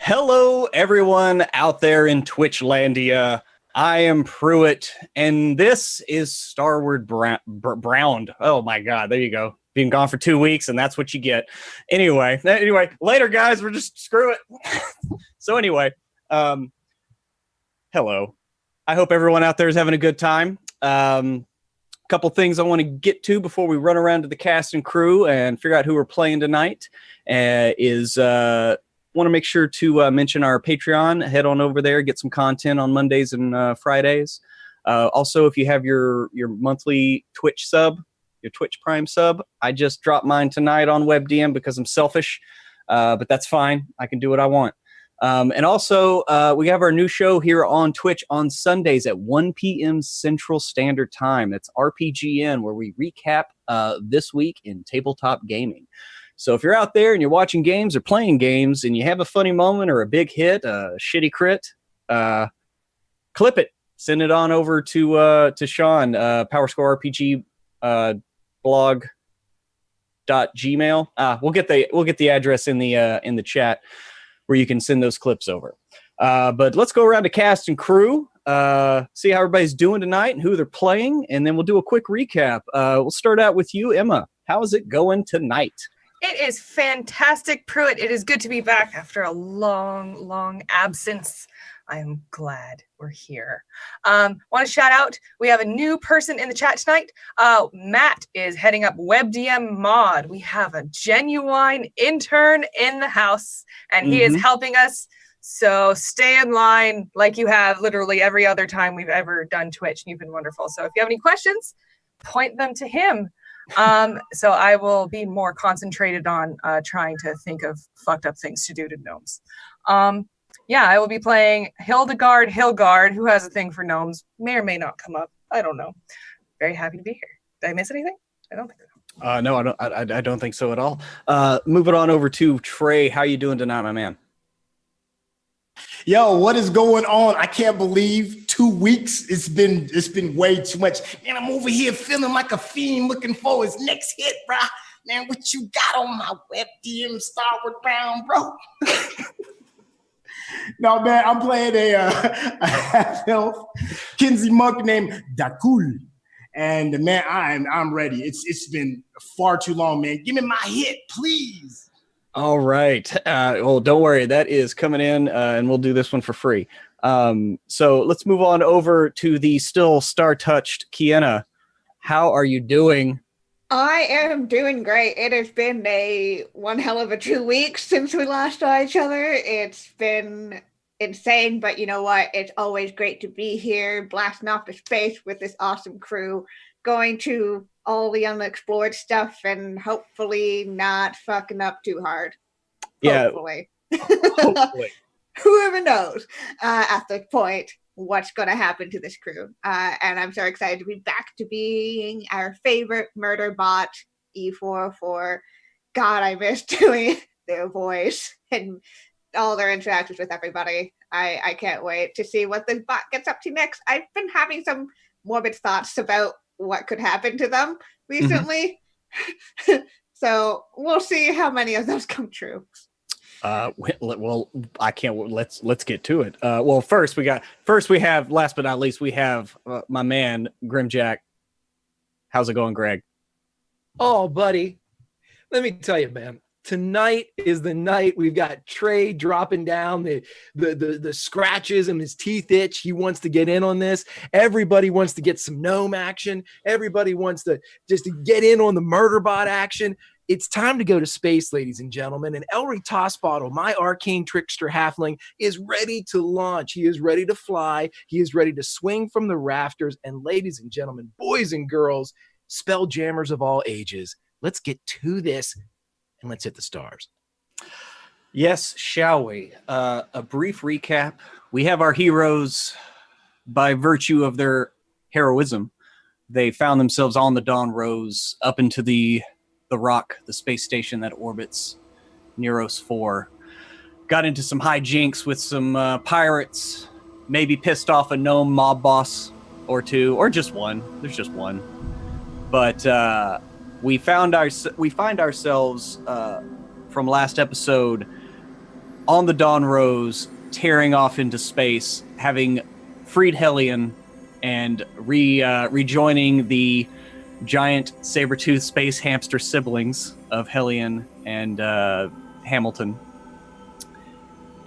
Hello, everyone out there in Twitchlandia. I am Pruitt, and this is Starward Bound. Oh my God, there you go. Being gone for 2 weeks, and that's what you get. Anyway, later, guys. We're just screw it. So anyway, hello. I hope everyone out there is having a good time. Couple things I want to get to before we run around to the cast and crew and figure out who we're playing tonight. Want to make sure to mention our Patreon. Head on over there, get some content on Mondays and Fridays. Also, if you have your monthly Twitch sub, your Twitch Prime sub, I just dropped mine tonight on WebDM because I'm selfish, but that's fine. I can do what I want. And also, we have our new show here on Twitch on Sundays at 1 p.m. Central Standard Time. That's RPGN, where we recap this week in tabletop gaming. So if you're out there and you're watching games or playing games and you have a funny moment or a big hit, a shitty crit, clip it. Send it on over to Sean, PowerScore RPG blog.gmail. We'll get the address in the chat where you can send those clips over. But let's go around to cast and crew, see how everybody's doing tonight and who they're playing, and then we'll do a quick recap. We'll start out with you, Emma. How is it going tonight? It is fantastic, Pruitt. It is good to be back after a long, long absence. I am glad we're here. Want to shout out, we have a new person in the chat tonight. Matt is heading up WebDM Mod. We have a genuine intern in the house, and he is helping us. So stay in line like you have literally every other time we've ever done Twitch, and you've been wonderful. So if you have any questions, point them to him. So I will be more concentrated on trying to think of fucked up things to do to gnomes. I will be playing Hildegard, who has a thing for gnomes. May or may not come up. I don't know. Very happy to be here. Did I miss anything? I don't think so. No, I don't think so at all. Moving on over to Trey. How you doing tonight, my man? Yo, what is going on? I can't believe 2 weeks. It's been way too much. Man, I'm over here feeling like a fiend looking for his next hit, bro. Man, what you got on my WebDM Starward Bound, bro? No, man, I'm playing a half-elf Kinsey monk named Dakul. And man, I'm ready. It's been far too long, man. Give me my hit, please. All right. Well, don't worry. That is coming in, and we'll do this one for free. So let's move on over to the still star-touched Kienna. How are you doing? I am doing great. It has been one hell of a 2 weeks since we last saw each other. It's been insane, but you know what? It's always great to be here, blasting off to space with this awesome crew, going to all the unexplored stuff, and hopefully not fucking up too hard. Hopefully. Hopefully. Whoever knows at this point what's going to happen to this crew. And I'm so excited to be back to being our favorite murder bot, E44. God, I miss doing their voice and all their interactions with everybody. I can't wait to see what this bot gets up to next. I've been having some morbid thoughts about what could happen to them recently. So we'll see how many of those come true. Well, I can't. Let's get to it. Well, first we have, last but not least, we have my man Grimjack. How's it going, Greg? Oh, buddy, let me tell you, man. Tonight is the night. We've got Trey dropping down the scratches and his teeth itch. He wants to get in on this. Everybody wants to get some gnome action. Everybody wants to just to get in on the murder bot action. It's time to go to space, ladies and gentlemen. And Elry Tossbottle, my arcane trickster halfling, is ready to launch. He is ready to fly. He is ready to swing from the rafters. And ladies and gentlemen, boys and girls, spelljammers of all ages, let's get to this. And let's hit the stars. Yes, shall we? A brief recap. We have our heroes, by virtue of their heroism, they found themselves on the Dawn Rose, up into the rock, the space station that orbits Neros 4. Got into some hijinks with some pirates, maybe pissed off a gnome mob boss or two, or just one. There's just one. But we find ourselves from last episode on the Dawn Rose, tearing off into space, having freed Hellion and rejoining the giant saber-toothed space hamster siblings of Hellion and Hamilton.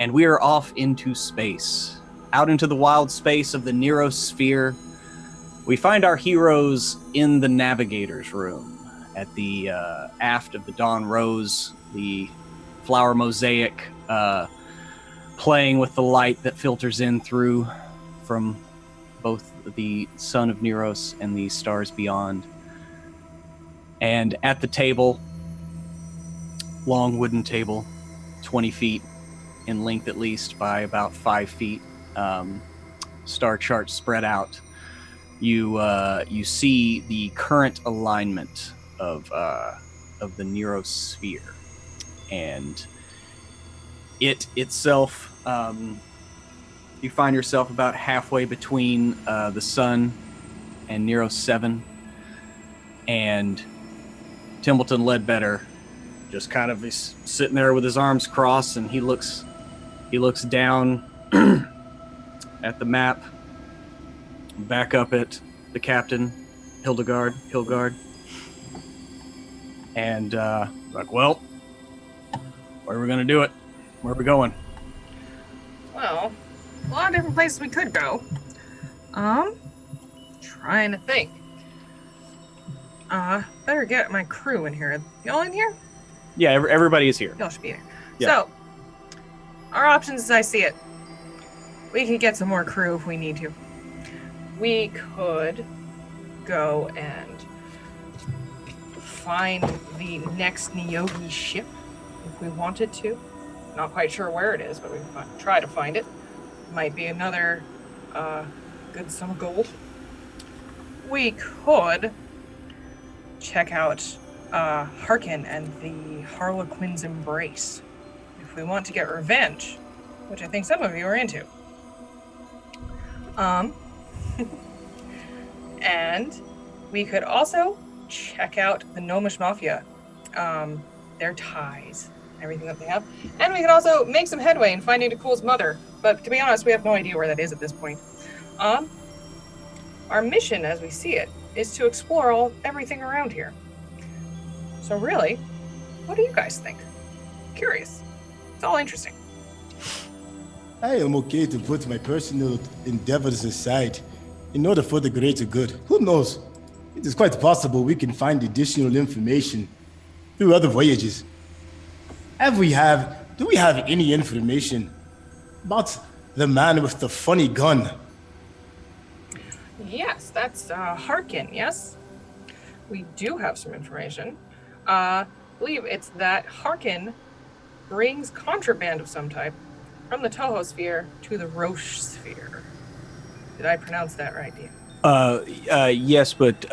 And we are off into space, out into the wild space of the Nerosphere. We find our heroes in the navigator's room at the aft of the Dawn Rose, the flower mosaic playing with the light that filters in through from both the sun of Neros and the stars beyond. And at the table, long wooden table, 20 feet in length at least by about 5 feet, star charts spread out. You see the current alignment of the Nerosphere, and it itself. You find yourself about halfway between the sun and Nero 7, and Templeton Ledbetter just kind of is sitting there with his arms crossed, and he looks down at the map, back up at the captain, Hildegard, and like, well, where are we gonna do it? Where are we going? Well, a lot of different places we could go. Trying to think. Better get my crew in here. Y'all in here? Yeah, everybody is here. Y'all should be here. Yeah. So, our options as I see it. We could get some more crew if we need to. We could go and find the next Nyogi ship if we wanted to. Not quite sure where it is, but we can try to find it. Might be another good sum of gold. We could check out Harkin and the Harlequin's Embrace if we want to get revenge, which I think some of you are into. And we could also check out the Gnomish Mafia, their ties, everything that they have. And we could also make some headway in finding Nicole's mother. But to be honest, we have no idea where that is at this point. Our mission, as we see it, is to explore everything around here. So really, what do you guys think? Curious. It's all interesting. I am okay to put my personal endeavors aside in order for the greater good. Who knows? It is quite possible we can find additional information through other voyages. Do we have any information about the man with the funny gun? Yes, that's Harkin, yes? We do have some information. I believe it's that Harkin brings contraband of some type from the Toho sphere to the Roche sphere. Did I pronounce that right, Dean? Yes, but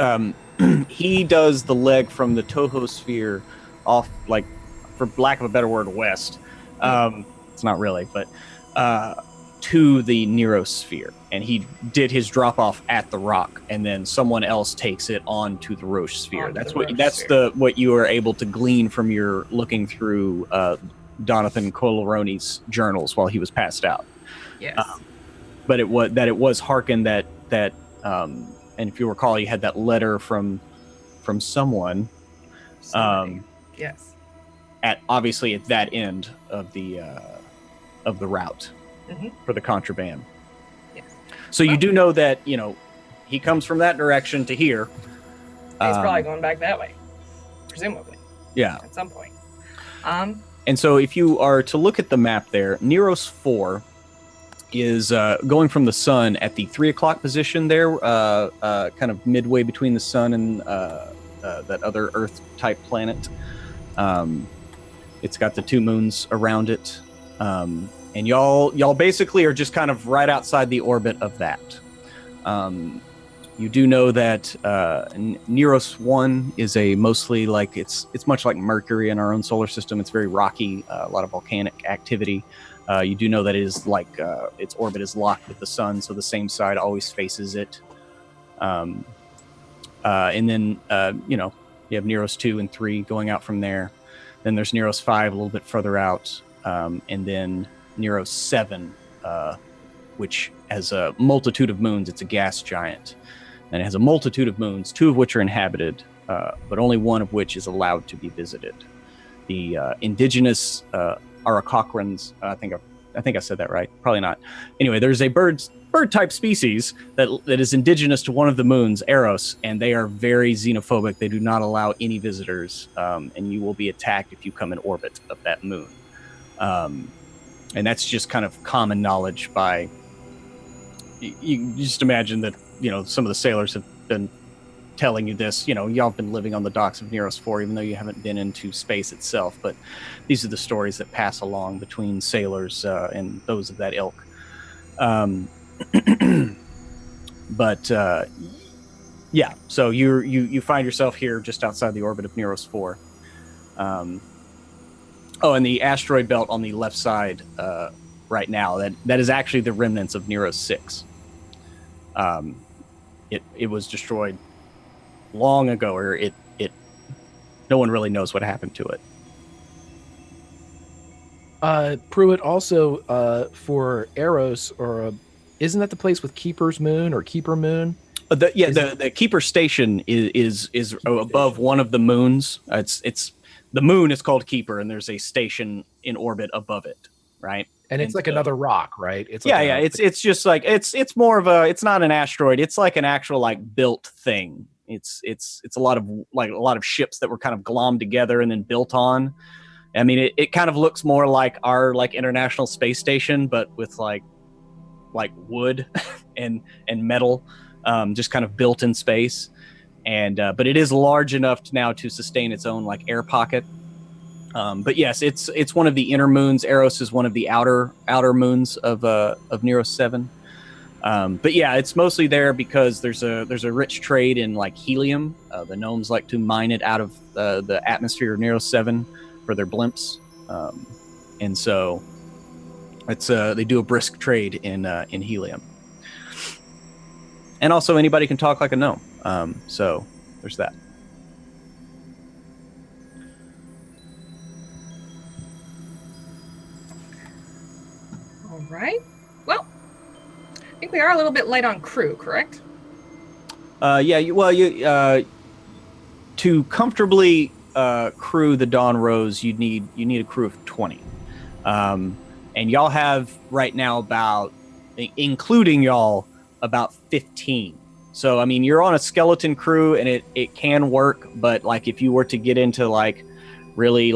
he does the leg from the Toho sphere off, like, for lack of a better word, west. It's not really, but to the Nerosphere, and he did his drop off at the rock, and then someone else takes it on to the Roche sphere. That's what you are able to glean from your looking through Donathan Coloroni's journals while he was passed out. Yes. But it was Harkin that and if you recall, you had that letter from someone. Yes. At that end of the route. Mm-hmm. For the contraband. Yes. So you do know that, he comes from that direction to here. He's probably going back that way, presumably. Yeah. At some point. And so if you are to look at the map there, Neros 4 is going from the sun at the 3 o'clock position there, kind of midway between the sun and that other Earth-type planet. It's got the 2 moons around it. And y'all basically are just kind of right outside the orbit of that. You do know that Neros 1 is a mostly like it's much like Mercury in our own solar system. It's very rocky, a lot of volcanic activity. You do know that it is like its orbit is locked with the sun, so the same side always faces it. And then you have Neros 2 and 3 going out from there. Then there's Neros 5 a little bit further out. and then Nero 7, which has a multitude of moons. It's a gas giant, and it has a multitude of moons, 2 of which are inhabited, but only 1 of which is allowed to be visited. The indigenous Aracochrans, I think I said that right. Probably not. Anyway, there's a bird type species that is indigenous to one of the moons, Eros, and they are very xenophobic. They do not allow any visitors, and you will be attacked if you come in orbit of that moon. And that's just kind of common knowledge by... You just imagine that, some of the sailors have been telling you this. Y'all have been living on the docks of Neros 4, even though you haven't been into space itself. But these are the stories that pass along between sailors and those of that ilk. Yeah, so you find yourself here just outside the orbit of Neros 4. And the asteroid belt on the left side right now, that is actually the remnants of Neros 6. It was destroyed long ago, or it no one really knows what happened to it. Pruitt, also for Eros, or isn't that the place with Keeper's Moon or Keeper Moon? The Keeper Station is above one of the moons. It's the moon is called Keeper, and there's a station in orbit above it, right? And it's like another rock, right? It's It's just like it's more of a, it's not an asteroid. It's like an actual built thing. It's a lot of ships that were kind of glommed together and then built on. I mean, it kind of looks more like our International Space Station, but with like wood and metal, just kind of built in space. And but it is large enough now to sustain its own air pocket. But yes, it's one of the inner moons. Eros is one of the outer moons of Nero 7. But yeah, it's mostly there because there's a rich trade in helium. The gnomes like to mine it out of the atmosphere of Nero 7 for their blimps, and so it's they do a brisk trade in helium. And also, anybody can talk like a gnome. So there's that. All right. Well, I think we are a little bit light on crew, correct? To comfortably crew the Dawn Rose, you need a crew of 20. And y'all have right now about, including y'all, about 15. So I mean, you're on a skeleton crew, and it can work, but if you were to get into really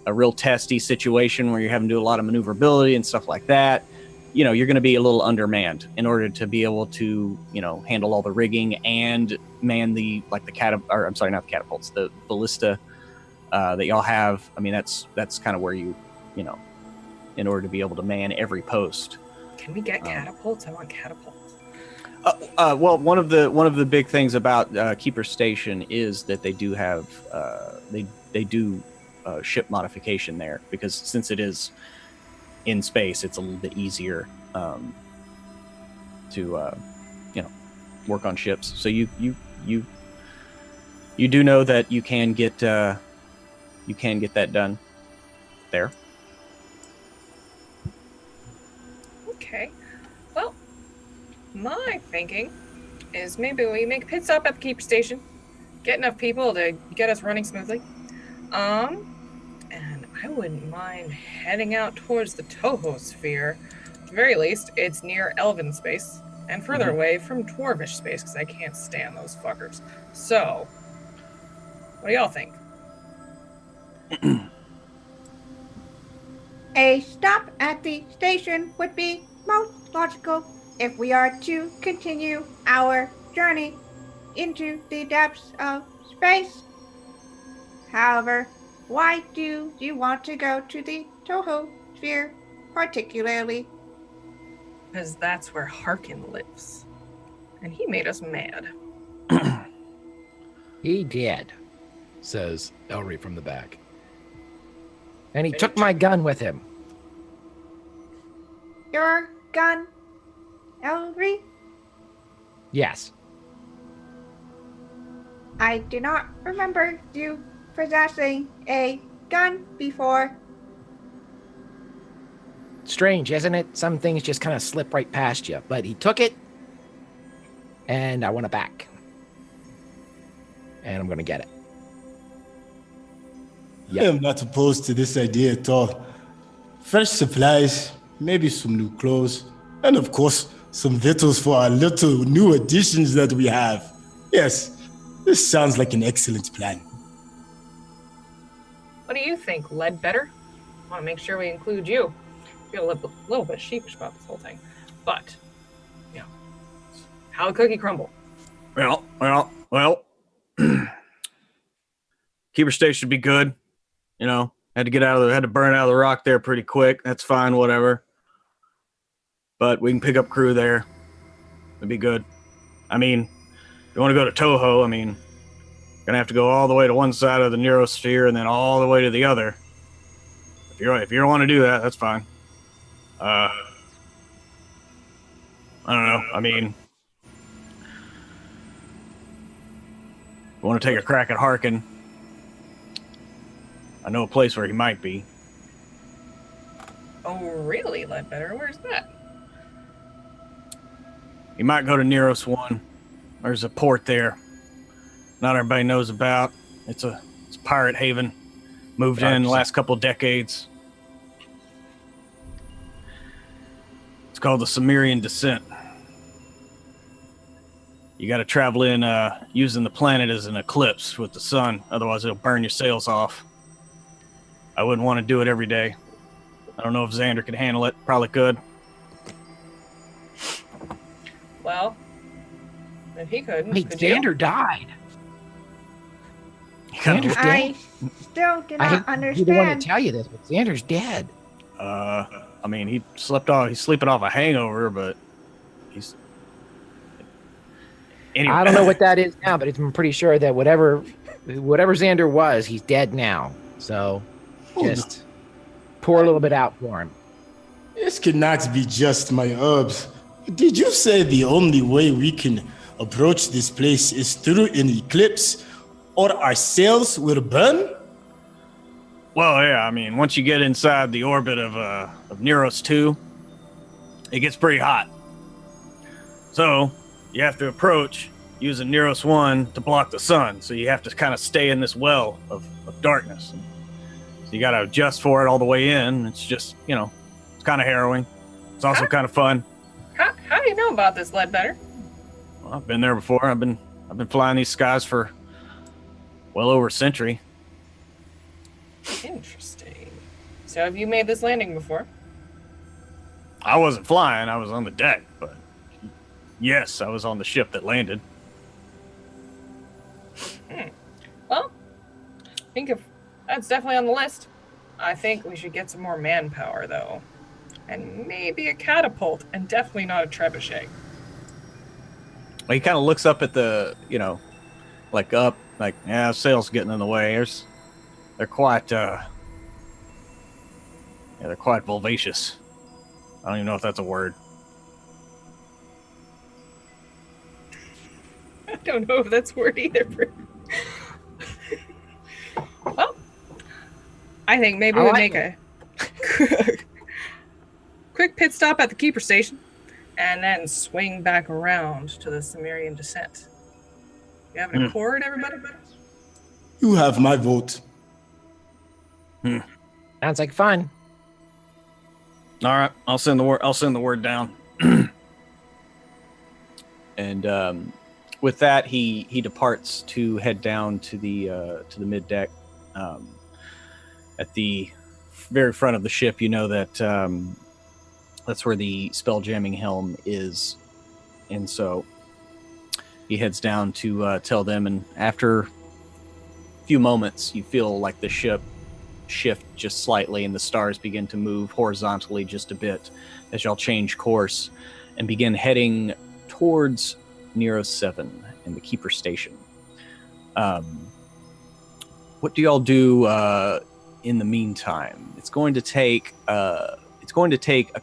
a real testy situation where you're having to do a lot of maneuverability and stuff like that, you're going to be a little undermanned in order to be able to handle all the rigging and man the catapults, the ballista that y'all have. I mean, that's kind of where you in order to be able to man every post. Can we get catapults? I want catapults. Well, one of the big things about Keeper Station is that they do have they do ship modification there, because since it is in space, it's a little bit easier to work on ships. So you do know that you can get that done there. Okay. Well, my thinking is maybe we make a pit stop at the Keeper Station, get enough people to get us running smoothly. And I wouldn't mind heading out towards the Toho sphere. At the very least, it's near Elven space and further away from Dwarvish space, because I can't stand those fuckers. So, what do y'all think? A stop at the station would be most logical if we are to continue our journey into the depths of space. However, why do you want to go to the Toho sphere particularly? Because that's where Harkin lives. And he made us mad. He did, says Elry from the back. And he took my gun with him. Your gun, Elry? Yes. I do not remember you possessing a gun before. Strange, isn't it? Some things just kind of slip right past you. But he took it, and I want it back. And I'm going to get it. I am not opposed to this idea at all. Fresh supplies, maybe some new clothes, and of course, some victuals for our little new additions that we have. Yes, this sounds like an excellent plan. What do you think, Ledbetter? I want to make sure we include you. I feel a little bit sheepish about this whole thing. But, you know, how the cookie crumble. Well. Keeper station should be good. You know, had to burn out of the rock there pretty quick. That's fine, whatever. But we can pick up crew there. It'd be good. I mean, if you want to go to Toho, I mean, gonna have to go all the way to one side of the Neurosphere and then all the way to the other. If you don't want to do that, that's fine. I don't know. I mean, you want to take a crack at Harkin? I know a place where he might be. Oh, really, Ledbetter? Where's that? You might go to Neros 1. There's a port there. Not everybody knows about. It's a pirate haven. Moved in the last couple of decades. It's called the Cimmerian Descent. You got to travel in using the planet as an eclipse with the sun. Otherwise, it'll burn your sails off. I wouldn't want to do it every day. I don't know if Xander could handle it. Probably could. Well, if he couldn't, Wait, could Xander you? died. Xander's I still do not I understand. didn't want to tell you this, but Xander's dead. I mean, he slept off. He's sleeping off a hangover, but he's. Anyway. I don't know what that is now, but I'm pretty sure that whatever Xander was, he's dead now. So just pour a little bit out for him. This cannot be just my herbs. Did you say the only way we can approach this place is through an eclipse, or our sails will burn? Well, yeah. I mean, once you get inside the orbit of Neros 2, it gets pretty hot. So you have to approach using Neros 1 to block the sun. So you have to kind of stay in this well of darkness. So you got to adjust for it all the way in. It's just, you know, it's kind of harrowing. It's also kind of fun. How do you know about this, Ledbetter? Well, I've been there before. I've been flying these skies for well over a century. Interesting. So have you made this landing before? I wasn't flying. I was on the deck, but yes, I was on the ship that landed. Well, I think if that's definitely on the list. I think we should get some more manpower, though. And maybe a catapult, and definitely not a trebuchet. Well, he kind of looks up at the, you know, like up, like, yeah, sail's getting in the way. They're quite, they're quite vivacious. I don't even know if that's a word. I don't know if that's a word either. Well, I think maybe we'll make a quick pit stop at the keeper station and then swing back around to the Cimmerian Descent. You have an accord, everybody? You have my vote. Sounds like fun. All right, I'll send the word down. And with that, he departs to head down to the mid deck. At the very front of the ship, you know that that's where the spell-jamming helm is, and so he heads down to tell them. And after a few moments, you feel like the ship shift just slightly, and the stars begin to move horizontally just a bit as y'all change course and begin heading towards Nero 7 and the Keeper Station. What do y'all do in the meantime? It's going to take a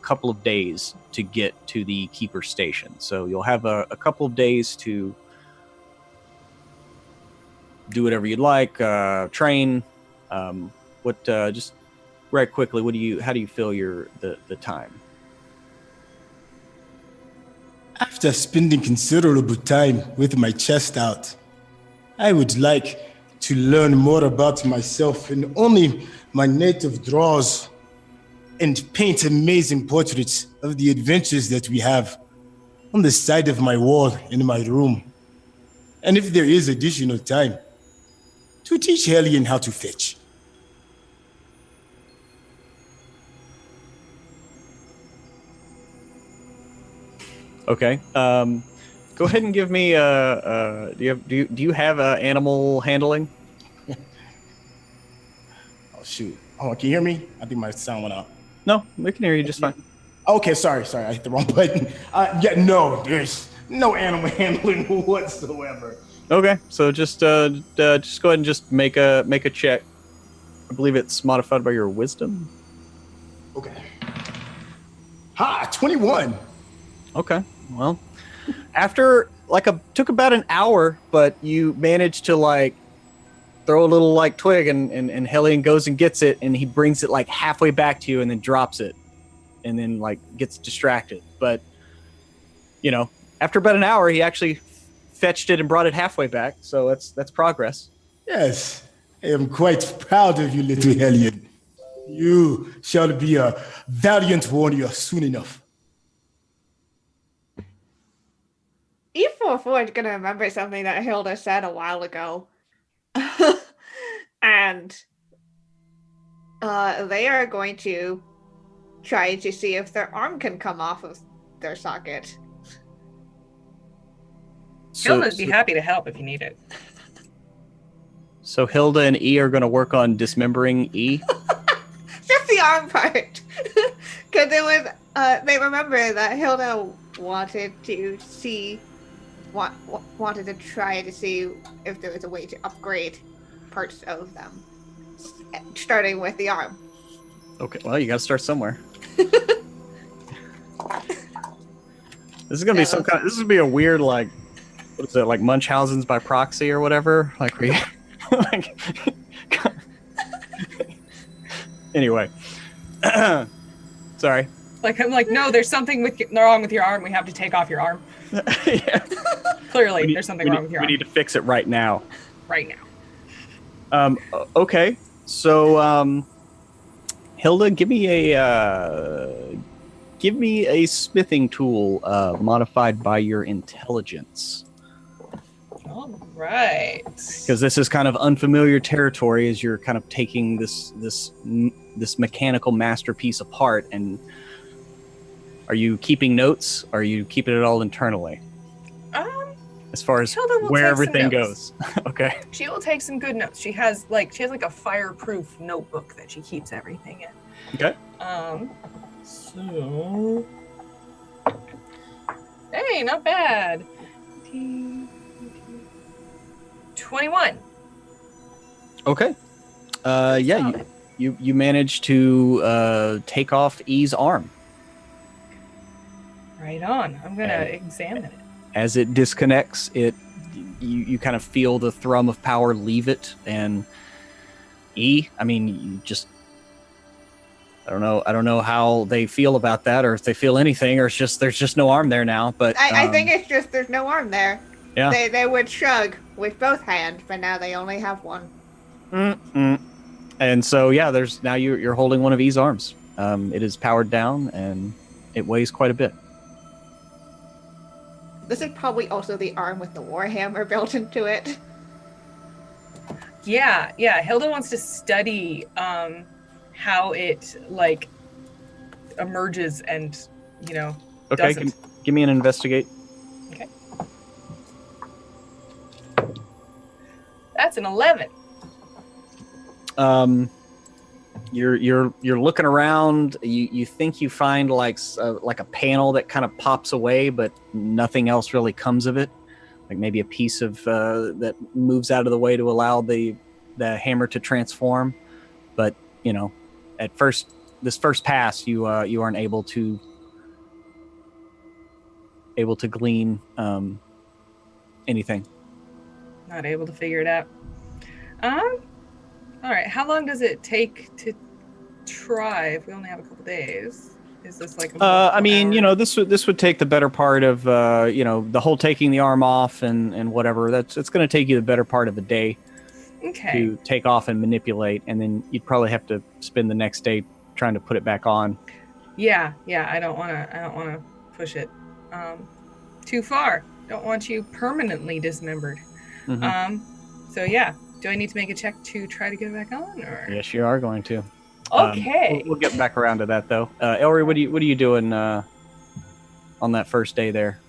couple of days to get to the Keeper Station, so you'll have a couple of days to do whatever you'd like. Train. Just right quickly, how do you feel the time? After spending considerable time with my chest out, I would like to learn more about myself in only my native draws and paint amazing portraits of the adventures that we have on the side of my wall in my room. And if there is additional time, to teach Hellion how to fetch. Okay. Go ahead and give me do you have animal handling? Oh shoot! Oh, can you hear me? I think my sound went out. No, we can hear you just fine. Okay, sorry, I hit the wrong button. Yeah, no, there's no animal handling whatsoever. Okay, so just go ahead and just make a check. I believe it's modified by your wisdom. Okay. 21. Okay, well, after took about an hour, but you managed to throw a little twig, and Hellion goes and gets it, and he brings it halfway back to you, and then drops it, and then gets distracted. But after about an hour, he actually fetched it and brought it halfway back. So that's progress. Yes, I am quite proud of you, little Hellion. You shall be a valiant warrior soon enough. E44 is going to remember something that Hilda said a while ago. And they are going to try to see if their arm can come off of their socket. Hilda would be happy to help if you need it. So Hilda and E are going to work on dismembering E? Just the arm part. Because it was, they remember that Hilda wanted to see, wanted to try to see if there was a way to upgrade parts of them, starting with the arm. Okay, well, you got to start somewhere. This is going to be this is going to be a weird, what is it, Munchausen's by proxy or whatever? Where you, anyway. Sorry. I'm no, there's something wrong with your arm. We have to take off your arm. Yeah. Clearly, there's something wrong with your arm. We need to fix it right now. Right now. Okay. So, Hilda, give me a smithing tool modified by your intelligence. All right. Because this is kind of unfamiliar territory as you're kind of taking this mechanical masterpiece apart. And are you keeping notes? Or are you keeping it all internally? As far as where everything goes. Okay. She will take some good notes. She has a fireproof notebook that she keeps everything in. Okay. So hey, not bad. 21. Okay. Yeah, you managed to take off E's arm. Right on. I'm gonna examine it. As it disconnects, you kind of feel the thrum of power leave it, and E, I mean, you just, I don't know how they feel about that, or if they feel anything, or it's just there's just no arm there now. But I think it's just there's no arm there. Yeah. They would shrug with both hands, but now they only have one. And so there's now you're holding one of E's arms. It is powered down and it weighs quite a bit. This is probably also the arm with the warhammer built into it. Yeah. Hilda wants to study how it emerges and Okay, doesn't. give me an investigate. Okay. That's an 11. You're looking around. You think you find like a panel that kind of pops away, but nothing else really comes of it. Like maybe a piece of that moves out of the way to allow the hammer to transform. But at this first pass, you aren't able to glean anything. Not able to figure it out. All right. How long does it take to try if we only have a couple days? Is this like I mean, this would take the better part of the whole taking the arm off and whatever. It's going to take you the better part of a day to take off and manipulate, and then you'd probably have to spend the next day trying to put it back on. Yeah, I don't want to push it too far. Don't want you permanently dismembered. So yeah, do I need to make a check to try to get it back on? Or? Yes, you are going to. Okay. We'll get back around to that though. Elry, what are you doing on that first day there?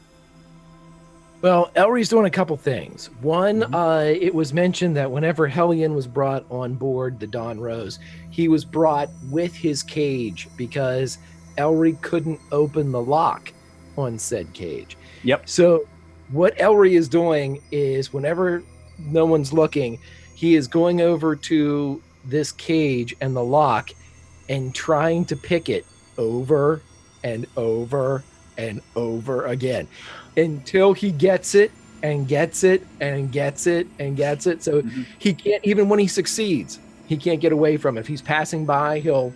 Well, Elry's doing a couple things. One, it was mentioned that whenever Hellion was brought on board the Dawn Rose, he was brought with his cage because Elry couldn't open the lock on said cage. Yep. So what Elry is doing is whenever no one's looking, he is going over to this cage and the lock and trying to pick it over and over and over again until he gets it and gets it and gets it and gets it. So he can't, even when he succeeds, he can't get away from it. If he's passing by, he'll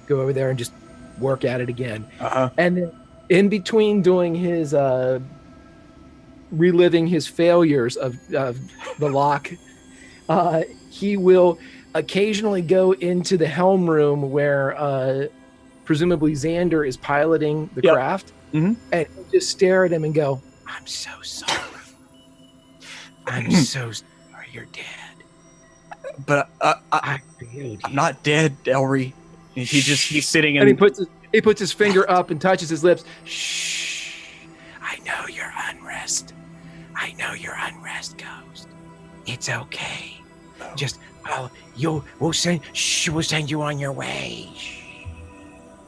go over there and just work at it again. And then in between doing his reliving his failures of the lock, he will occasionally go into the helm room where presumably Xander is piloting the craft, and he'll just stare at him and go, "I'm so sorry. I'm so sorry you're dead. But I failed I'm you." not dead, Elry." He's sitting And he puts his finger up and touches his lips. "Shh. I know your unrest. I know your unrest, Ghost. It's okay. Just we'll send you on your way."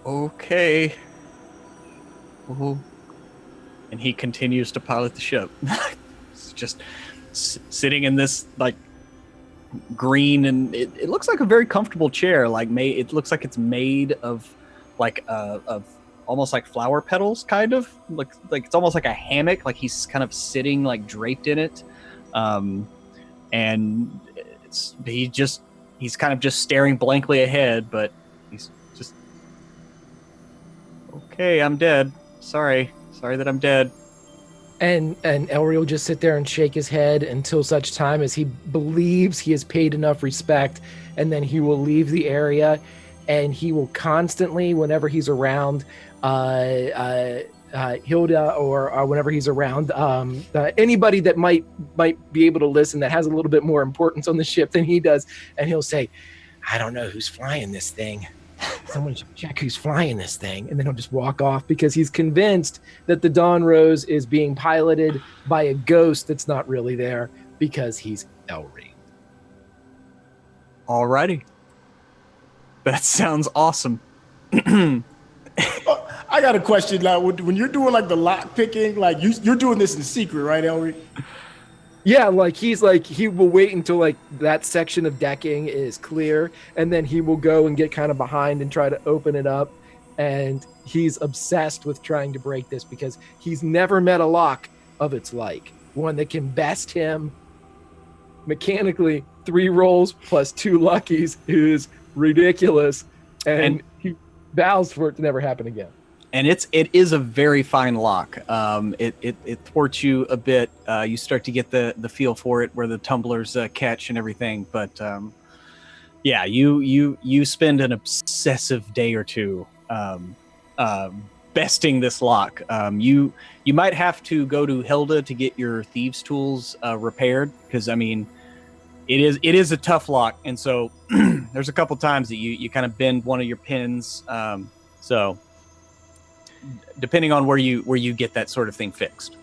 Okay. Ooh. And he continues to pilot the ship. It's just sitting in this like green, and it looks like a very comfortable chair. Like it looks like it's made of like of almost like flower petals, kind of like it's almost like a hammock. Like he's kind of sitting like draped in it, and he's kind of just staring blankly ahead. But he's just, okay, I'm dead. Sorry that I'm dead. And Elry will just sit there and shake his head until such time as he believes he has paid enough respect, and then he will leave the area, and he will constantly, whenever he's around Hilda or whenever he's around anybody that might be able to listen that has a little bit more importance on the ship than he does, and he'll say, "I don't know who's flying this thing. Someone should check who's flying this thing." And then he'll just walk off because he's convinced that the Dawn Rose is being piloted by a ghost that's not really there because he's Elry. Alrighty. That sounds awesome. I got a question. Like, when you're doing like the lock picking, like you're doing this in secret, right, Elry? Yeah, he will wait until like that section of decking is clear, and then he will go and get kind of behind and try to open it up. And he's obsessed with trying to break this because he's never met a lock of its like, one that can best him mechanically. 3 rolls plus 2 luckies is ridiculous, and he vows for it to never happen again. And it is a very fine lock. It thwarts you a bit. You start to get the feel for it where the tumblers catch and everything. But yeah, you spend an obsessive day or two besting this lock. You might have to go to Hilda to get your thieves' tools repaired, because I mean, it is a tough lock, and so there's a couple times that you kind of bend one of your pins. So depending on where you get that sort of thing fixed.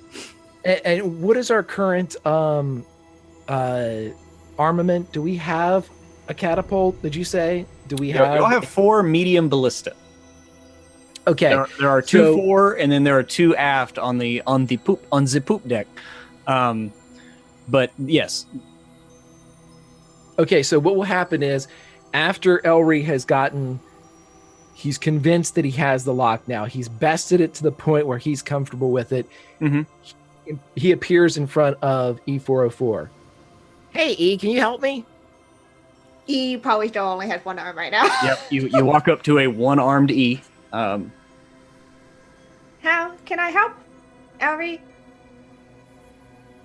And what is our current armament? Do we have a catapult? Did you say? Do we have? You'll have 4 medium ballista. Okay. There are 2 fore, and then there are 2 aft on the poop deck. But yes. Okay, so what will happen is after Elry has he's convinced that he has the lock now. He's bested it to the point where he's comfortable with it. Mm-hmm. He appears in front of E404. "Hey, E, can you help me?" E probably still only has one arm right now. Yep. You walk up to a one-armed E. How can I help, Elry?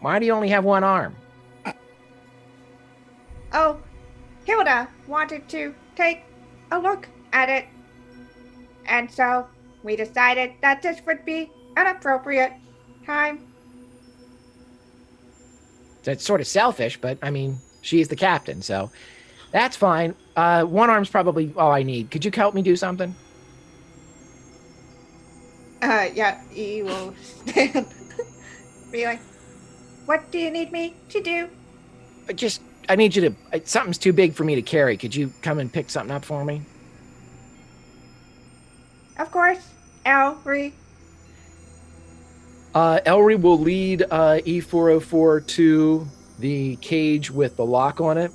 Why do you only have one arm? Oh, Hilda wanted to take a look at it. And so we decided that this would be an appropriate time. That's sort of selfish, but I mean, she's the captain, so that's fine. One arm's probably all I need. Could you help me do something? Yeah, E will stand. Be like, what do you need me to do? I need you to, something's too big for me to carry. Could you come and pick something up for me? Of course, Elry. Elry will lead E404 to the cage with the lock on it,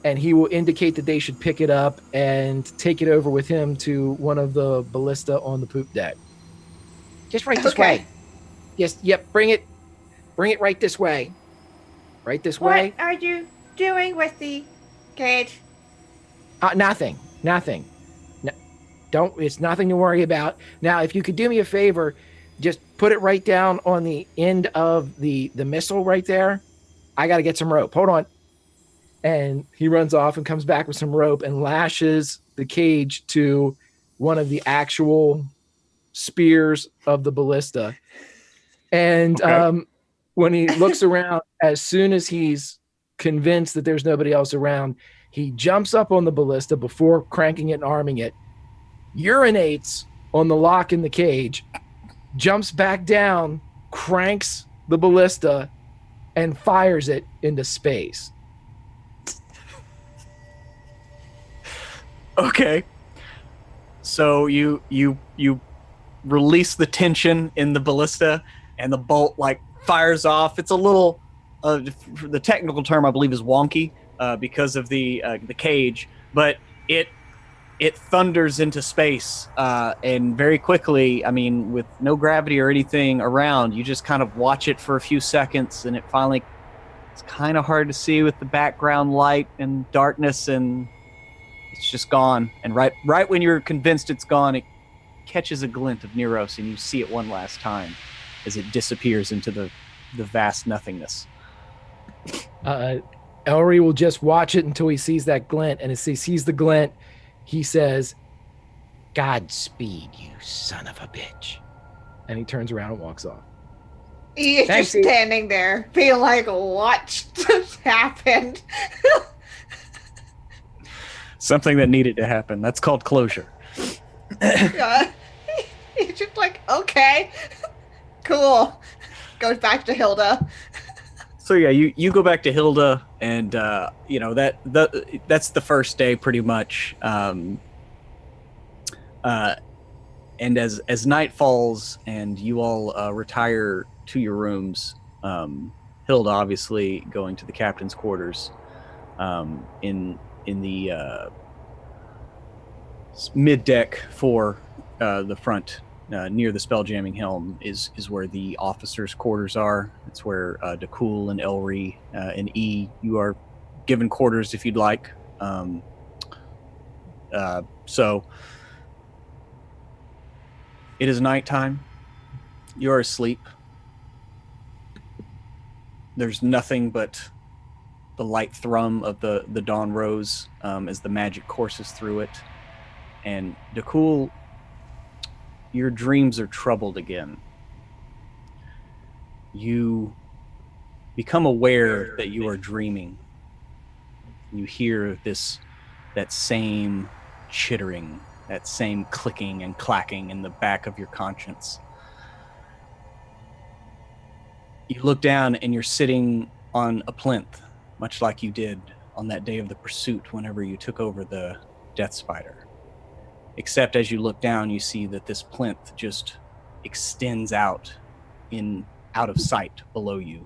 and he will indicate that they should pick it up and take it over with him to one of the ballista on the poop deck. Just right this way. Yep, bring it right this way. Right this way. What are you doing with the cage? Nothing. No, it's nothing to worry about. Now, if you could do me a favor, just put it right down on the end of the missile right there. I got to get some rope. Hold on. And he runs off and comes back with some rope and lashes the cage to one of the actual spears of the ballista. And when he looks around, as soon as he's convinced that there's nobody else around, he jumps up on the ballista before cranking it and arming it, urinates on the lock in the cage, jumps back down, cranks the ballista, and fires it into space. Okay. So you release the tension in the ballista, and the bolt like fires off. It's a little, the technical term I believe is wonky because of the cage, but it thunders into space, and very quickly, I mean, with no gravity or anything around, you just kind of watch it for a few seconds, and it's kind of hard to see with the background light and darkness, and it's just gone. And right when you're convinced it's gone, it catches a glint of Neros, and you see it one last time as it disappears into the vast nothingness. Elry will just watch it until he sees that glint, and as he sees the glint, he says, "Godspeed, you son of a bitch." And he turns around and walks off. He is just standing there, being like, what just happened? Something that needed to happen. That's called closure. He's just like, okay, cool. Goes back to Hilda. So yeah, you go back to Hilda, and that's the first day pretty much. And as night falls and you all retire to your rooms, Hilda obviously going to the captain's quarters, in the mid deck for the front. Near the spelljamming helm is where the officers' quarters are. It's where Dakul and Elry and E, you are given quarters if you'd like. So it is nighttime. You are asleep. There's nothing but the light thrum of the dawn rose as the magic courses through it. And Dakul, your dreams are troubled again. You become aware that you are dreaming. You hear that same chittering, that same clicking and clacking in the back of your conscience. You look down and you're sitting on a plinth, much like you did on that day of the pursuit whenever you took over the Death Spider. Except as you look down, you see that this plinth just extends out of sight below you.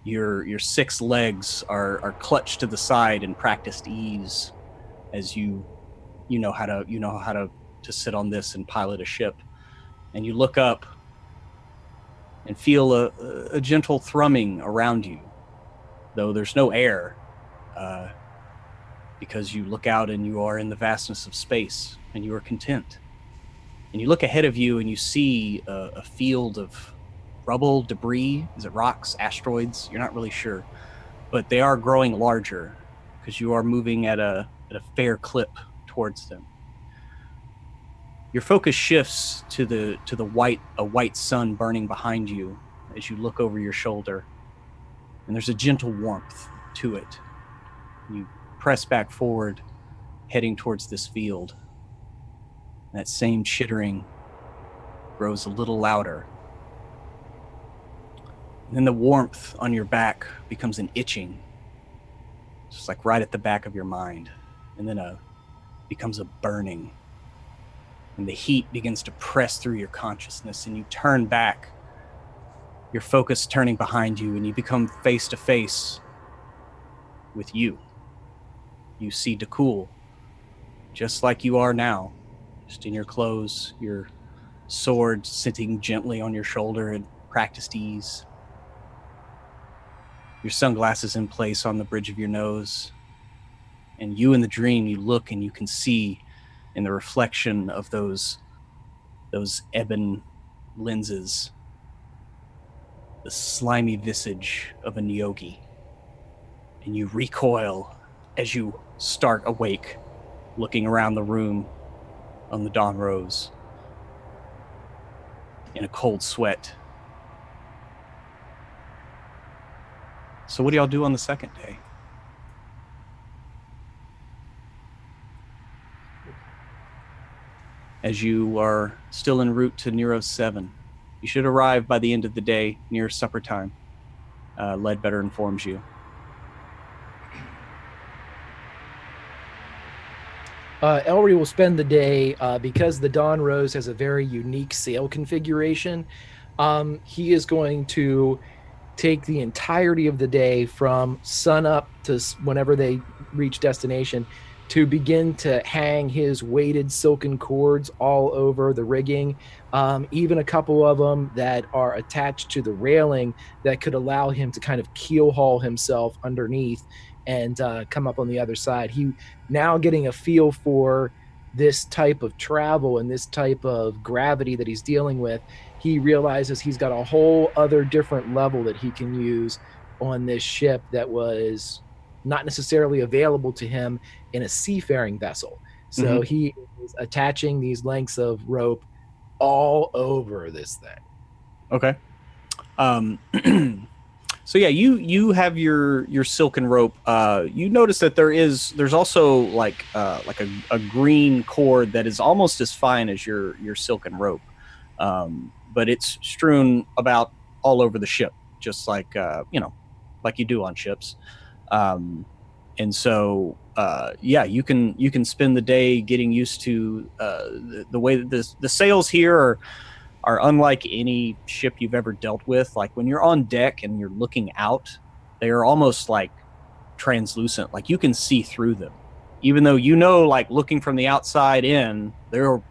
Your 6 legs are clutched to the side in practiced ease as you know how to sit on this and pilot a ship. And you look up and feel a gentle thrumming around you, though there's no air. because you look out and you are in the vastness of space and you are content. And you look ahead of you and you see a field of rubble, debris. Is it rocks, asteroids? You're not really sure. But they are growing larger because you are moving at a fair clip towards them. Your focus shifts to the white sun burning behind you as you look over your shoulder. And there's a gentle warmth to it. You press back forward, heading towards this field. That same chittering grows a little louder. And then the warmth on your back becomes an itching, just like right at the back of your mind. And then becomes a burning. And the heat begins to press through your consciousness, and you turn back, your focus turning behind you, and you become face to face with you. You see Dakul, just like you are now. Just in your clothes, your sword sitting gently on your shoulder at practiced ease. Your sunglasses in place on the bridge of your nose. And you in the dream, you look and you can see in the reflection of those ebon lenses, the slimy visage of a Nyogi. And you recoil as you start awake, looking around the room on the dawn rose in a cold sweat. So what do y'all do on the second day? As you are still en route to Nero 7, you should arrive by the end of the day near supper time. Ledbetter informs you. Elry will spend the day, because the Dawn Rose has a very unique sail configuration. He is going to take the entirety of the day from sun up to whenever they reach destination to begin to hang his weighted silken cords all over the rigging, even a couple of them that are attached to the railing that could allow him to kind of keel haul himself underneath and come up on the other side. He now getting a feel for this type of travel and this type of gravity that he's dealing with. He realizes he's got a whole other different level that he can use on this ship that was not necessarily available to him in a seafaring vessel. So he is attaching these lengths of rope all over this thing. Okay. So yeah, you have your silken rope. You notice that there's also like a green cord that is almost as fine as your silken rope, but it's strewn about all over the ship, just like like you do on ships. And so yeah, you can spend the day getting used to the way that the sails here are unlike any ship you've ever dealt with. Like when you're on deck and you're looking out, they are almost like translucent. Like you can see through them, even though like looking from the outside in, they're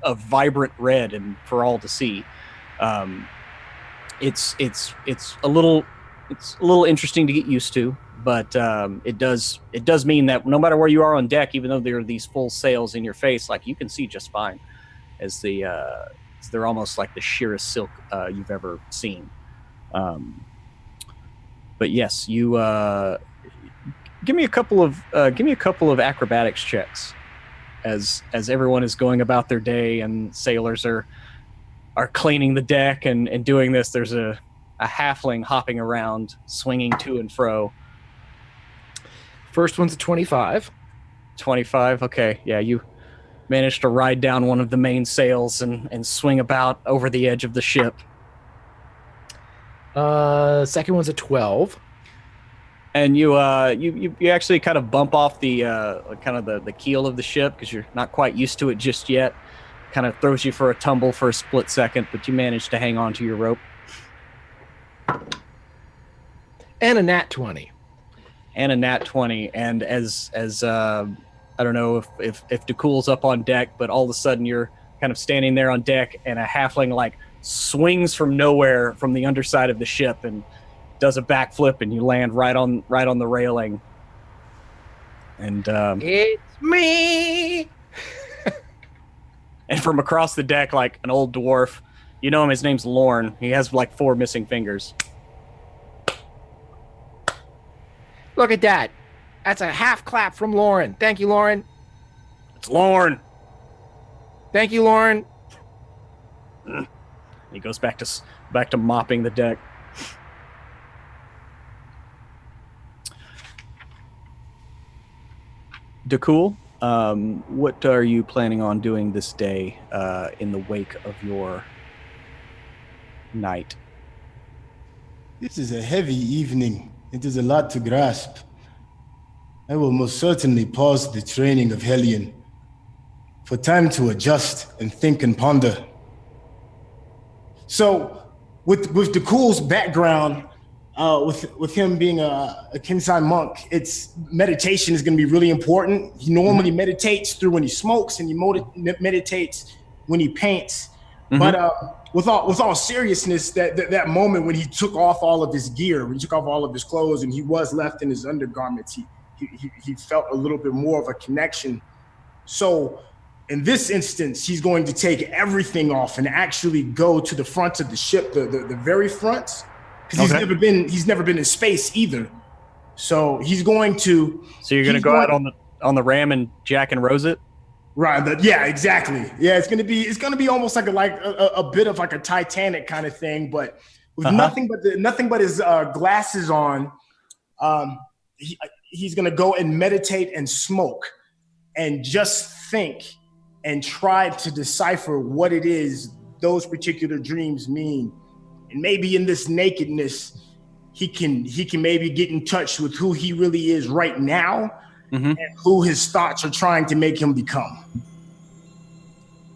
a vibrant red and for all to see. It's a little interesting to get used to, but it does mean that no matter where you are on deck, even though there are these full sails in your face, like you can see just fine, as they're almost like the sheerest silk you've ever seen. But yes, you give me a couple of acrobatics checks as everyone is going about their day and sailors are cleaning the deck and doing this. There's a halfling hopping around, swinging to and fro. First one's a 25. 25. Okay, yeah, you managed to ride down one of the main sails and swing about over the edge of the ship. Second one's a 12. And you actually kind of bump off the the keel of the ship because you're not quite used to it just yet. Kind of throws you for a tumble for a split second, but you manage to hang on to your rope. And a nat 20. And a nat 20. And as I don't know if Dakul's up on deck, but all of a sudden you're kind of standing there on deck and a halfling like swings from nowhere from the underside of the ship and does a backflip and you land right on the railing. And It's me. and from across the deck, like an old dwarf, you know him. His name's Lorne. He has like 4 missing fingers. Look at that. That's a half clap from Lauren. Thank you, Lauren. It's Lorne. Thank you, Lauren. He goes back to mopping the deck. DeCool, what are you planning on doing this day in the wake of your night? This is a heavy evening. It is a lot to grasp. I will most certainly pause the training of Hellion for time to adjust and think and ponder. So, with DeCool's background, with him being a Kensai monk, it's meditation is going to be really important. He normally meditates through when he smokes, and he meditates when he paints. Mm-hmm. But with all seriousness, that moment when he took off all of his gear, when he took off all of his clothes, and he was left in his undergarments, he felt a little bit more of a connection. So in this instance, he's going to take everything off and actually go to the front of the ship, the very front, because he's never been in space either. So he's going to. So you're going to go out on the ram and Jack and Rose it. Right. Yeah. Exactly. Yeah. It's gonna be almost like a bit of like a Titanic kind of thing, but with nothing but his glasses on. He's gonna go and meditate and smoke, and just think and try to decipher what it is those particular dreams mean. And maybe in this nakedness, he can maybe get in touch with who he really is right now, and who his thoughts are trying to make him become.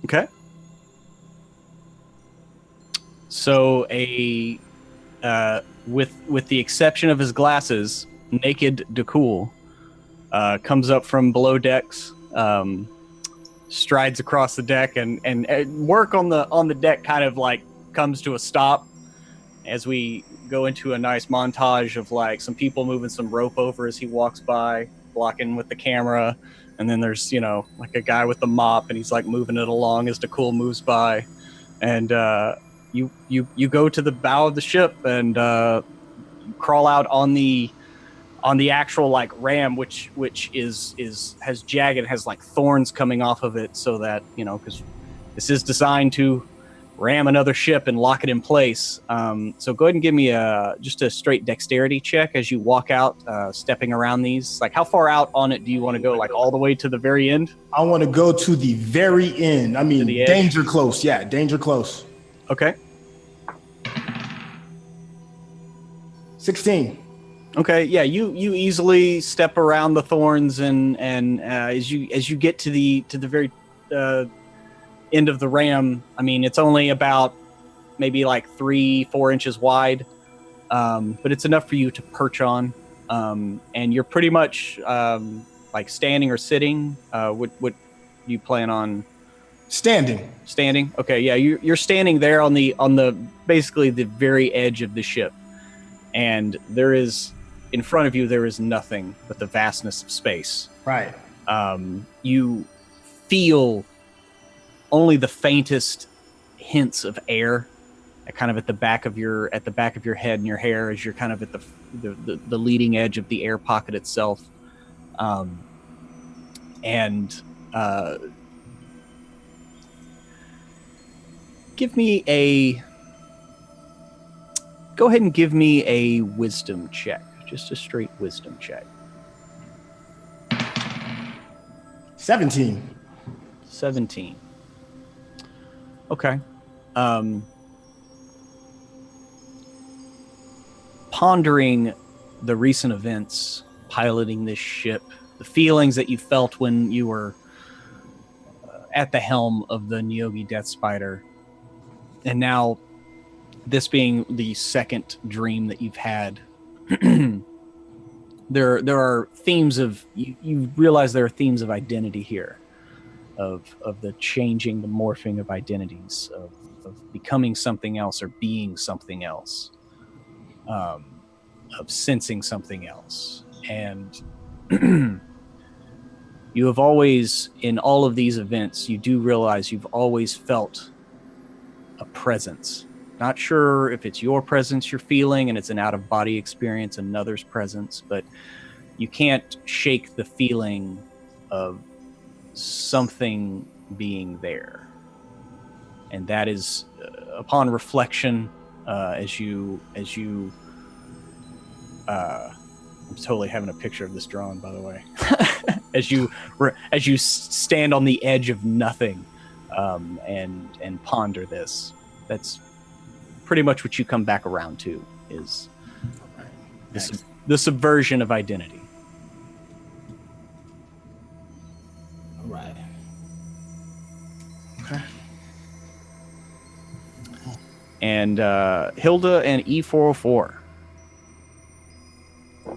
Okay. So with the exception of his glasses, naked DeCool comes up from below decks, strides across the deck, and work on the deck kind of like comes to a stop as we go into a nice montage of like some people moving some rope over as he walks by, blocking with the camera, and then there's like a guy with the mop, and he's like moving it along as DeCool moves by, and you go to the bow of the ship and crawl out on the actual like ram, which has jagged, has like thorns coming off of it, so that because this is designed to ram another ship and lock it in place. So go ahead and give me just a straight dexterity check as you walk out, stepping around these. Like, how far out on it do you want to go? Like all the way to the very end? I want to go to the very end. I mean, danger close. Yeah, danger close. Okay. 16. Okay, yeah, you easily step around the thorns, and as you get to the very end of the ram, I mean, it's only about maybe like 3-4 inches wide, but it's enough for you to perch on, and you're pretty much like standing or sitting. What you plan on? Standing. Okay, yeah, you're standing there on the basically the very edge of the ship, and there is. In front of you, there is nothing but the vastness of space. Right. You feel only the faintest hints of air, kind of at the back of your head and your hair, as you're kind of at the leading edge of the air pocket itself. Go ahead and give me a wisdom check. Just a straight wisdom check. 17. Okay. Pondering the recent events, piloting this ship, the feelings that you felt when you were at the helm of the Nyogi Death Spider, and now this being the second dream that you've had. There are themes of you realize there are themes of identity here, of the changing, the morphing of identities, of becoming something else or being something else, of sensing something else, and you have always, in all of these events, you do realize you've always felt a presence. Not sure if it's your presence you're feeling and it's an out-of-body experience, another's presence, but you can't shake the feeling of something being there. And that is, upon reflection, as you I'm totally having a picture of this drawn, by the way. as you stand on the edge of nothing, and ponder this, that's pretty much what you come back around to, is the subversion of identity. All right. Okay. And Hilda and E404.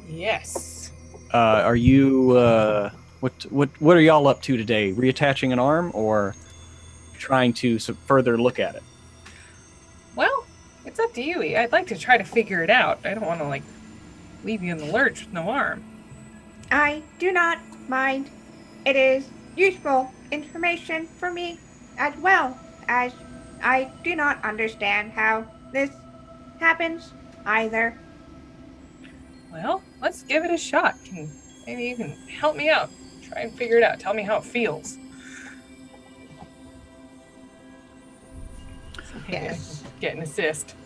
Yes. Are you what are y'all up to today? Reattaching an arm or trying to further look at it? Well, it's up to you. I'd like to try to figure it out. I don't want to leave you in the lurch with no arm. I do not mind. It is useful information for me, as well as I do not understand how this happens either. Well, let's give it a shot. Maybe you can help me out. Try and figure it out. Tell me how it feels. Yes. Get an assist.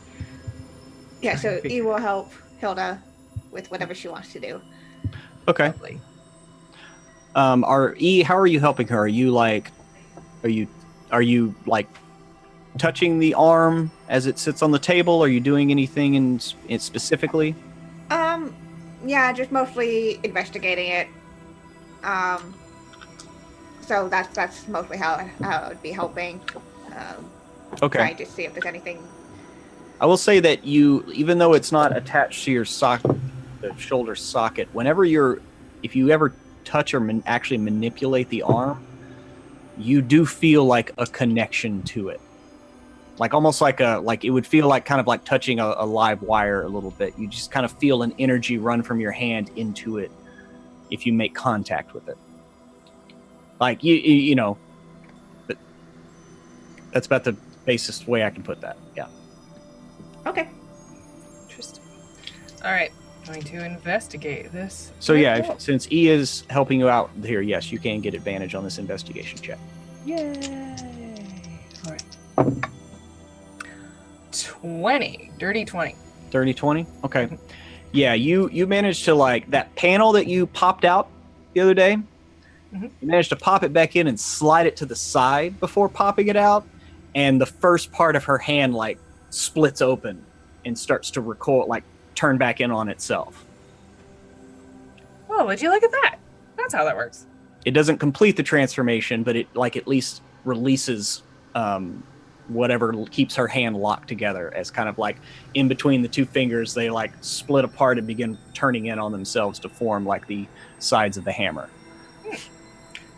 Yeah, so E will help Hilda with whatever she wants to do. Okay. Lovely. How are you helping her? Are you touching the arm as it sits on the table? Are you doing anything in specifically? Yeah, just mostly investigating it. So that's mostly how I would be helping. Okay. Trying to see if there's anything. I will say that even though it's not attached to your the shoulder socket, if you ever touch or actually manipulate the arm, you do feel like a connection to it. Almost like it would feel like kind of like touching a live wire a little bit. You just kind of feel an energy run from your hand into it if you make contact with it. You know, but that's about the basest way I can put that. Yeah. Okay. Interesting. All right. Going to investigate this. So yeah, since E is helping you out here, yes, you can get advantage on this investigation check. Yay! All right. 20. Dirty 20. 30-20? Okay. Yeah, you managed to, that panel that you popped out the other day, you managed to pop it back in and slide it to the side before popping it out, and the first part of her hand, splits open and starts to recoil, turn back in on itself. Oh, would you look at that? That's how that works. It doesn't complete the transformation, but it, at least releases whatever keeps her hand locked together, as kind of in between the two fingers, they split apart and begin turning in on themselves to form the sides of the hammer.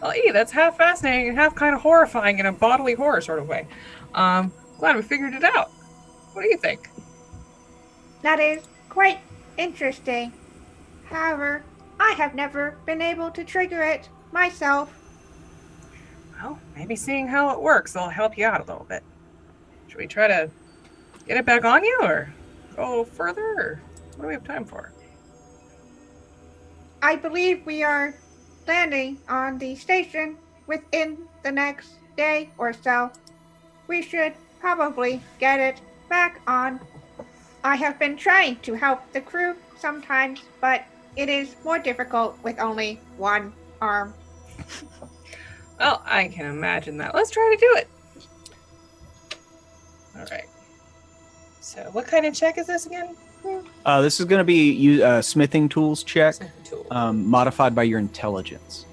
Well, that's half fascinating and half kind of horrifying in a bodily horror sort of way. Glad we figured it out. What do you think? That is quite interesting. However, I have never been able to trigger it myself. Well, maybe seeing how it works will help you out a little bit. Should we try to get it back on you, or go further, or what do we have time for? I believe we are landing on the station within the next day or so. We should probably get it back on. I have been trying to help the crew sometimes, but it is more difficult with only one arm. Well, I can imagine that. Let's try to do it. All right. So what kind of check is this again? This is going to be smithing tools check, Smithing tool. modified by your intelligence.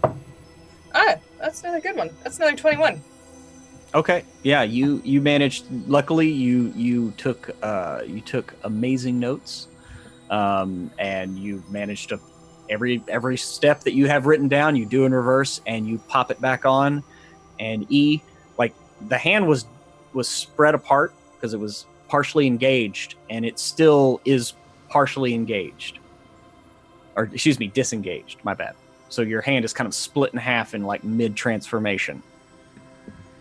Yeah. Ah, that's another good one. That's another 21. Okay. Yeah, you managed. Luckily, you took amazing notes, and you managed to every step that you have written down, you do in reverse, and you pop it back on. And E, the hand was spread apart because it was partially engaged, and it still is partially engaged. or excuse me, disengaged. My bad. So your hand is kind of split in half in like mid-transformation.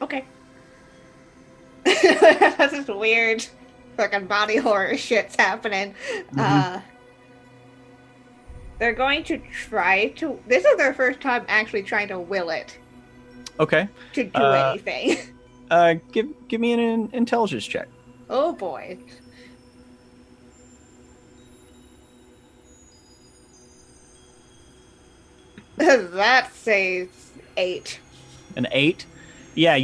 Okay. This is weird. Fucking body horror shit's happening. They're going to try to. This is their first time actually trying to will it. Okay. To do anything. Give me an intelligence check. Oh boy. That says 8. An 8. Yeah,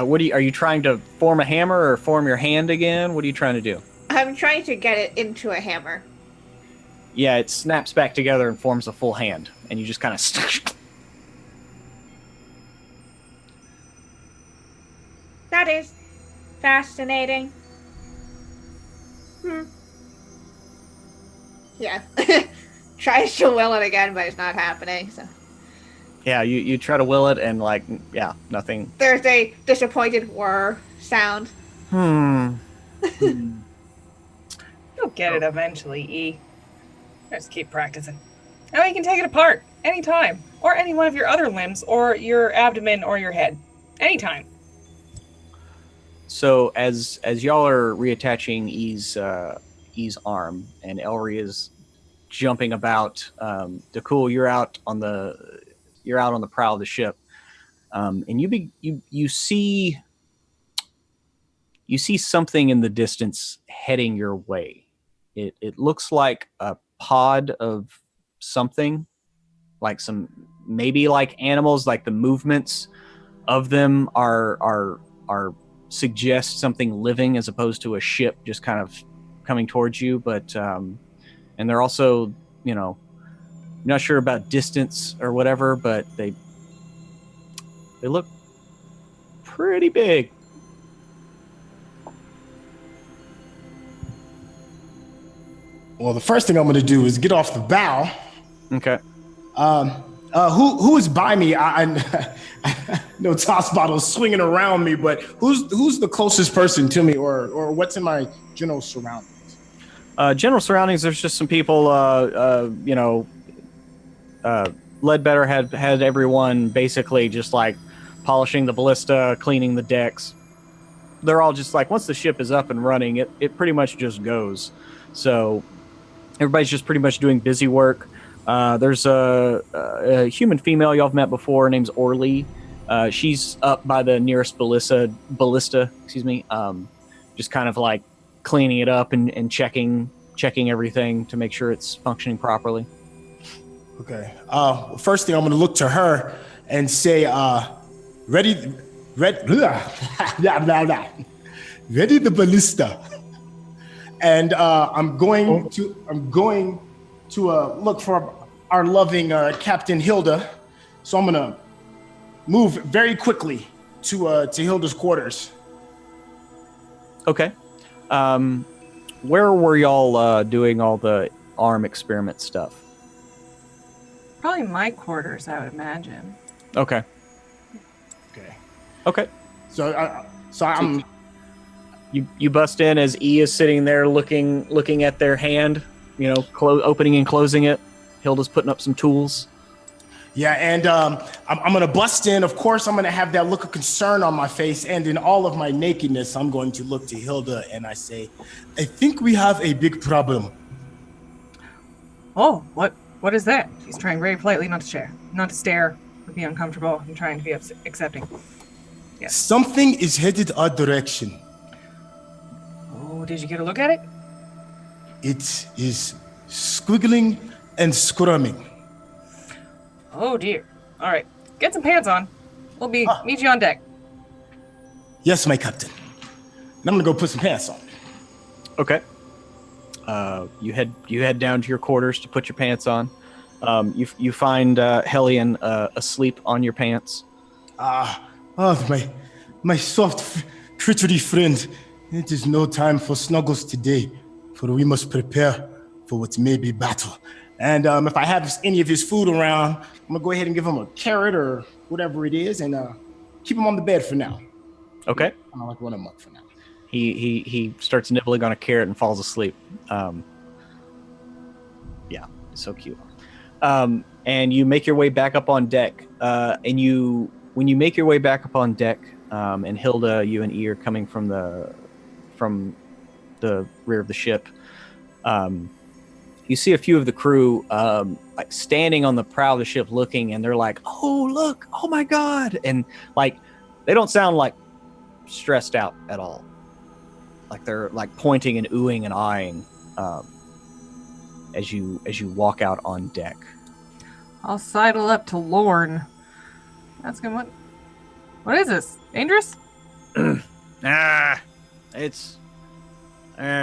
what are you trying to form a hammer or form your hand again? What are you trying to do? I'm trying to get it into a hammer. Yeah, it snaps back together and forms a full hand, and you just kind of. That is fascinating. Yeah. Tries to will it again, but it's not happening. So. Yeah, you try to will it, and nothing. There's a disappointed whir sound. You'll get it eventually, E. Just keep practicing. Now you can take it apart anytime, or any one of your other limbs, or your abdomen, or your head, anytime. So as y'all are reattaching E's arm, and Elry is jumping about, Dakul, you're out on the prow of the ship, and you see something in the distance heading your way. It looks like a pod of something, like maybe like animals, like the movements of them are suggest something living as opposed to a ship just kind of coming towards you. But and they're also, not sure about distance or whatever, but they look pretty big. Well, the first thing I'm going to do is get off the bow. Okay. Who is by me? I know toss bottles swinging around me, but who's the closest person to me, or what's in my general surroundings? General surroundings. There's just some people. Ledbetter had everyone basically just like polishing the ballista, cleaning the decks. They're all just like, once the ship is up and running, it pretty much just goes. So everybody's just pretty much doing busy work. There's a human female y'all have met before. Her name's Orly. She's up by the nearest ballista. Just kind of like cleaning it up and checking everything to make sure it's functioning properly. Okay. First thing, I'm going to look to her and say, ready the ballista. And I'm going to look for our loving Captain Hilda. So I'm gonna move very quickly to Hilda's quarters. Okay. Where were y'all doing all the arm experiment stuff? Probably my quarters, I would imagine. Okay. So I'm. You bust in as E is sitting there looking at their hand, opening and closing it. Hilda's putting up some tools. Yeah, and I'm gonna bust in. Of course, I'm gonna have that look of concern on my face, and in all of my nakedness, I'm going to look to Hilda and I say, "I think we have a big problem." Oh, what is that? She's trying very politely not to stare, or be uncomfortable, and trying to be accepting. Yes. Something is headed our direction. Oh, did you get a look at it? It is squiggling and squirming. Oh dear. All right, get some pants on. We'll meet you on deck. Yes, my captain. And I'm gonna go put some pants on. Okay. You head down to your quarters to put your pants on. You find Hellion asleep on your pants. My soft, pretty friend. It is no time for snuggles today, for we must prepare for what may be battle. And if I have any of his food around, I'm gonna go ahead and give him a carrot or whatever it is, and keep him on the bed for now. Okay. I don't like run him up for now. He starts nibbling on a carrot and falls asleep. Yeah. So cute. And you make your way back up on deck. When you make your way back up on deck, and Hilda, you and E are coming from the rear of the ship. You see a few of the crew like standing on the prow of the ship looking, and they're like, "Oh, look! Oh my God!" And like they don't sound like stressed out at all. Like they're like pointing and oohing and eyeing as you walk out on deck. I'll sidle up to Lorne. Ask him what is this? Dangerous? It's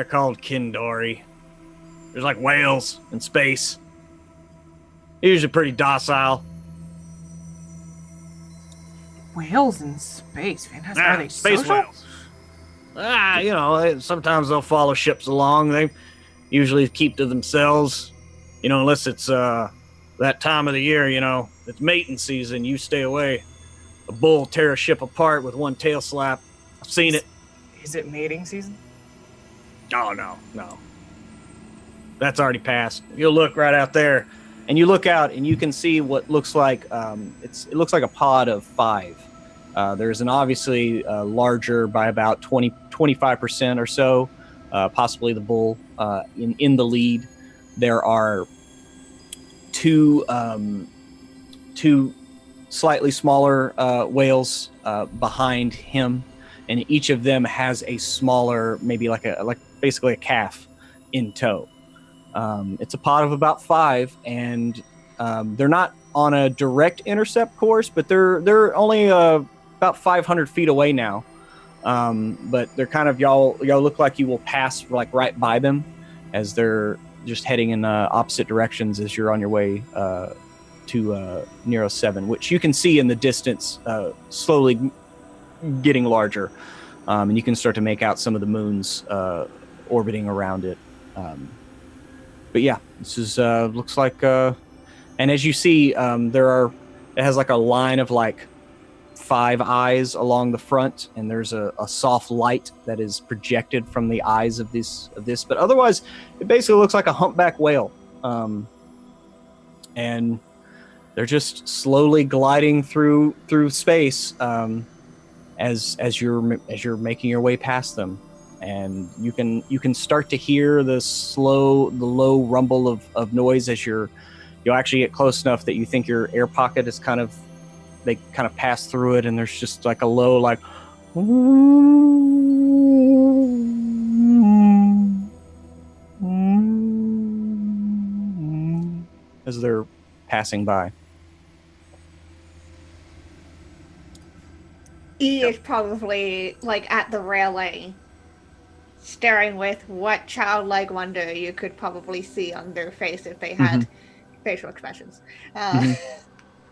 called Kindori. There's like whales in space. Usually pretty docile. Whales in space, fantastic. Are they space social? Whales. Sometimes they'll follow ships along. They usually keep to themselves. Unless it's that time of the year, it's mating season. You stay away. A bull tear a ship apart with one tail slap. I've seen it. Is it mating season? Oh, no. That's already passed. You'll look right out there, and you look out, and you can see what looks like it looks like a pod of 5. There's an obviously larger by about 25% or so, possibly the bull in the lead. There are two slightly smaller whales behind him, and each of them has a smaller, maybe like basically a calf in tow. It's a pod of about 5, and they're not on a direct intercept course, but they're only about 500 feet away now. But they're kind of y'all look like you will pass like right by them as they're just heading in opposite directions as you're on your way to Nero 7, which you can see in the distance slowly getting larger, and you can start to make out some of the moons orbiting around it. But yeah, this is looks like, and as you see, it has like a line of like 5 eyes along the front, and there's a soft light that is projected from the eyes of this. But otherwise, it basically looks like a humpback whale, and they're just slowly gliding through space as you're making your way past them. And you can start to hear the low rumble of noise as you'll actually get close enough that you think your air pocket is they kind of pass through it, and there's just like a low like as they're passing by. E is probably like at the railing, staring with what childlike wonder you could probably see on their face if they had facial expressions.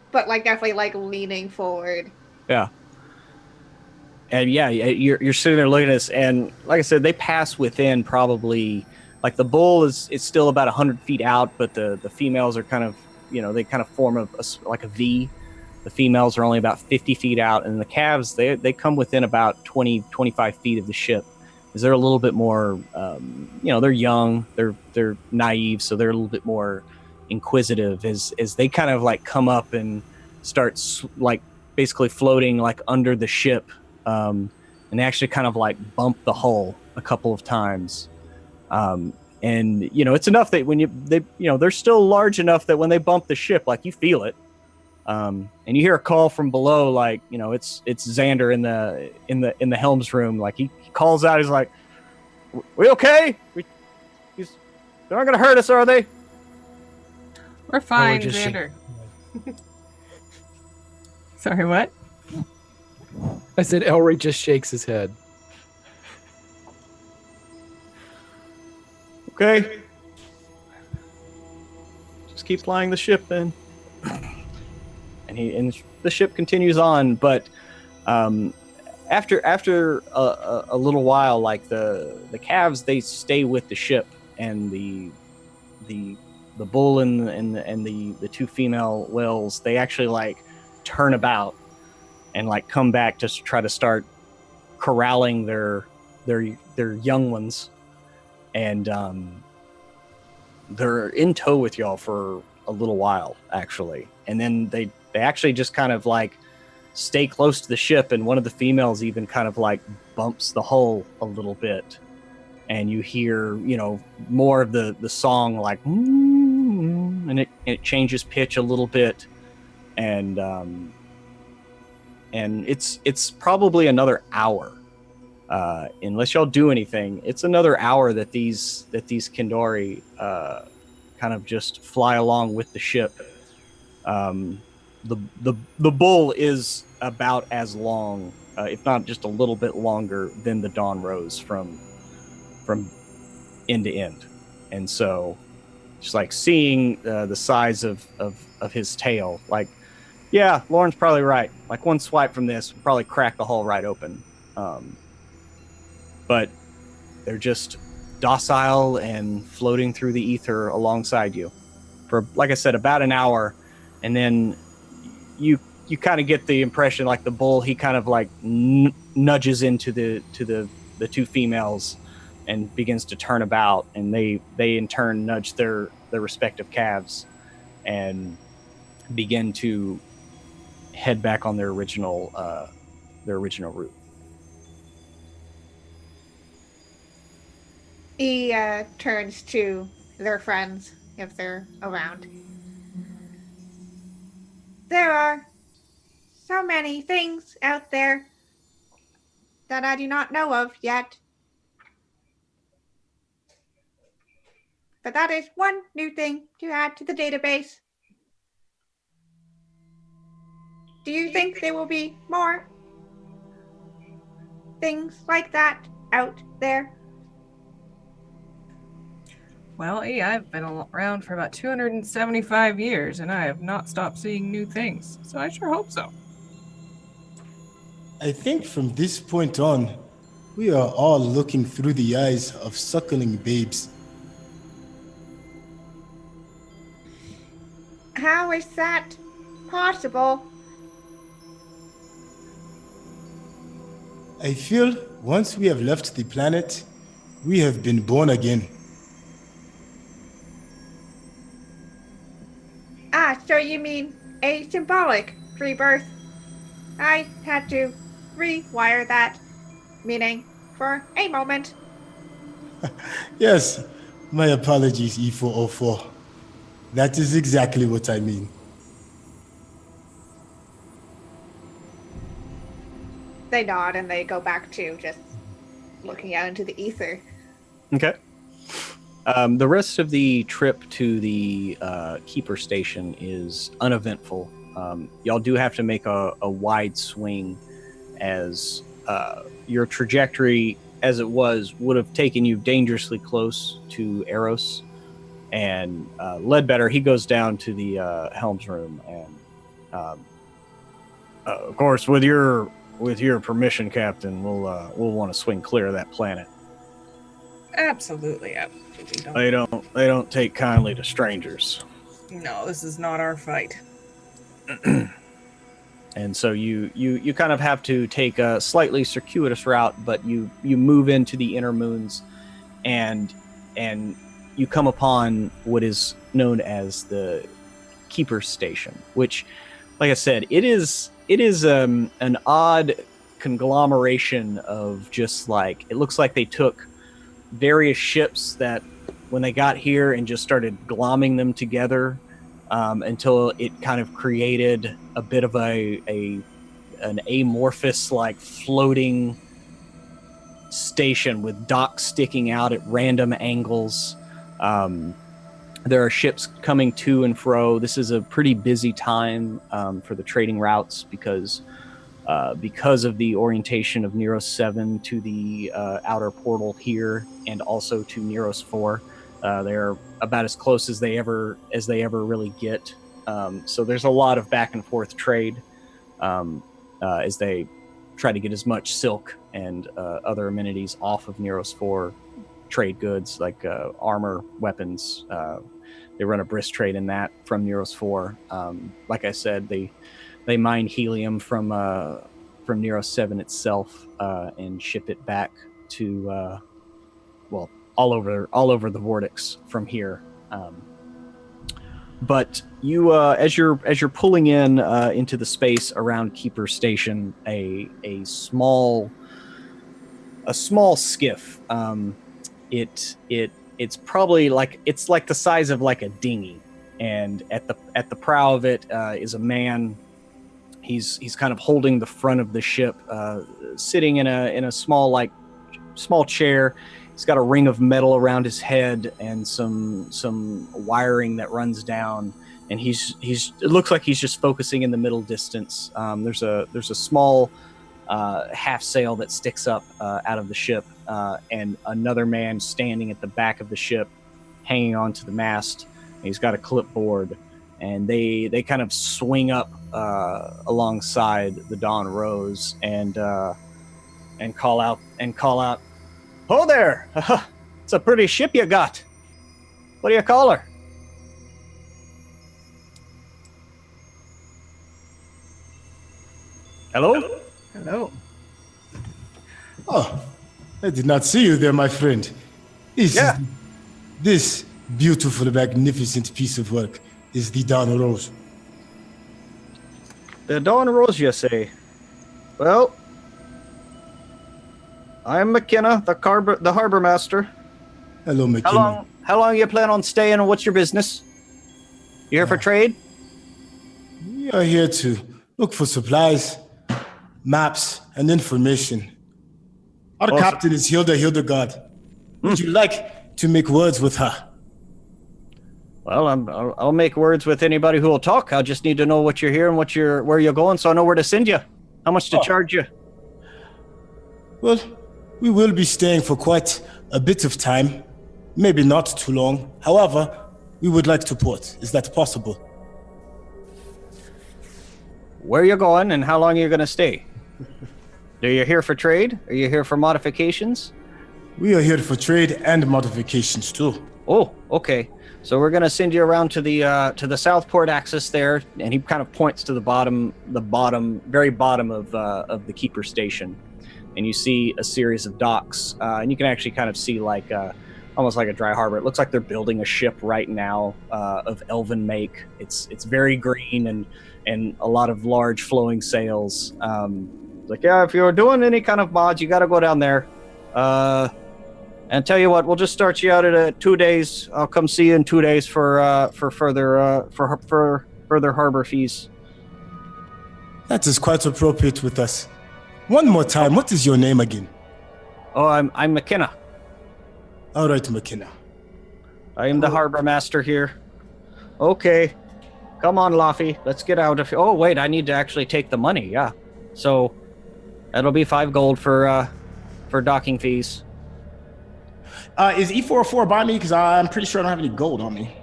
But like definitely like leaning forward. Yeah. And yeah, you're sitting there looking at this, and like I said, they pass within probably, like the bull is still about 100 feet out, but the females are kind of, they kind of form like a V. The females are only about 50 feet out, and the calves, they come within about 25 feet of the ship. Because they're a little bit more, they're young, they're naive, so they're a little bit more inquisitive as they kind of like come up and start like basically floating like under the ship, and they actually kind of like bump the hull a couple of times, and it's enough that when they're still large enough that when they bump the ship, like you feel it, and you hear a call from below, like it's Xander in the helms room, like he calls out, he's like, "We okay? They're not gonna hurt us, are they?" We're fine, Xander. Sorry, what? I said Elroy just shakes his head. Okay. Just keep flying the ship then. And the ship continues on, but after a little while, like the calves, they stay with the ship, and the bull and the 2 female whales, they actually like turn about and like come back to try to start corralling their young ones, and they're in tow with y'all for a little while, actually. And then they actually just kind of like stay close to the ship, and one of the females even kind of like bumps the hull a little bit. And you hear, more of the song, like, and it changes pitch a little bit. And it's probably another hour, unless y'all do anything. It's another hour that these Kindori kind of just fly along with the ship. The bull is about as long, if not just a little bit longer, than the Dawn Rose from end to end. And so just like seeing the size of his tail, like, yeah, Lauren's probably right. Like one swipe from this would probably crack the hull right open. But they're just docile and floating through the ether alongside you for, like I said, about an hour. And then you kind of get the impression, like the bull, he kind of like nudges into the two females and begins to turn about, and they in turn nudge their respective calves and begin to head back on their original route. He turns to their friends, if they're around. There are so many things out there that I do not know of yet. But that is one new thing to add to the database. Do you think there will be more things like that out there? Well, I've been around for about 275 years, and I have not stopped seeing new things. So I sure hope so. I think from this point on, we are all looking through the eyes of suckling babes. How is that possible? I feel once we have left the planet, we have been born again. Ah, so you mean a symbolic rebirth? I had to rewire that meaning for a moment. Yes, my apologies, E404. That is exactly what I mean. They nod and they go back to just looking out into the ether. Okay. The rest of the trip to the Keeper Station is uneventful. Y'all do have to make a wide swing, as your trajectory, as it was, would have taken you dangerously close to Eros. And Ledbetter, he goes down to the helm's room, and of course, with your permission, Captain, we'll want to swing clear of that planet. Absolutely. They don't take kindly to strangers. No, this is not our fight. And so you kind of have to take a slightly circuitous route, but you move into the inner moons, and you come upon what is known as the Keeper Station, which, like I said, it is an odd conglomeration of just like, it looks like they took various ships that when they got here and just started glomming them together until it kind of created a bit of an amorphous, like, floating station with docks sticking out at random angles. There are ships coming to and fro. This is a pretty busy time for the trading routes because of the orientation of Neros 7 to the outer portal here, and also to Neros 4. They're about as close as they ever really get. So there's a lot of back and forth trade as they try to get as much silk and other amenities off of Neros 4 trade goods, like armor, weapons. They run a brisk trade in that from Neros 4. Like I said, they mine helium from Neros 7 itself and ship it back to all over the vortex from here. But you, as you're pulling in into the space around Keeper Station, a small skiff. It's probably like the size of like a dinghy, and at the prow of it is a man. He's kind of holding the front of the ship, sitting in a small chair. He's got a ring of metal around his head and some wiring that runs down, and it looks like he's just focusing in the middle distance. There's a small half sail that sticks up out of the ship, and another man standing at the back of the ship, hanging onto the mast. He's got a clipboard, and they kind of swing up alongside the Dawn Rose and call out, "Ho there! It's a pretty ship you got. What do you call her?" Hello? Hello. Oh, I did not see you there, my friend. This beautiful, magnificent piece of work is the Dawn Rose. The Dawn Rose, you say? Well, I'm McKenna, the harbor master. Hello, McKenna. How long you plan on staying, and what's your business? You here for trade? We are here to look for supplies, maps, and information. Our captain is Hildegard. Would you like to make words with her? Well, I'll make words with anybody who will talk. I just need to know what you're here and where you're going, so I know where to send you. How much to charge you? Well, we will be staying for quite a bit of time, maybe not too long. However, we would like to port. Is that possible? Where are you going, and how long are you going to stay? Are you here for trade? Are you here for modifications? We are here for trade and modifications too. Oh, okay. So we're going to send you around to the Southport axis there, and he kind of points to the very bottom of the Keeper Station, and you see a series of docks, and you can actually kind of see almost like a dry harbor. It looks like they're building a ship right now of elven make. It's very green and a lot of large flowing sails. If you're doing any kind of mods, you got to go down there. And tell you what, we'll just start you out at 2 days. I'll come see you in 2 days for further harbor fees. That is quite appropriate with us. One more time, what is your name again? Oh, I'm McKenna. All right, McKenna. I am the harbor master here. Okay, come on, Laffy. Let's get out of here. Oh, wait, I need to actually take the money. Yeah, so that'll be 5 gold for docking fees. Is E404 by me? Because I'm pretty sure I don't have any gold on me.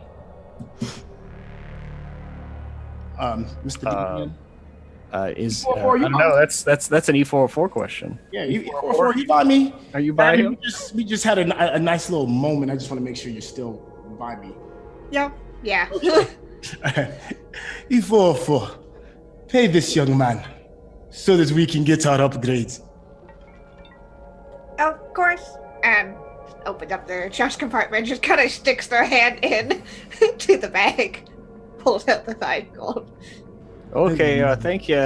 Mr. No, that's an E404 question. Yeah, E404, you by me? Are you by him? We just had a nice little moment. I just want to make sure you're still by me. Yeah. E404, pay this young man so that we can get our upgrades. Of course. And opens up their chest compartment, just kind of sticks their hand in to the bag, pulls out the 5 gold. Okay, thank you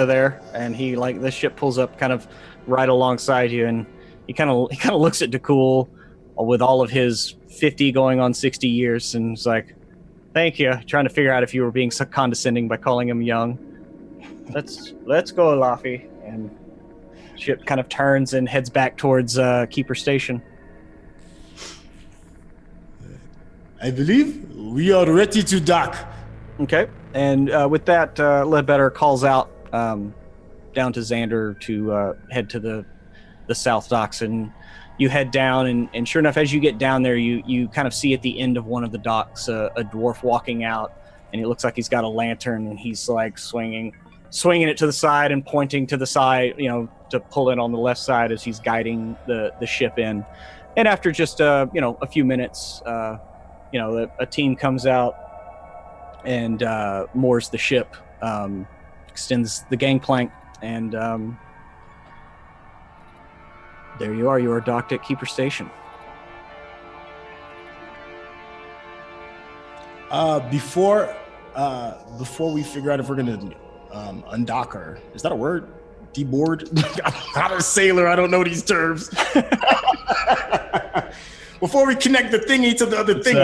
there. And he the ship pulls up kind of right alongside you, and he kind of looks at DeCool with all of his 50 going on 60 years, and he's like, "Thank you." Trying to figure out if you were being so condescending by calling him young. Let's go, Laffy. And ship kind of turns and heads back towards Keeper Station. I believe we are ready to dock. Okay, and with that, Ledbetter calls out down to Xander to head to the south docks, and you head down, and sure enough, as you get down there, you kind of see at the end of one of the docks a dwarf walking out, and it looks like he's got a lantern, and he's like swinging it to the side and pointing to the side, to pull in on the left side as he's guiding the ship in. And after just a few minutes, a team comes out and moors the ship, extends the gangplank, and there you are. You are docked at Keeper Station. Before we figure out if we're gonna undock her, is that a word? Deboard? I'm not a sailor. I don't know these terms. Before we connect the thingy to the other thing,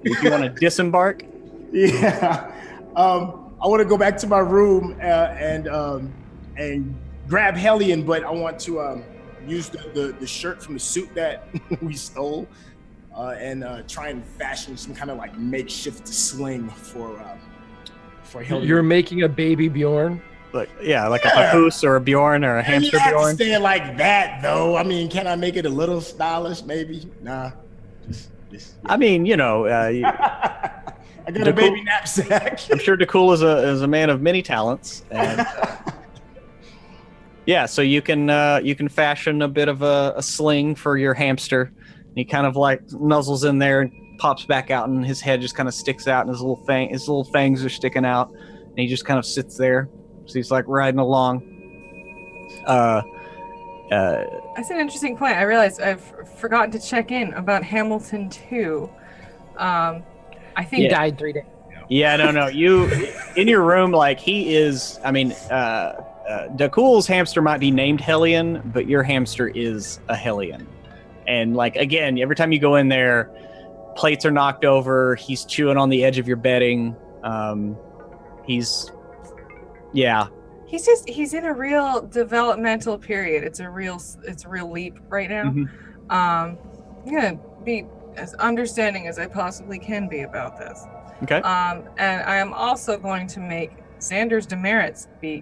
if you want to disembark, yeah. I want to go back to my room and grab Hellion, but I want to use the shirt from the suit that we stole and try and fashion some kind of like makeshift sling for Hellion. You're making a baby Bjorn? like a papoose or a Bjorn or a hamster Bjorn. Bjorn. Stay like that though. I mean, can I make it a little stylish? Maybe. Nah. Just I mean, I got a baby knapsack. I'm sure DeCool is a man of many talents, and yeah. So you can fashion a bit of a sling for your hamster. And he kind of like nuzzles in there and pops back out, and his head just kind of sticks out, and his little fangs are sticking out, and he just kind of sits there. So he's like riding along. That's an interesting point. I realized I've forgotten to check in about Hamilton 2. I think he died 3 days. Yeah, no. You in your room, like he is. I mean, DeCool's hamster might be named Hellion, but your hamster is a Hellion. And like again, every time you go in there, plates are knocked over. He's chewing on the edge of your bedding. He's in a real developmental period. It's a real leap right now. Mm-hmm. I'm gonna be as understanding as I possibly can be about this. Okay. And I am also going to make Xander's demerits to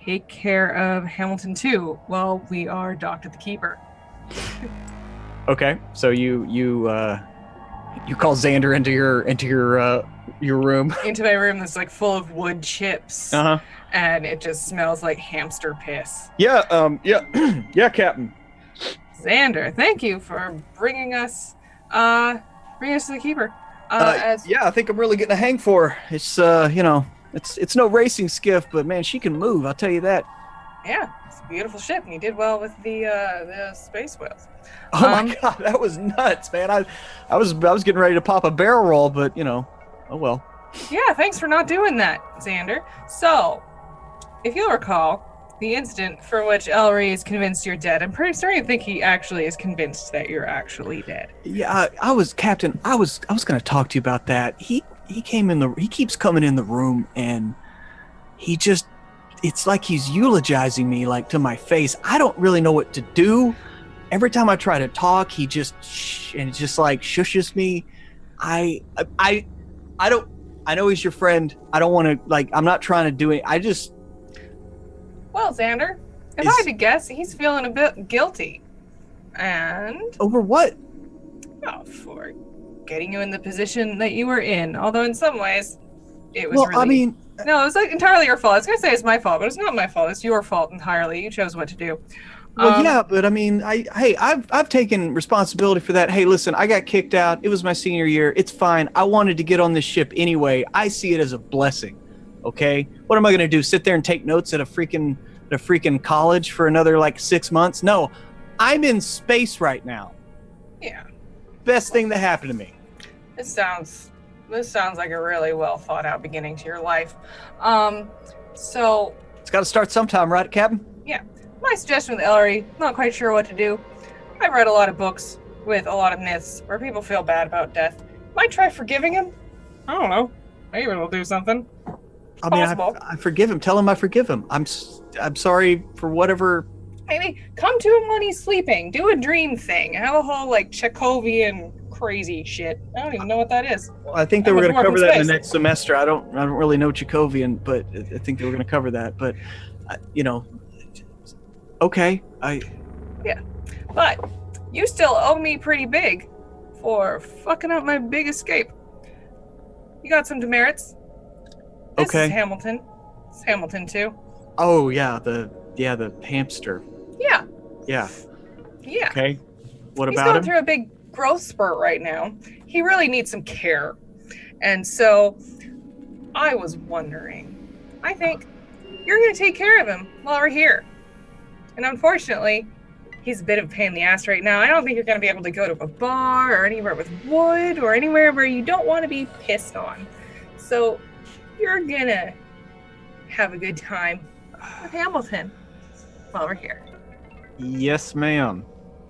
take care of Hamilton 2 while we are docked at the Keeper. Okay. So you call Xander into your room. Into my room that's like full of wood chips. Uh-huh. And it just smells like hamster piss. Yeah. Yeah, Captain. Xander, thank you for bringing us to the Keeper. I think I'm really getting a hang for her. It's it's no racing skiff, but man, she can move. I'll tell you that. Yeah, it's a beautiful ship, and you did well with the space whales. Oh my god, that was nuts, man! I was getting ready to pop a barrel roll, but oh well. Yeah, thanks for not doing that, Xander. So, if you'll recall, the incident for which Ellery is convinced you're dead, I'm pretty starting to think he actually is convinced that you're actually dead. Yeah, I was Captain. I was going to talk to you about that. He keeps coming in the room, and it's like he's eulogizing me like to my face. I don't really know what to do. Every time I try to talk, he just like shushes me. I know he's your friend. I don't want to I'm not trying to do it. Well, Xander, if I had to guess, he's feeling a bit guilty. And over what? Oh, for getting you in the position that you were in. Although in some ways, it was no, it was like entirely your fault. I was going to say it's my fault, but it's not my fault. It's your fault entirely. You chose what to do. Well, yeah, but I mean, I've taken responsibility for that. Hey, listen, I got kicked out. It was my senior year. It's fine. I wanted to get on this ship anyway. I see it as a blessing. Okay, what am I going to do? Sit there and take notes at a freaking college for another 6 months? No, I'm in space right now. Yeah. Best thing that happened to me. This sounds like a really well thought out beginning to your life. So it's got to start sometime, right, Captain? Yeah. My suggestion with Ellery, not quite sure what to do. I've read a lot of books with a lot of myths where people feel bad about death. Might try forgiving him. I don't know. Maybe it'll do something. I mean, I forgive him. Tell him I forgive him. I'm sorry for whatever. Maybe come to him when he's sleeping. Do a dream thing. Have a whole Chekhovian crazy shit. I don't even know what that is. Well, I think they were going to cover that in the next semester. I don't really know Chekhovian, but I think they were going to cover that. But okay. Yeah, but you still owe me pretty big for fucking up my big escape. You got some demerits. This is Hamilton. It's Hamilton too. Oh yeah, the hamster. Yeah. Yeah. Yeah. Okay. What He's about going him? through a big growth spurt right now. He really needs some care. And so I was wondering, I think you're going to take care of him while we're here. And unfortunately, he's a bit of a pain in the ass right now. I don't think you're going to be able to go to a bar or anywhere with wood or anywhere where you don't want to be pissed on. So you're going to have a good time with Hamilton while we're here. Yes, ma'am.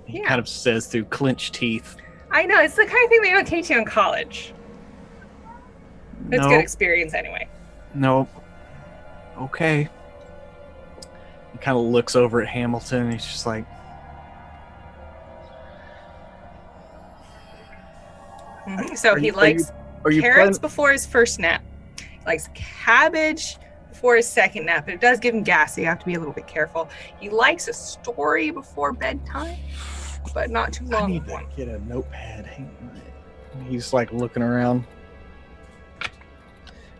He kind of says through clenched teeth. I know. It's the kind of thing they don't teach you in college. It's good experience anyway. Nope. Okay. He kind of looks over at Hamilton and he's just like, So he likes carrots before his first nap. He likes cabbage before his second nap, but it does give him gas, so you have to be a little bit careful. He likes a story before bedtime, but not too long. I need to get a notepad. He's like looking around.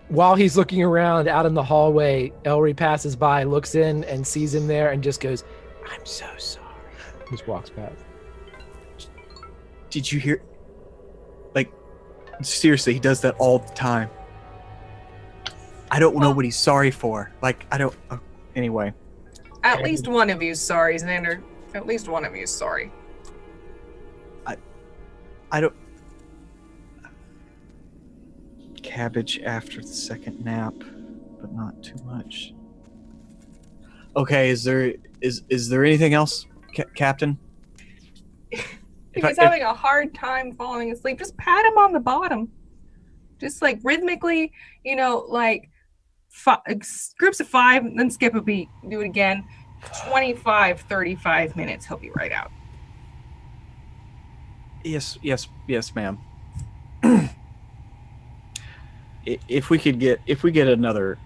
While he's looking around out in the hallway, Ellery passes by, looks in, and sees him there, and just goes, "I'm so sorry." Just walks past. Did you hear? Like, seriously, he does that all the time. I don't know what he's sorry for. Like, I don't. Anyway. At least one of you's sorry, Xander. At least one of you's sorry. I don't. Cabbage after the second nap, but not too much. Okay, is there anything else, Captain? If he's having a hard time falling asleep, just pat him on the bottom. Just like rhythmically, like groups of 5, then skip a beat. Do it again. 25, 35 minutes. He'll be right out. Yes, ma'am. If we get another,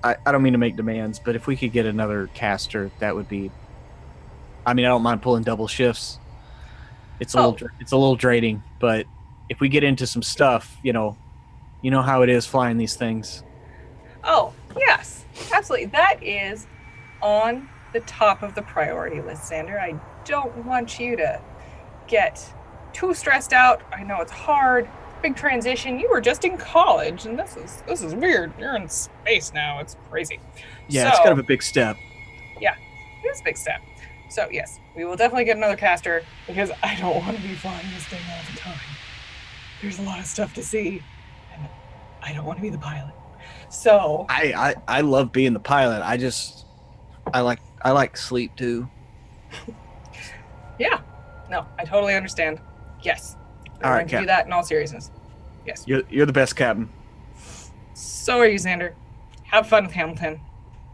I don't mean to make demands, but if we could get another caster, that would be. I mean, I don't mind pulling double shifts. It's a little draining, but if we get into some stuff, you know how it is flying these things. Oh yes, absolutely. That is on the top of the priority list, Xander. I don't want you to get too stressed out. I know it's hard. Big transition. You were just in college, and this is weird. You're in space now. It's crazy. Yeah, it's kind of a big step. Yeah, it is a big step. So yes, we will definitely get another caster because I don't want to be flying this thing all the time. There's a lot of stuff to see, and I don't want to be the pilot. So I love being the pilot. I like sleep too. Yeah, no, I totally understand. Yes. All right, Captain. Do that in all seriousness. Yes. You're the best, Captain. So are you, Xander. Have fun with Hamilton.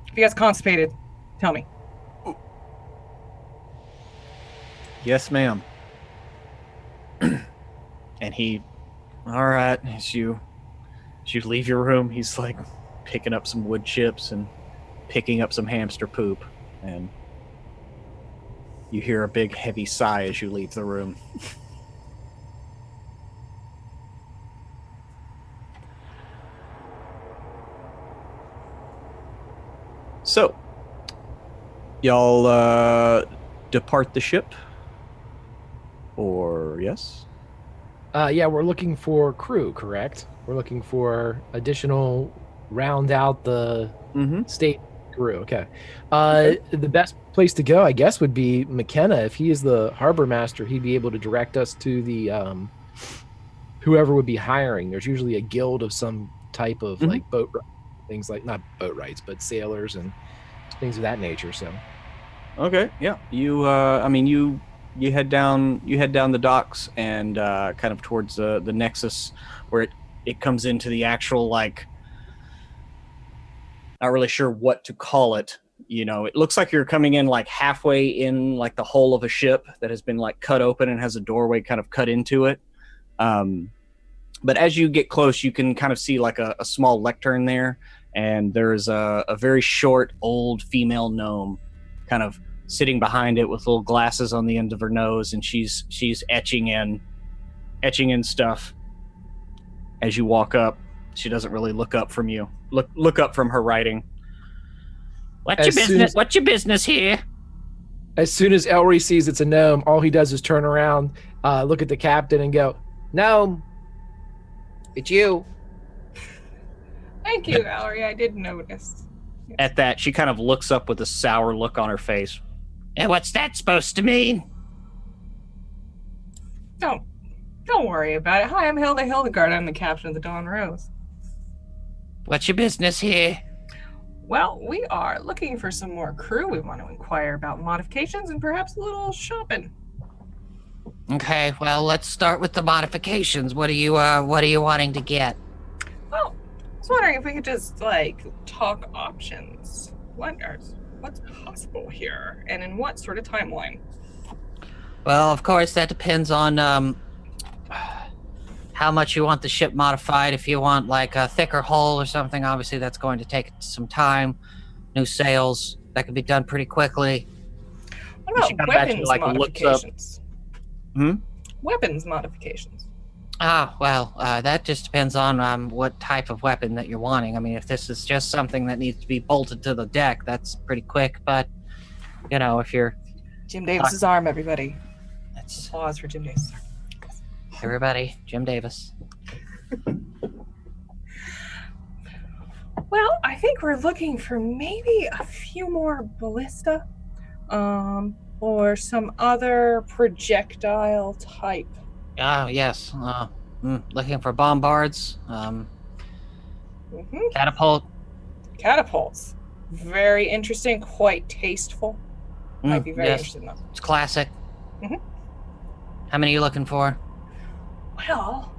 If you guys constipated, tell me. Yes, ma'am. And all right, as you leave your room, he's like picking up some wood chips and picking up some hamster poop, and you hear a big heavy sigh as you leave the room. So, y'all depart the ship? Or yes? Yeah, we're looking for crew, correct? We're looking for additional round out the state crew. Okay. The best place to go, I guess, would be McKenna. If he is the harbor master, he'd be able to direct us to the whoever would be hiring. There's usually a guild of some type of like boat things, like not boat rights, but sailors and things of that nature. So okay, yeah, you head down the docks and kind of towards the nexus where it comes into the actual, like, not really sure what to call it. It looks like you're coming in like halfway in, like the hull of a ship that has been like cut open and has a doorway kind of cut into it. But as you get close, you can kind of see like a small lectern there, and there's a very short old female gnome kind of sitting behind it with little glasses on the end of her nose, and she's etching in stuff. As you walk up, she doesn't really look up from you. Look up from her writing. What's your business here? As soon as Ellery sees it's a gnome, all he does is turn around, look at the captain, and go, "Gnome, it's you." Thank you, Ellery. I did notice. At that, she kind of looks up with a sour look on her face. And what's that supposed to mean? Don't worry about it. Hi, I'm Hilda Hildegard. I'm the captain of the Dawn Rose. What's your business here? Well, we are looking for some more crew. We want to inquire about modifications and perhaps a little shopping. Okay, well, let's start with the modifications. What are you wanting to get? Well, I was wondering if we could just, talk options. What's possible here, and in what sort of timeline? Well, of course, that depends on how much you want the ship modified. If you want, a thicker hull or something, obviously that's going to take some time. New sails, that can be done pretty quickly. What about weapons modifications? Weapons modifications. Well, that just depends on what type of weapon that you're wanting. I mean, if this is just something that needs to be bolted to the deck, that's pretty quick. But, if you're... Jim Davis's arm, everybody. That's... Applause for Jim Davis. Everybody, Jim Davis. Well, I think we're looking for maybe a few more ballista, or some other projectile type. Yes. Looking for bombards. Catapults. Very interesting, quite tasteful. Might be very interested in them. It's classic. Mm-hmm. How many are you looking for? Well,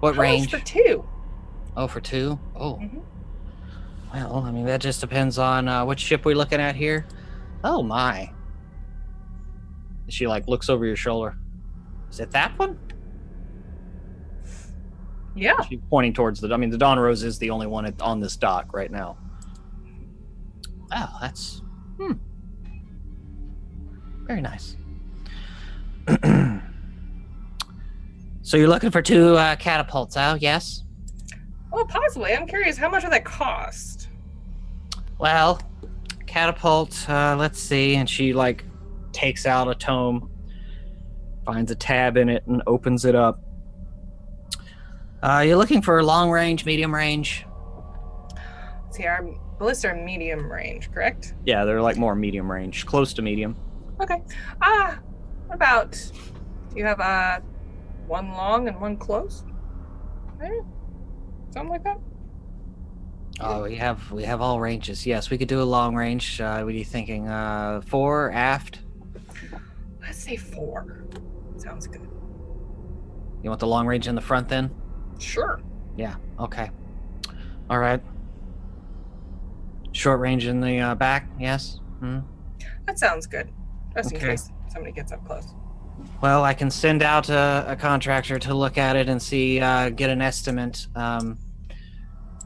what range? For 2. Oh, for 2? Oh. Mm-hmm. Well, I mean, that just depends on which ship we're looking at here. Oh, my. She, looks over your shoulder. Is it that one? Yeah. She's pointing towards the Dawn Rose is the only one on this dock right now. Wow, that's... Very nice. So you're looking for 2 catapults, yes? Well, possibly. I'm curious, how much would that cost? Well, catapult, let's see. And she, takes out a tome, finds a tab in it, and opens it up. You're looking for long range, medium range? Let's see, our ballista are medium range, correct? Yeah, they're more medium range, close to medium. Okay. What about, do you have one long and one close? Maybe? Something like that? Oh, we have all ranges. Yes, we could do a long range. What are you thinking? 4 aft? Let's say 4. Sounds good. You want the long range in the front then? Sure. Yeah, okay. All right. Short range in the back, yes? That sounds good. Just in Okay. case somebody gets up close. Well, I can send out a contractor to look at it and see, get an estimate. In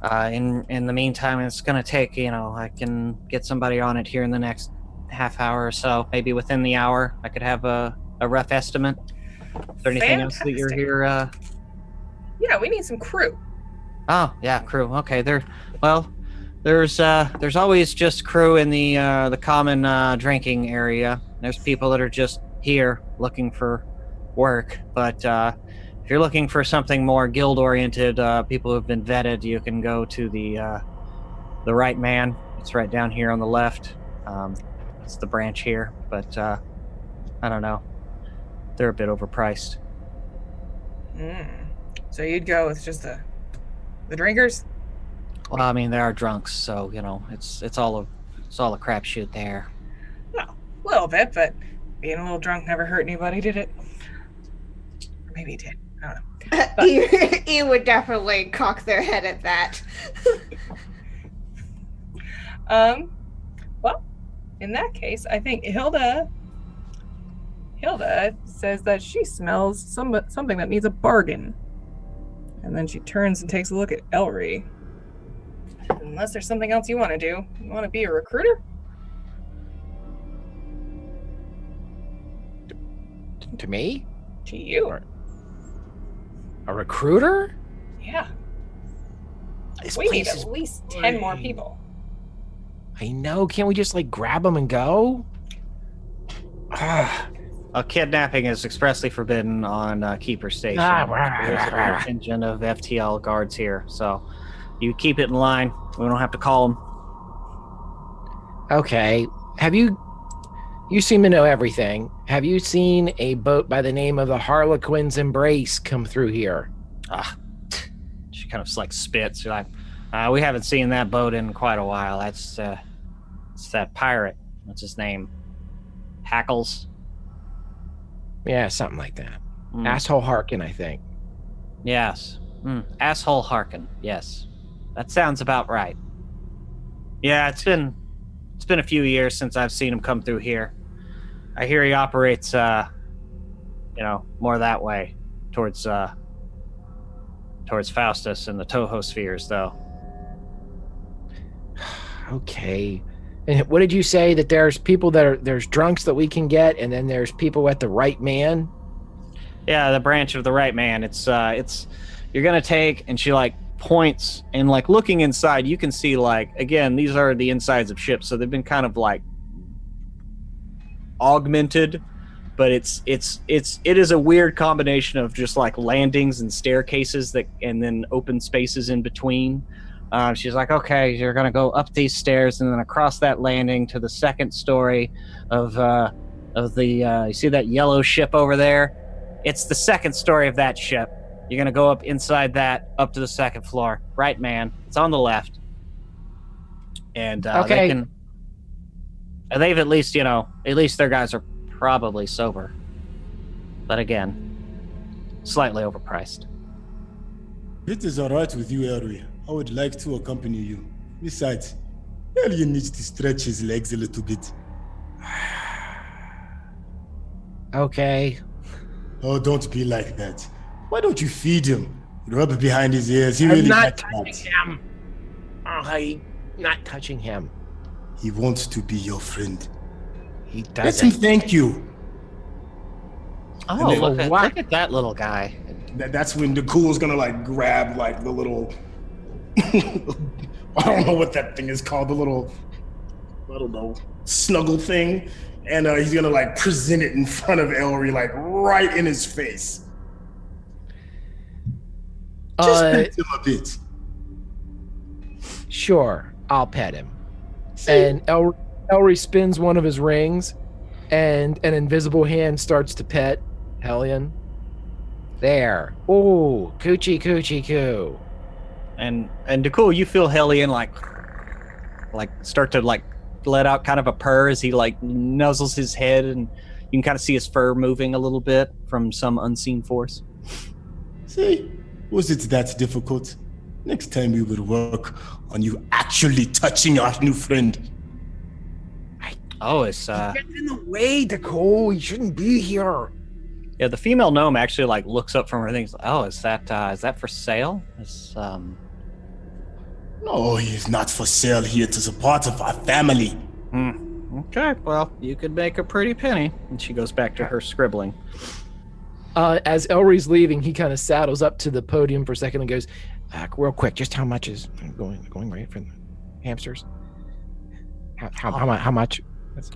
the meantime, it's going to take, I can get somebody on it here in the next half hour or so. Maybe within the hour, I could have a rough estimate. Is there anything else that you're here? Yeah, we need some crew. Oh, yeah, crew. Okay, there's always just crew in the common drinking area. There's people that are just here looking for work, but if you're looking for something more guild-oriented, people who have been vetted, you can go to the right man. It's right down here on the left. It's the branch here, but I don't know. They're a bit overpriced. So you'd go with just the drinkers? Well, I mean, they are drunks, so it's all a crapshoot there. Well, a little bit, but being a little drunk never hurt anybody, did it? Or maybe it did. I don't know. But you would definitely cock their head at that. Well, in that case, I think Hilda says that she smells something that needs a bargain. And then she turns and takes a look at Elry. Unless there's something else you want to do. You want to be a recruiter? To me? To you. A recruiter? Yeah. This We need place is at least 10 more boring. people. I know. Can't we just grab them and go? Kidnapping is expressly forbidden on Keeper Station. There's a contingent of FTL guards here, so you keep it in line. We don't have to call them. Okay. Have you You seem to know everything. Have you seen a boat by the name of the Harlequin's Embrace come through here? She kind of like spits. She's like, we haven't seen that boat in quite a while. It's that pirate. What's his name? Hackles? Yeah, something like that. Asshole Harkin, I think. Yes. Asshole Harkin. Yes. That sounds about right. Yeah, it's been a few years since I've seen him come through here. I hear he operates, more that way, towards Faustus and the Toho spheres, though. Okay. And what did you say, that there's people there's drunks that we can get, and then there's people at the Right Man? Yeah, the branch of the Right Man. It's you're gonna take, and she like points, and like looking inside, you can see like, again, these are the insides of ships, so they've been kind of like augmented, but it is a weird combination of just like landings and staircases and then open spaces in between. She's like, okay, you're gonna go up these stairs and then across that landing to the second story of the you see that yellow ship over there? It's the second story of that ship. You're gonna go up inside that, up to the second floor. Right, man. It's on the left. And okay. They've at least their guys are probably sober. But again, slightly overpriced. If it is all right with you, Elry, I would like to accompany you. Besides, Alien needs to stretch his legs a little bit. Okay. Oh, don't be like that. Why don't you feed him? Rub it behind his ears. He really I'm not likes touching that. him. I'm not touching him. He wants to be your friend. He Let him doesn't. thank you. Oh, then- look at that little guy. That's when Nicole's gonna like grab like the little I don't know what that thing is called, the little, I don't know, snuggle thing. And he's gonna like present it in front of Elry, like right in his face. Just pet him a bit. Sure, I'll pet him. And Elry spins one of his rings, and an invisible hand starts to pet Hellion. There. Ooh, coochie coochie coo. And Nicole, you feel Hellion like start to like let out kind of a purr as he like nuzzles his head, and you can kind of see his fur moving a little bit from some unseen force. See, was it that difficult? Next time we will work on you actually touching our new friend. Oh, it's Get in the way, Nicole. You shouldn't be here. yeah. The female gnome actually like looks up from her things. Oh, is that for sale? It's No, he is not for sale. He is a part of our family. Okay, well, you could make a pretty penny. And she goes back to her scribbling. As Elry's leaving, he kind of saddles up to the podium for a second and goes, real quick, just how much is going right for the hamsters? How much?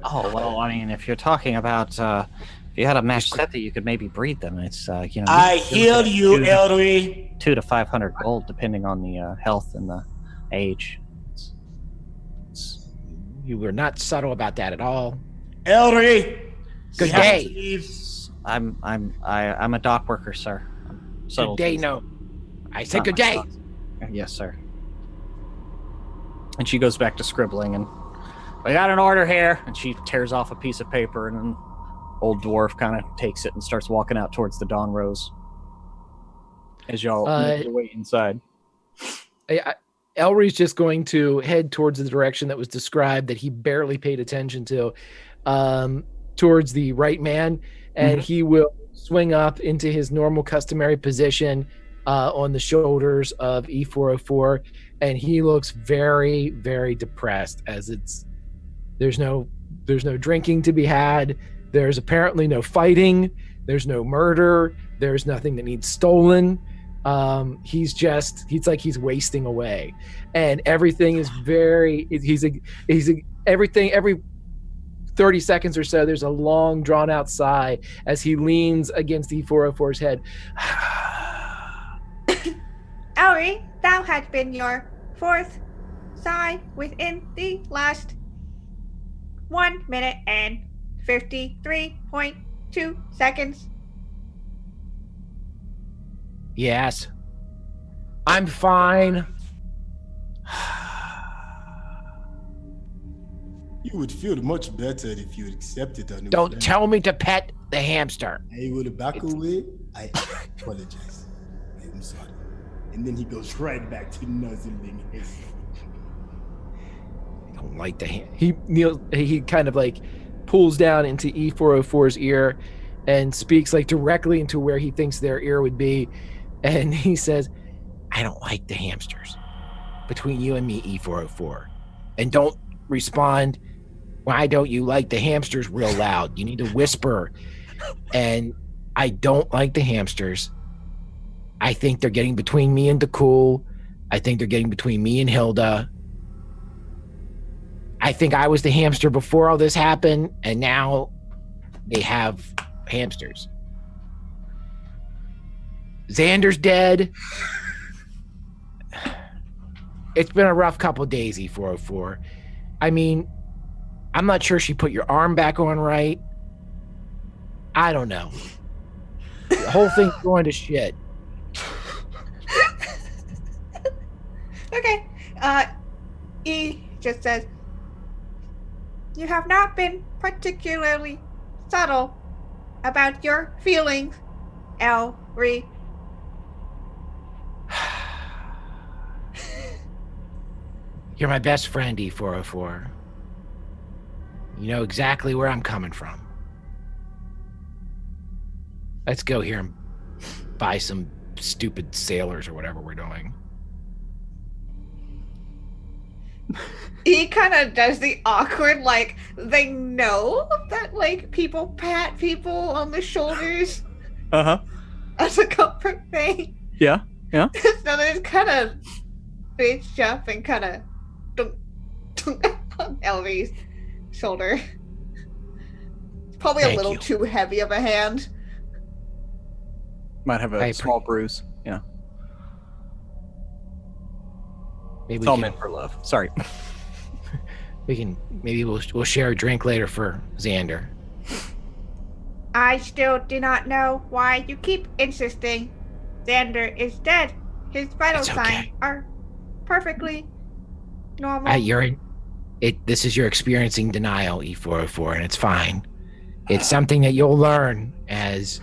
Oh, well, I mean, if you're talking about, if you had a mesh set that you could maybe breed them, it's, I hear you, Elry. 200 to 500 gold, depending on the health and the age. You were not subtle about that at all. Elry. Good you have day. to leave. I'm a dock worker, sir. Good day, no. I said good day. Yes, sir. And she goes back to scribbling, and we got an order here. And she tears off a piece of paper, and an old dwarf kind of takes it and starts walking out towards the Dawn Rose. As y'all make your way inside. Elry's just going to head towards the direction that was described that he barely paid attention to, towards the Right Man, and he will swing up into his normal customary position on the shoulders of E404, and he looks very, very depressed, as there's no drinking to be had, there's apparently no fighting, there's no murder, there's nothing that needs stolen. He's like he's wasting away, and everything is everything every 30 seconds or so there's a long drawn out sigh as he leans against E404's head. Elry, that has been your fourth sigh within the last 1 minute and 53.2 seconds. Yes. I'm fine. You would feel much better if you accepted our new Don't friend. tell me to pet the hamster. I will back away. I apologize. I am sorry. And then he goes right back to nuzzling his. I don't like the he kind of like pulls down into E404's ear and speaks like directly into where he thinks their ear would be. And he says, I don't like the hamsters. Between you and me, E404. And don't respond, why don't you like the hamsters real loud? You need to whisper. And I don't like the hamsters. I think they're getting between me and Dakul. I think they're getting between me and Hilda. I think I was the hamster before all this happened, and now they have hamsters. Xander's dead. It's been a rough couple days, E404. I mean, I'm not sure she put your arm back on right. I don't know. The whole thing's going to shit. Okay. E just says, you have not been particularly subtle about your feelings, Elri. You're my best friend, E404. You know exactly where I'm coming from. Let's go here and buy some stupid sailors or whatever we're doing. He kind of does the awkward, like, they know that, like, people pat people on the shoulders as a comfort thing. Yeah. So they just kind of reach up and kind of dunk on Elvi's shoulder. It's probably Thank a little you. too heavy of a hand. Might have a small bruise. Yeah. Maybe It's all meant for love. Sorry. maybe we'll share a drink later for Xander. I still do not know why you keep insisting. Xander is dead. His vital It's signs okay. are perfectly normal. This is you're experiencing denial, E404, and it's fine. It's something that you'll learn as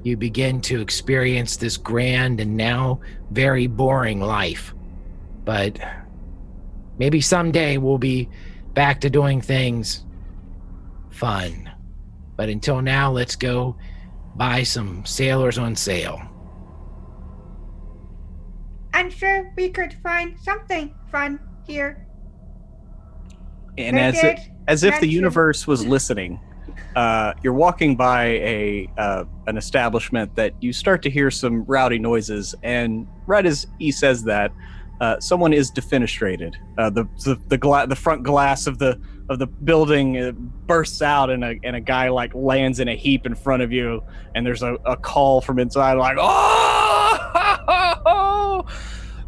you begin to experience this grand and now very boring life. But maybe someday we'll be back to doing things fun. But until now, let's go buy some sailors on sale. I'm sure we could find something fun here. And They as did if the mention- universe was listening, you're walking by an establishment that you start to hear some rowdy noises, and right as he says that, someone is defenestrated. The front glass of the building bursts out, and a guy like lands in a heap in front of you, and there's a call from inside like, "Oh,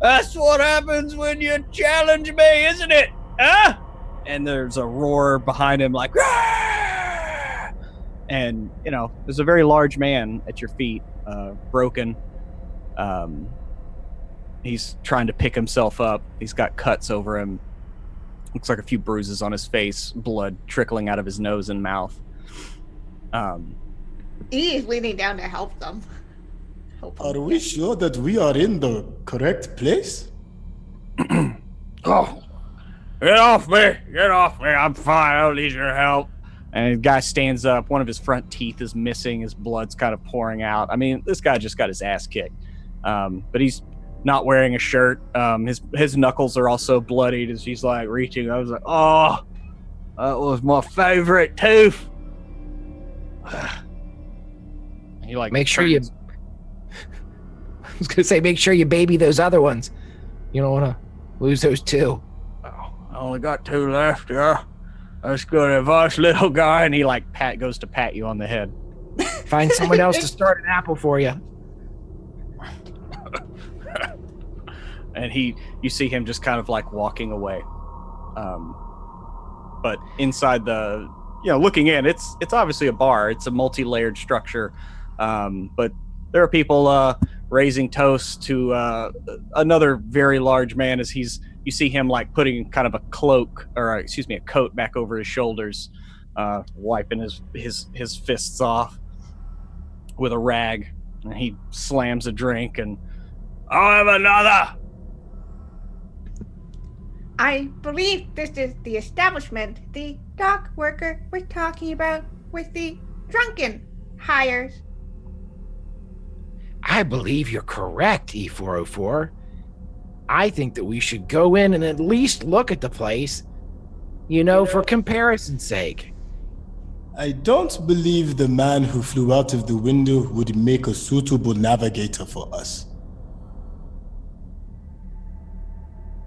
that's what happens when you challenge me, isn't it? Huh?" And there's a roar behind him like, "Rah!" And there's a very large man at your feet, broken. He's trying to pick himself up. He's got cuts over him. Looks like a few bruises on his face, blood trickling out of his nose and mouth. He is leaning down to help them. Are we sure that we are in the correct place? Oh, get off me! Get off me! I'm fine. I don't need your help. And the guy stands up. One of his front teeth is missing. His blood's kind of pouring out. I mean, this guy just got his ass kicked. But he's not wearing a shirt. His knuckles are also bloodied as he's like reaching. I was like, oh, that was my favorite tooth. And he like Make sure you. I was gonna say, make sure you baby those other ones. You don't want to lose those two. Oh, I only got two left. Yeah, that's good advice, little guy. And he like goes to pat you on the head. Find someone else to start an apple for you. And you see him just kind of like walking away. But inside the looking in, it's obviously a bar. It's a multi-layered structure, but there are people raising toasts to another very large man as you see him like putting kind of a coat back over his shoulders, wiping his fists off with a rag, and he slams a drink and I'll have another. I believe this is the establishment the dock worker was talking about with the drunken hires. I believe you're correct, E404. I think that we should go in and at least look at the place, for comparison's sake. I don't believe the man who flew out of the window would make a suitable navigator for us.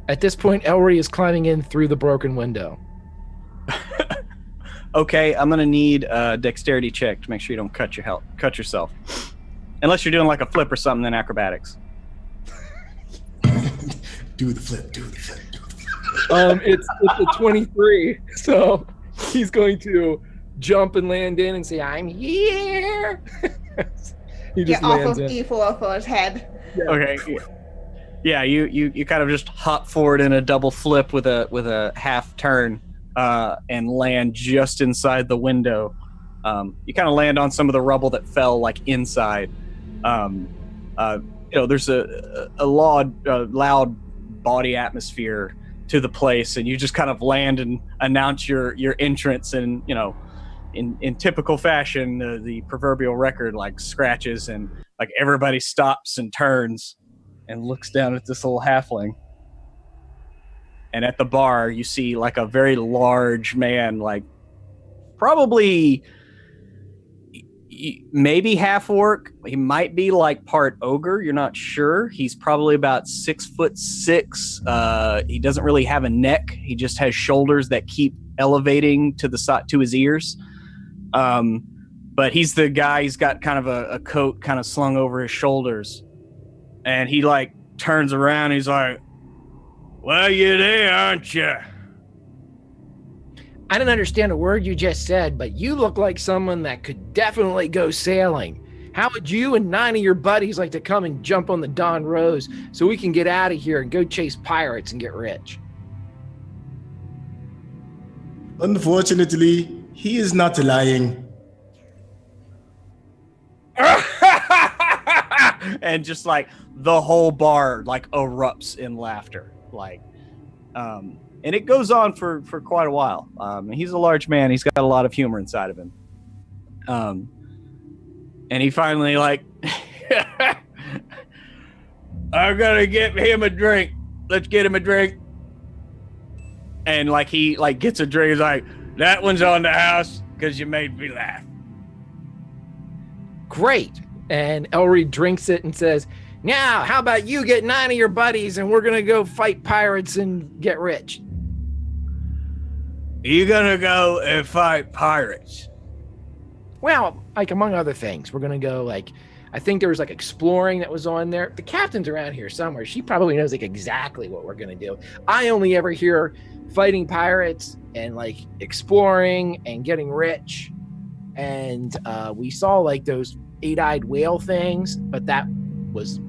At this point, Elry is climbing in through the broken window. Okay, I'm gonna need a dexterity check to make sure you don't cut yourself. Unless you're doing like a flip or something, then acrobatics. Do the flip. It's a 23, so he's going to jump and land in and say, "I'm here." He just lands off of E404's head. Yeah. Okay. Yeah, you kind of just hop forward in a double flip with a half turn and land just inside the window. You kind of land on some of the rubble that fell like inside. There's a loud body atmosphere to the place, and you just kind of land and announce your entrance, and in typical fashion, the proverbial record like scratches, and like everybody stops and turns and looks down at this little halfling. And at the bar, you see like a very large man, like probably maybe half orc. He might be like part ogre. You're not sure. He's probably about 6'6". He doesn't really have a neck. He just has shoulders that keep elevating to the side to his ears. But he's the guy. He's got kind of a coat kind of slung over his shoulders. And he like turns around. He's like, "Well, you're there, aren't you?" I didn't understand a word you just said, but you look like someone that could definitely go sailing. How would you and 9 of your buddies like to come and jump on the Don Rose so we can get out of here and go chase pirates and get rich? Unfortunately, he is not lying. And just like the whole bar like erupts in laughter, like and it goes on for quite a while. He's a large man. He's got a lot of humor inside of him. And he finally like, "I'm gonna get him a drink. Let's get him a drink." And like he like gets a drink. He's like, "That one's on the house because you made me laugh." Great. And Elry drinks it and says, "Now, how about you get 9 of your buddies and we're going to go fight pirates and get rich?" "You gonna go and fight pirates?" Well, like among other things, we're going to go like, I think there was like exploring that was on there. The captain's around here somewhere. She probably knows like exactly what we're going to do. I only ever hear fighting pirates and like exploring and getting rich. And we saw like those 8-eyed whale things, but that was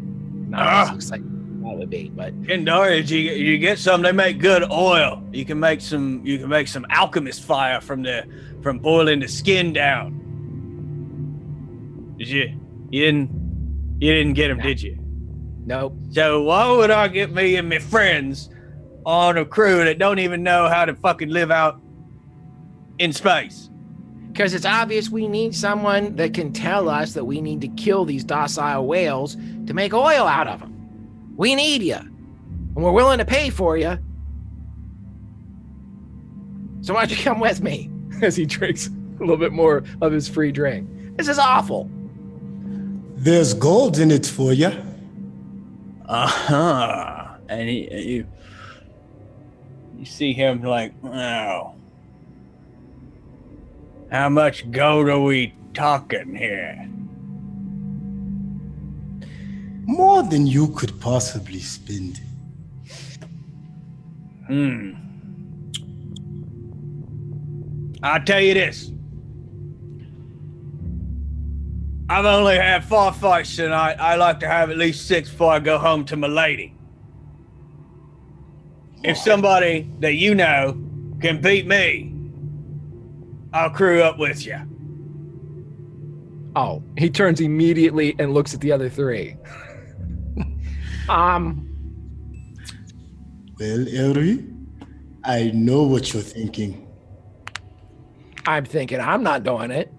not as exciting as it would be. But in Norwich, you get some. They make good oil. You can make some alchemist fire from boiling the skin down. Did you? You didn't get them, did you? Nope. So why would I get me and my friends on a crew that don't even know how to fucking live out in space? Because it's obvious we need someone that can tell us that we need to kill these docile whales to make oil out of them. We need you. And we're willing to pay for you. So why don't you come with me? As he drinks a little bit more of his free drink. This is awful. There's gold in it for you. And you see him like, "Oh. How much gold are we talking here?" More than you could possibly spend. I'll tell you this. I've only had 4 fights tonight. I like to have at least 6 before I go home to my lady. If somebody that you know can beat me, I'll crew up with you. Oh, he turns immediately and looks at the other 3. Well, Elry, I know what you're thinking. I'm thinking I'm not doing it.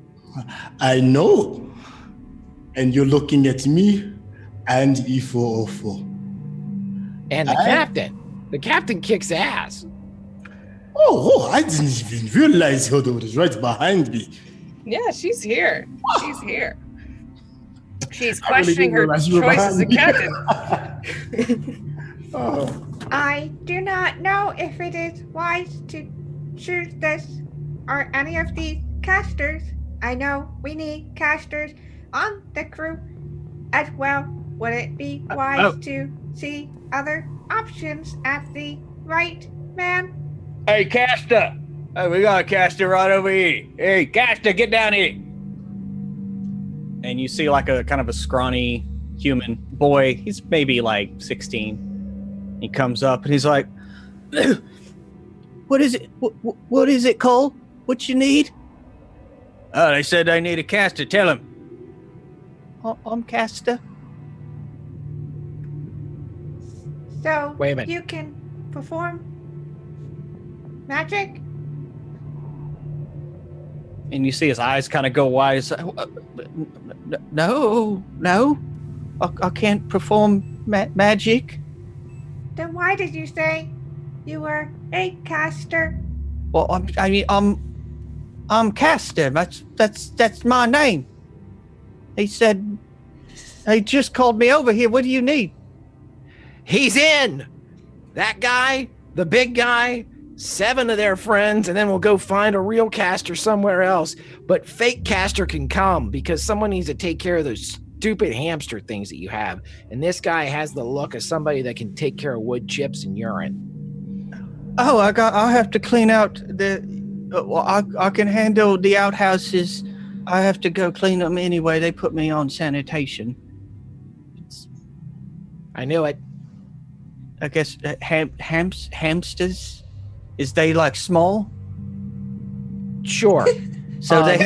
I know. And you're looking at me and E404. And the captain. The captain kicks ass. Oh, I didn't even realize Hilda was right behind me. Yeah, she's here. She's here. She's I really questioning didn't her realize you were choice as a behind captain. Oh. I do not know if it is wise to choose this or any of the casters. I know we need casters on the crew as well. Would it be wise to see other options at the right man? Hey, Caster. Hey, we got a caster right over here. Hey, Caster, get down here. And you see like a kind of a scrawny human boy. He's maybe like 16. He comes up and he's like, what is it? What is it, Cole? What you need? Oh, they said they need a caster. Tell him. I'm caster. So Wait a minute. you can perform magic? And you see his eyes kind of go wide. He's like, no, I can't perform magic. Then why did you say you were a caster? Well, I'm caster. That's my name. He said, he just called me over here. What do you need? He's in. That guy, the big guy, 7 of their friends, and then we'll go find a real caster somewhere else. But fake caster can come because someone needs to take care of those stupid hamster things that you have. And this guy has the look of somebody that can take care of wood chips and urine. Oh, I'll have to clean out the. I can handle the outhouses. I have to go clean them anyway. They put me on sanitation. I knew it. I guess hamsters. Is they like small? Sure. So they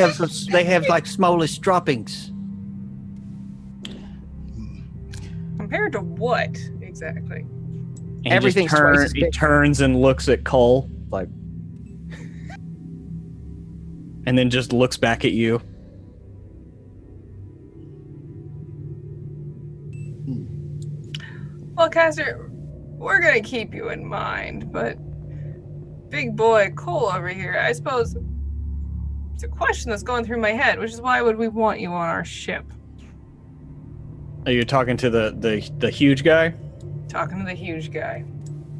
have like smallest droppings. Compared to what exactly? And Everything's twice as he big. turns and looks at Cole like, and then just looks back at you. Well, Caster, we're gonna keep you in mind, but big boy Cole over here, I suppose it's a question that's going through my head, which is why would we want you on our ship? Are you talking to the huge guy? Talking to the huge guy.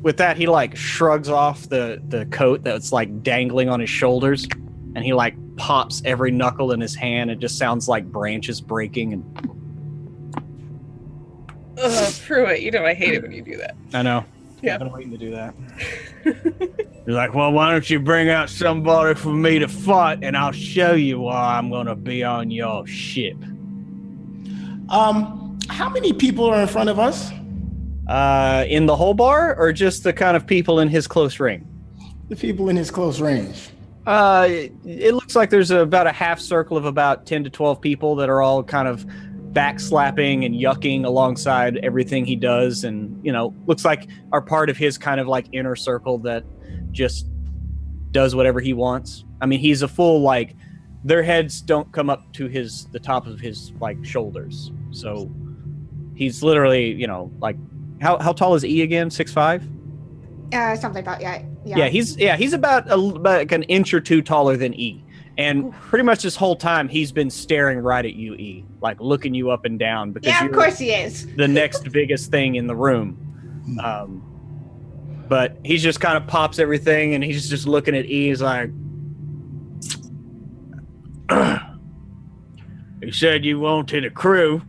With that, he like shrugs off the coat that's like dangling on his shoulders, and he like pops every knuckle in his hand. It just sounds like branches breaking. And Pruitt, you know I hate it when you do that. I know. Yeah. I've been waiting to do that. You're like, well, why don't you bring out somebody for me to fight, and I'll show you why I'm gonna be on your ship. How many people are in front of us? In the whole bar, or just the kind of people in his close ring? The people in his close range. It looks like there's about a half circle of about 10 to 12 people that are all kind of backslapping and yucking alongside everything he does, and looks like are part of his kind of like inner circle that just does whatever he wants. I mean, he's a full like their heads don't come up to the top of his like shoulders, so he's literally like how tall is E again? 6'5"? Something about He's about like an inch or two taller than E. And pretty much this whole time, he's been staring right at you, E, like looking you up and down because Yeah, of you're course he is. the next biggest thing in the room. But he just kind of pops everything, and he's just looking at E. He's like, "You said you wanted a crew."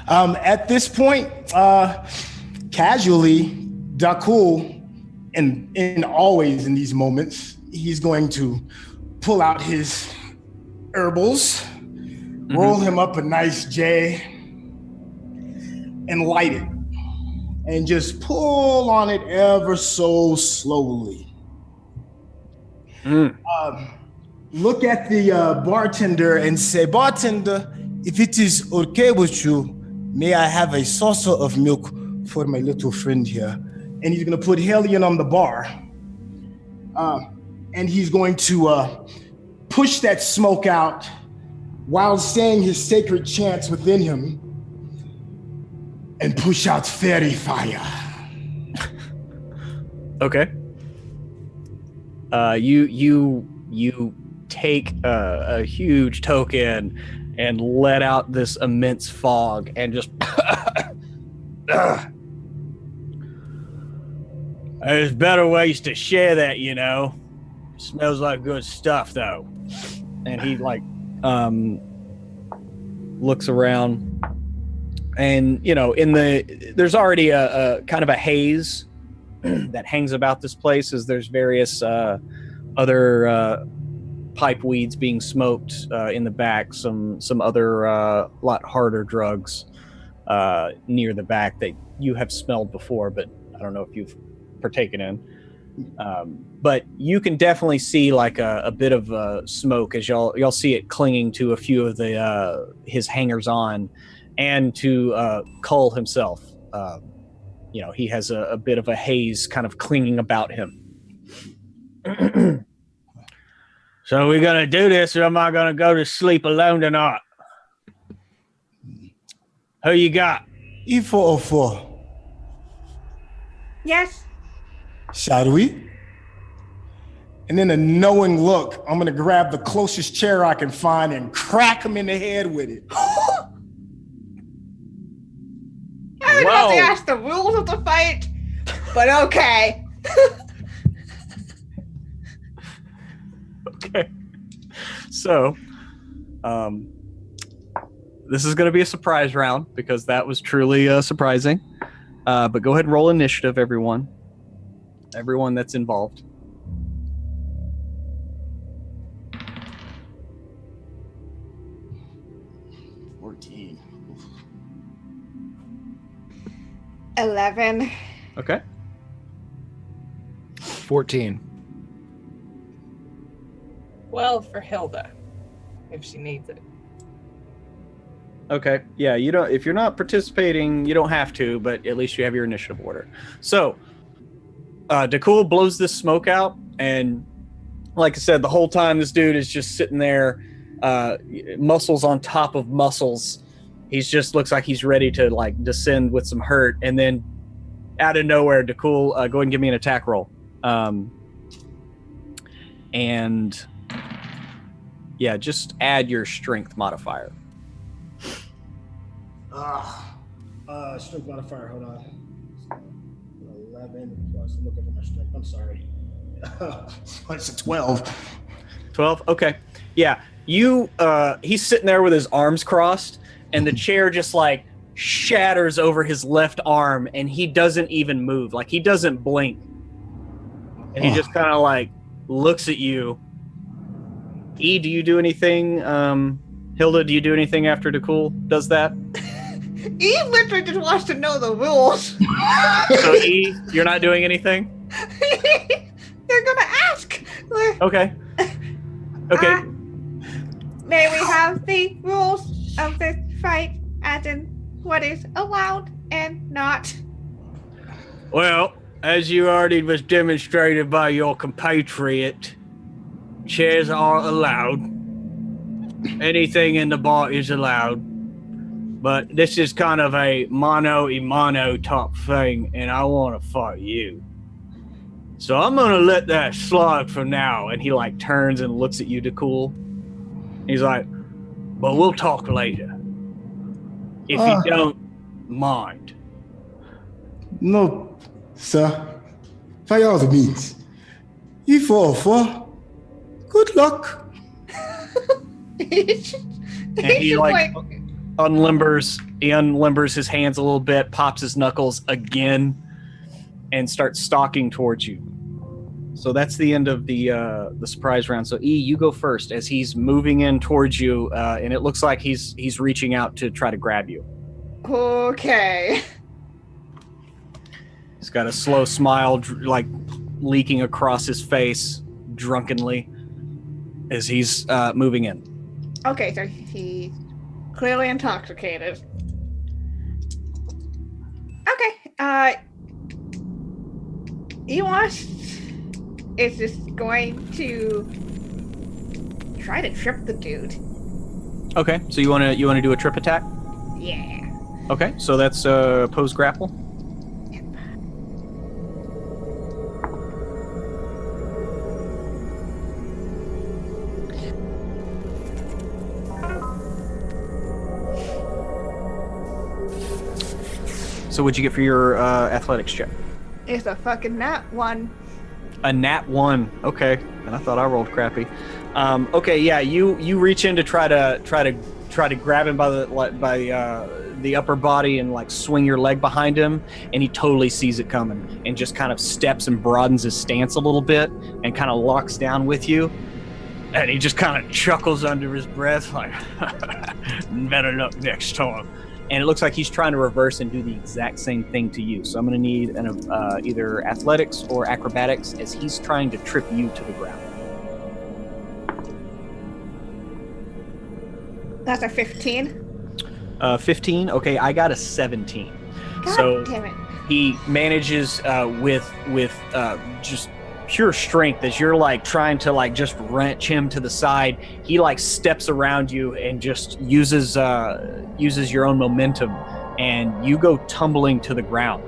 At this point, casually, Dakul and always in these moments, he's going to pull out his herbals, roll him up a nice J, and light it. And just pull on it ever so slowly. Look at the bartender and say, "Bartender, if it is okay with you, may I have a saucer of milk for my little friend here?" And he's gonna put Hellion on the bar. And he's going to push that smoke out while saying his sacred chants within him and push out fairy fire. Okay. You take a huge token and let out this immense fog and just there's better ways to share that, you know. Smells like good stuff though. And he looks around. And, you know, there's already a kind of a haze that hangs about this place as there's various other pipe weeds being smoked in the back, some other lot harder drugs near the back that you have smelled before, but I don't know if you've partaken in. But you can definitely see like a bit of smoke as y'all see it clinging to a few of his hangers on. And to Cull himself, you know, he has a bit of a haze kind of clinging about him. So we're going to do this, or am I going to go to sleep alone tonight? Who you got? E404. Yes. Shall we? And then a knowing look, I'm going to grab the closest chair I can find and crack him in the head with it. I would have to ask the rules of the fight, but okay. Okay. So, this is going to be a surprise round because that was truly surprising. But go ahead and roll initiative, everyone. Everyone that's involved. $14. 11. Okay. 14. 12 for Hilda, if she needs it. Okay. Yeah, you don't. If you're not participating, you don't have to, but at least you have your initiative order. So, Dakul blows this smoke out, and like I said, the whole time this dude is just sitting there, muscles on top of muscles. He's just looks like he's ready to like descend with some hurt, and then out of nowhere, Dakul, go ahead and give me an attack roll. And yeah, just add your strength modifier. Strength modifier, hold on. 11 plus, I'm looking for my strength, I'm sorry. It's a 12. 12? Okay. Yeah. He's sitting there with his arms crossed, and the chair just like shatters over his left arm, and he doesn't even move. Like, he doesn't blink. And he just kind of like looks at you. E, do you do anything? Hilda, do you do anything after Dakul does that? E literally just wants to know the rules. So E, you're not doing anything? They're gonna ask. Okay. Okay. May we have the rules of this fight, as in what is allowed and not? Well, as you already was demonstrated by your compatriot, chairs are allowed. Anything in the bar is allowed. But this is kind of a mano-a-mano type thing, and I want to fight you. So I'm going to let that slide for now. And he like turns and looks at you, Dakul. He's like, but we'll talk later. If you don't mind. No, sir. By all means. E404. Good luck. And he like unlimbers his hands a little bit, pops his knuckles again, and starts stalking towards you. So that's the end of the surprise round. So E, you go first as he's moving in towards you, and it looks like he's reaching out to try to grab you. Okay. He's got a slow smile, like leaking across his face, drunkenly, as he's moving in. Okay, so he's clearly intoxicated. Okay, Ewas is just going to try to trip the dude. Okay, so you wanna do a trip attack? Yeah. Okay, so that's pose grapple. Yep. So what'd you get for your athletics check? It's a fucking nat 1. A nat 1. Okay, and I thought I rolled crappy. Okay, yeah, you reach in to try to grab him by the upper body and like swing your leg behind him, and he totally sees it coming and just kind of steps and broadens his stance a little bit and kind of locks down with you, and he just kind of chuckles under his breath like, "Better luck next time." And it looks like he's trying to reverse and do the exact same thing to you. So I'm going to need either athletics or acrobatics as he's trying to trip you to the ground. That's a 15. 15. Okay, I got a 17. God So damn it. he manages with just pure strength as you're like trying to like just wrench him to the side. He like steps around you and just uses your own momentum, and you go tumbling to the ground.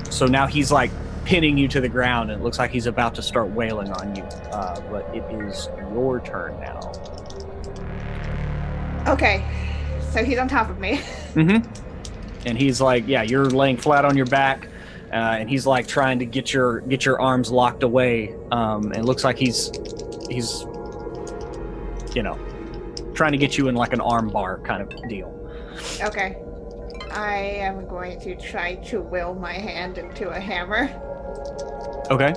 So now he's like pinning you to the ground, and it looks like he's about to start wailing on you. But it is your turn now. Okay, so he's on top of me. Mm-hmm. And he's like, yeah, you're laying flat on your back. And he's like trying to get your arms locked away. And it looks like he's trying to get you in like an arm bar kind of deal. Okay. I am going to try to will my hand into a hammer. Okay.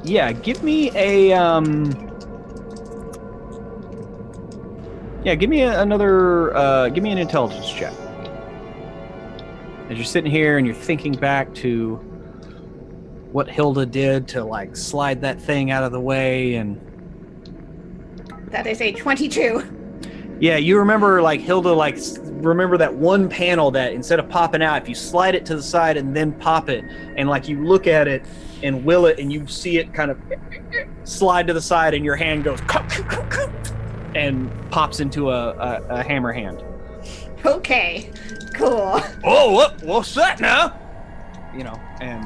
Yeah, give me a give me an intelligence check. As you're sitting here and you're thinking back to what Hilda did to like slide that thing out of the way, and That is a 22. yeah, you remember like Hilda remember that one panel that instead of popping out, if you slide it to the side and then pop it, and like you look at it and will it, and you see it kind of slide to the side, and your hand goes and pops into a hammer hand. Okay, cool. Oh, what's that now? And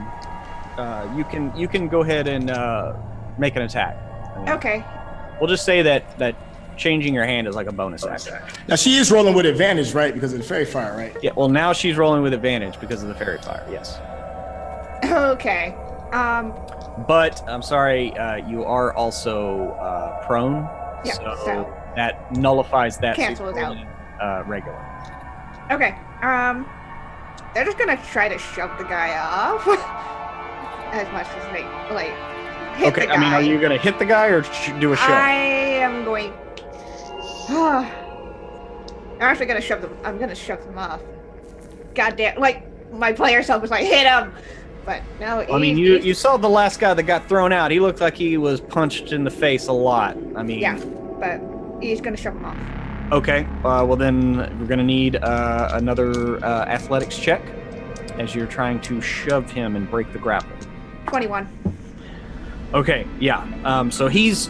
you can go ahead and make an attack. Okay. We'll just say that changing your hand is like a bonus action. Now she is rolling with advantage, right? Because of the fairy fire, right? Yeah. Well, now she's rolling with advantage because of the fairy fire. Yes. Okay. But I'm sorry, you are also prone. Yeah, so that nullifies that. cancels out. Regular. Okay. They're just gonna try to shove the guy off as much as they like hit the guy. I mean, are you gonna hit the guy or do a shove? I am going. I'm actually gonna shove them. I'm gonna shove them off. Goddamn! Like my player self was like, hit him, but no. I mean, you saw the last guy that got thrown out. He looked like he was punched in the face a lot. I mean. Yeah, but he's gonna shove him off. Okay, well then we're gonna need another athletics check as you're trying to shove him and break the grapple. 21. Okay, yeah. So he's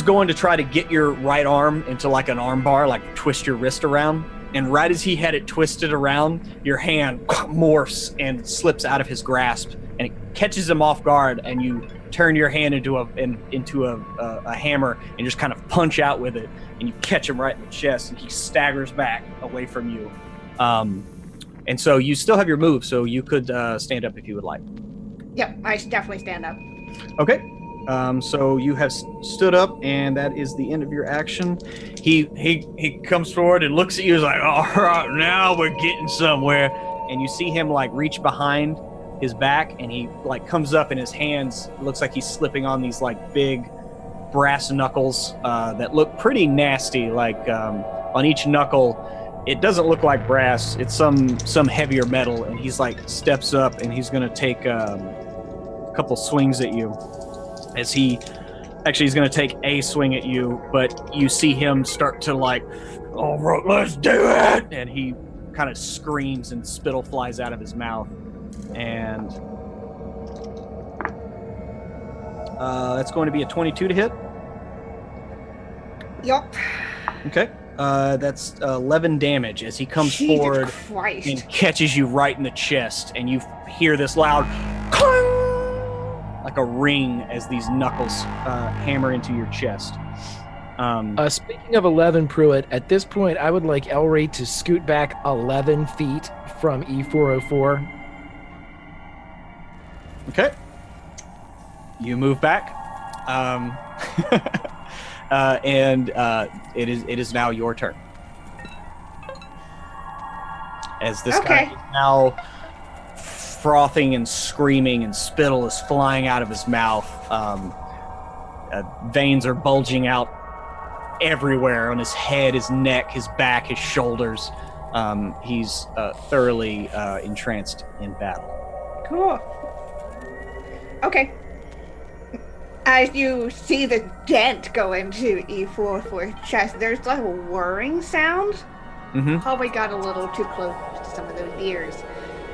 going to try to get your right arm into like an arm bar, like twist your wrist around. And right as he had it twisted around, your hand morphs and slips out of his grasp, and it catches him off guard, and you turn your hand into a hammer and just kind of punch out with it, and you catch him right in the chest, and he staggers back away from you. And so you still have your move, so you could stand up if you would like. Yep, I should definitely stand up. Okay. So you have stood up, and that is the end of your action. He comes forward and looks at you. He's like, "All right, now we're getting somewhere." And you see him like reach behind his back, and he like comes up, and his hands looks like he's slipping on these like big brass knuckles that look pretty nasty. Like on each knuckle, it doesn't look like brass. It's some heavier metal. And he's like steps up, and he's gonna take a couple swings at you. As he's going to take a swing at you, but you see him start to like, "All right, let's do it!" And he kind of screams, and spittle flies out of his mouth. And that's going to be a 22 to hit. Yup. Okay. That's 11 damage as he comes Jesus forward Christ. and catches you right in the chest, and you hear this loud clang! Like a ring as these knuckles hammer into your chest. Speaking of 11, Pruitt, at this point, I would like Elray to scoot back 11 feet from E404. Okay. You move back. And it is now your turn. As this guy is now frothing and screaming, and spittle is flying out of his mouth. Veins are bulging out everywhere on his head, his neck, his back, his shoulders. He's thoroughly entranced in battle. Cool. Okay. As you see the dent go into E4 chest, there's like a whirring sound. Mm-hmm. Probably got a little too close to some of those gears.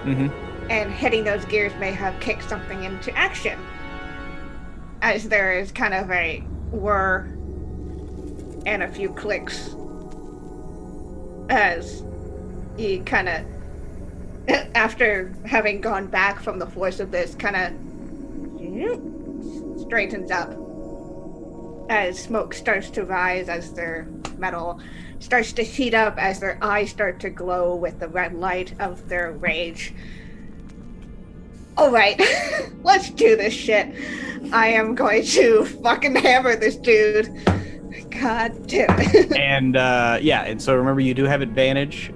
Mm-hmm. And hitting those gears may have kicked something into action. As there is kind of a whir and a few clicks. As he kind of, after having gone back from the force of this, kind of straightens up. As smoke starts to rise, as their metal starts to heat up, as their eyes start to glow with the red light of their rage. All right, let's do this shit. I am going to fucking hammer this dude. God damn it. And and so remember, you do have advantage.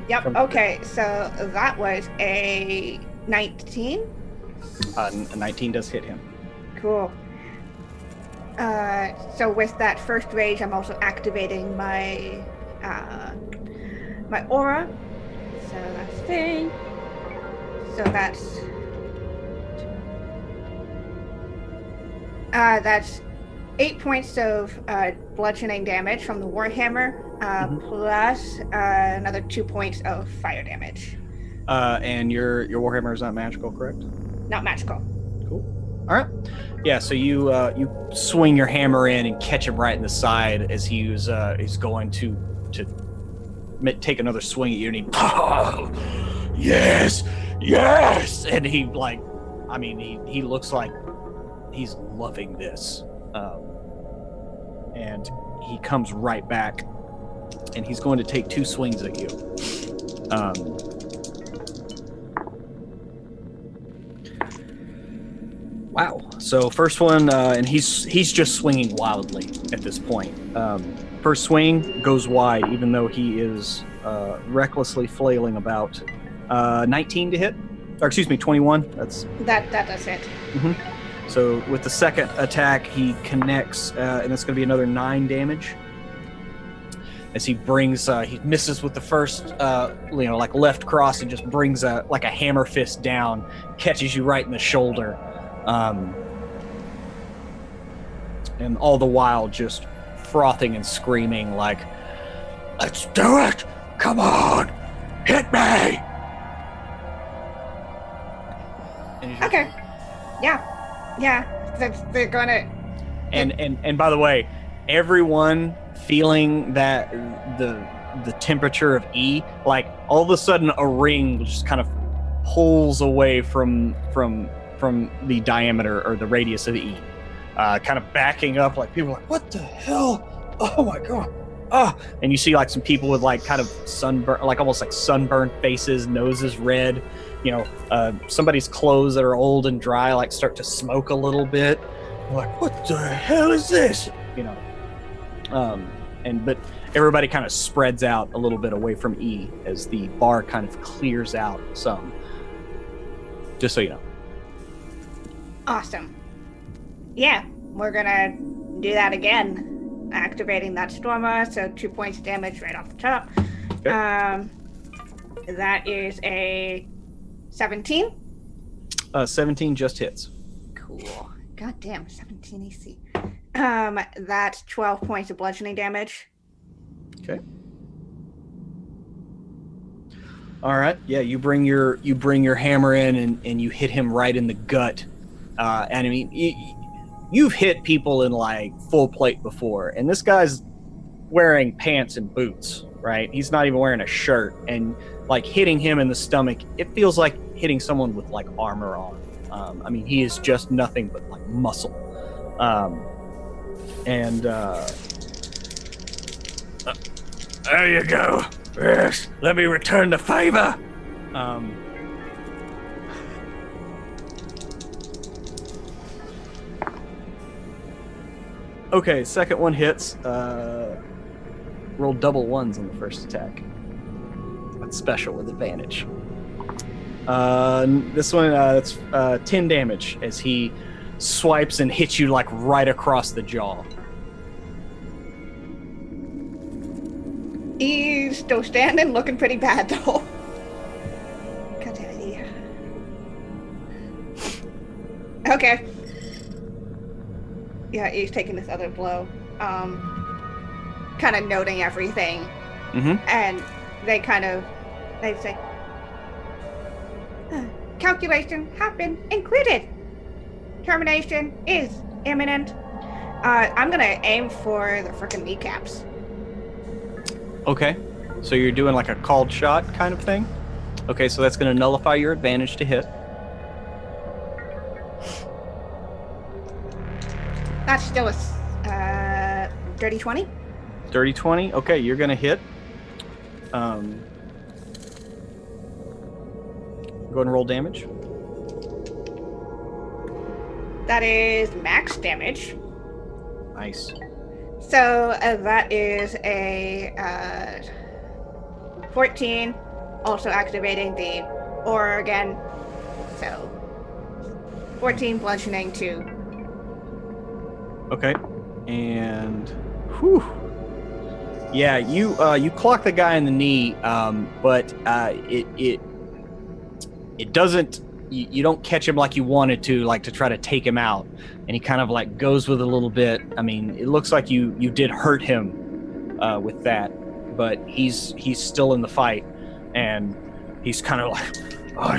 Yep. Okay, so that was a 19. A 19 does hit him. Cool. So with that first rage, I'm also activating my my aura. So that's thing. So that's 8 points of bludgeoning damage from the warhammer, plus another 2 points of fire damage. And your warhammer is not magical, correct? Not magical. Cool. All right. Yeah. So you swing your hammer in and catch him right in the side as he's going to take another swing at you, and he yes, and he he looks like he's loving this, and he comes right back, and he's going to take 2 swings at you. Wow. So first one, and he's just swinging wildly at this point. First swing goes wide, even though he is recklessly flailing about. 19 to hit, or excuse me, 21. That does hit. Mm-hmm. So with the second attack, he connects, and that's going to be another 9 damage. As he misses with the first, like left cross, and just brings a hammer fist down, catches you right in the shoulder. And all the while just frothing and screaming like, "Let's do it! Come on! Hit me!" Okay. Yeah. They're gonna... And by the way, everyone feeling that the temperature of E, like all of a sudden a ring just kind of pulls away from the diameter or the radius of the E, kind of backing up, like people are like, "What the hell? Oh my god!" oh, and you see like some people with like kind of sunburn, like almost like sunburned faces, noses red. You know, somebody's clothes that are old and dry like start to smoke a little bit. You're like, what the hell is this? You know, but everybody kind of spreads out a little bit away from E as the bar kind of clears out some. Just so you know. Awesome. Yeah, we're gonna do that again. Activating that Stormer, so 2 points of damage right off the top. Okay. That is a 17. 17 just hits. Cool. God damn, 17 AC. That's 12 points of bludgeoning damage. Okay. All right. Yeah, you bring your hammer in and you hit him right in the gut. And I mean, you've hit people in like full plate before, and this guy's wearing pants and boots, right? He's not even wearing a shirt, and like hitting him in the stomach, it feels like hitting someone with like armor on. I mean, he is just nothing but like muscle. There you go. Yes, let me return the favor. Okay, second one hits. Roll double ones on the first attack. That's special with advantage. This one, that's 10 damage as he swipes and hits you like right across the jaw. He's still standing, looking pretty bad though. God damn it. Okay. Yeah, he's taking this other blow. Kind of noting everything. Mm-hmm. And they say, calculation have been included. Termination is imminent. I'm gonna aim for the frickin' kneecaps. Okay, so you're doing like a called shot kind of thing? Okay, so that's gonna nullify your advantage to hit. That's still a dirty 20. Dirty 20? Okay, you're gonna hit. Go ahead and roll damage. That is max damage. Nice. So that is a 14. Also activating the aura again. So 14 bludgeoning 2. Okay, and whew. Yeah, you clock the guy in the knee, but it doesn't. You don't catch him like you wanted to, like to try to take him out, and he kind of like goes with a little bit. I mean, it looks like you did hurt him with that, but he's still in the fight, and he's kind of like, "Oh,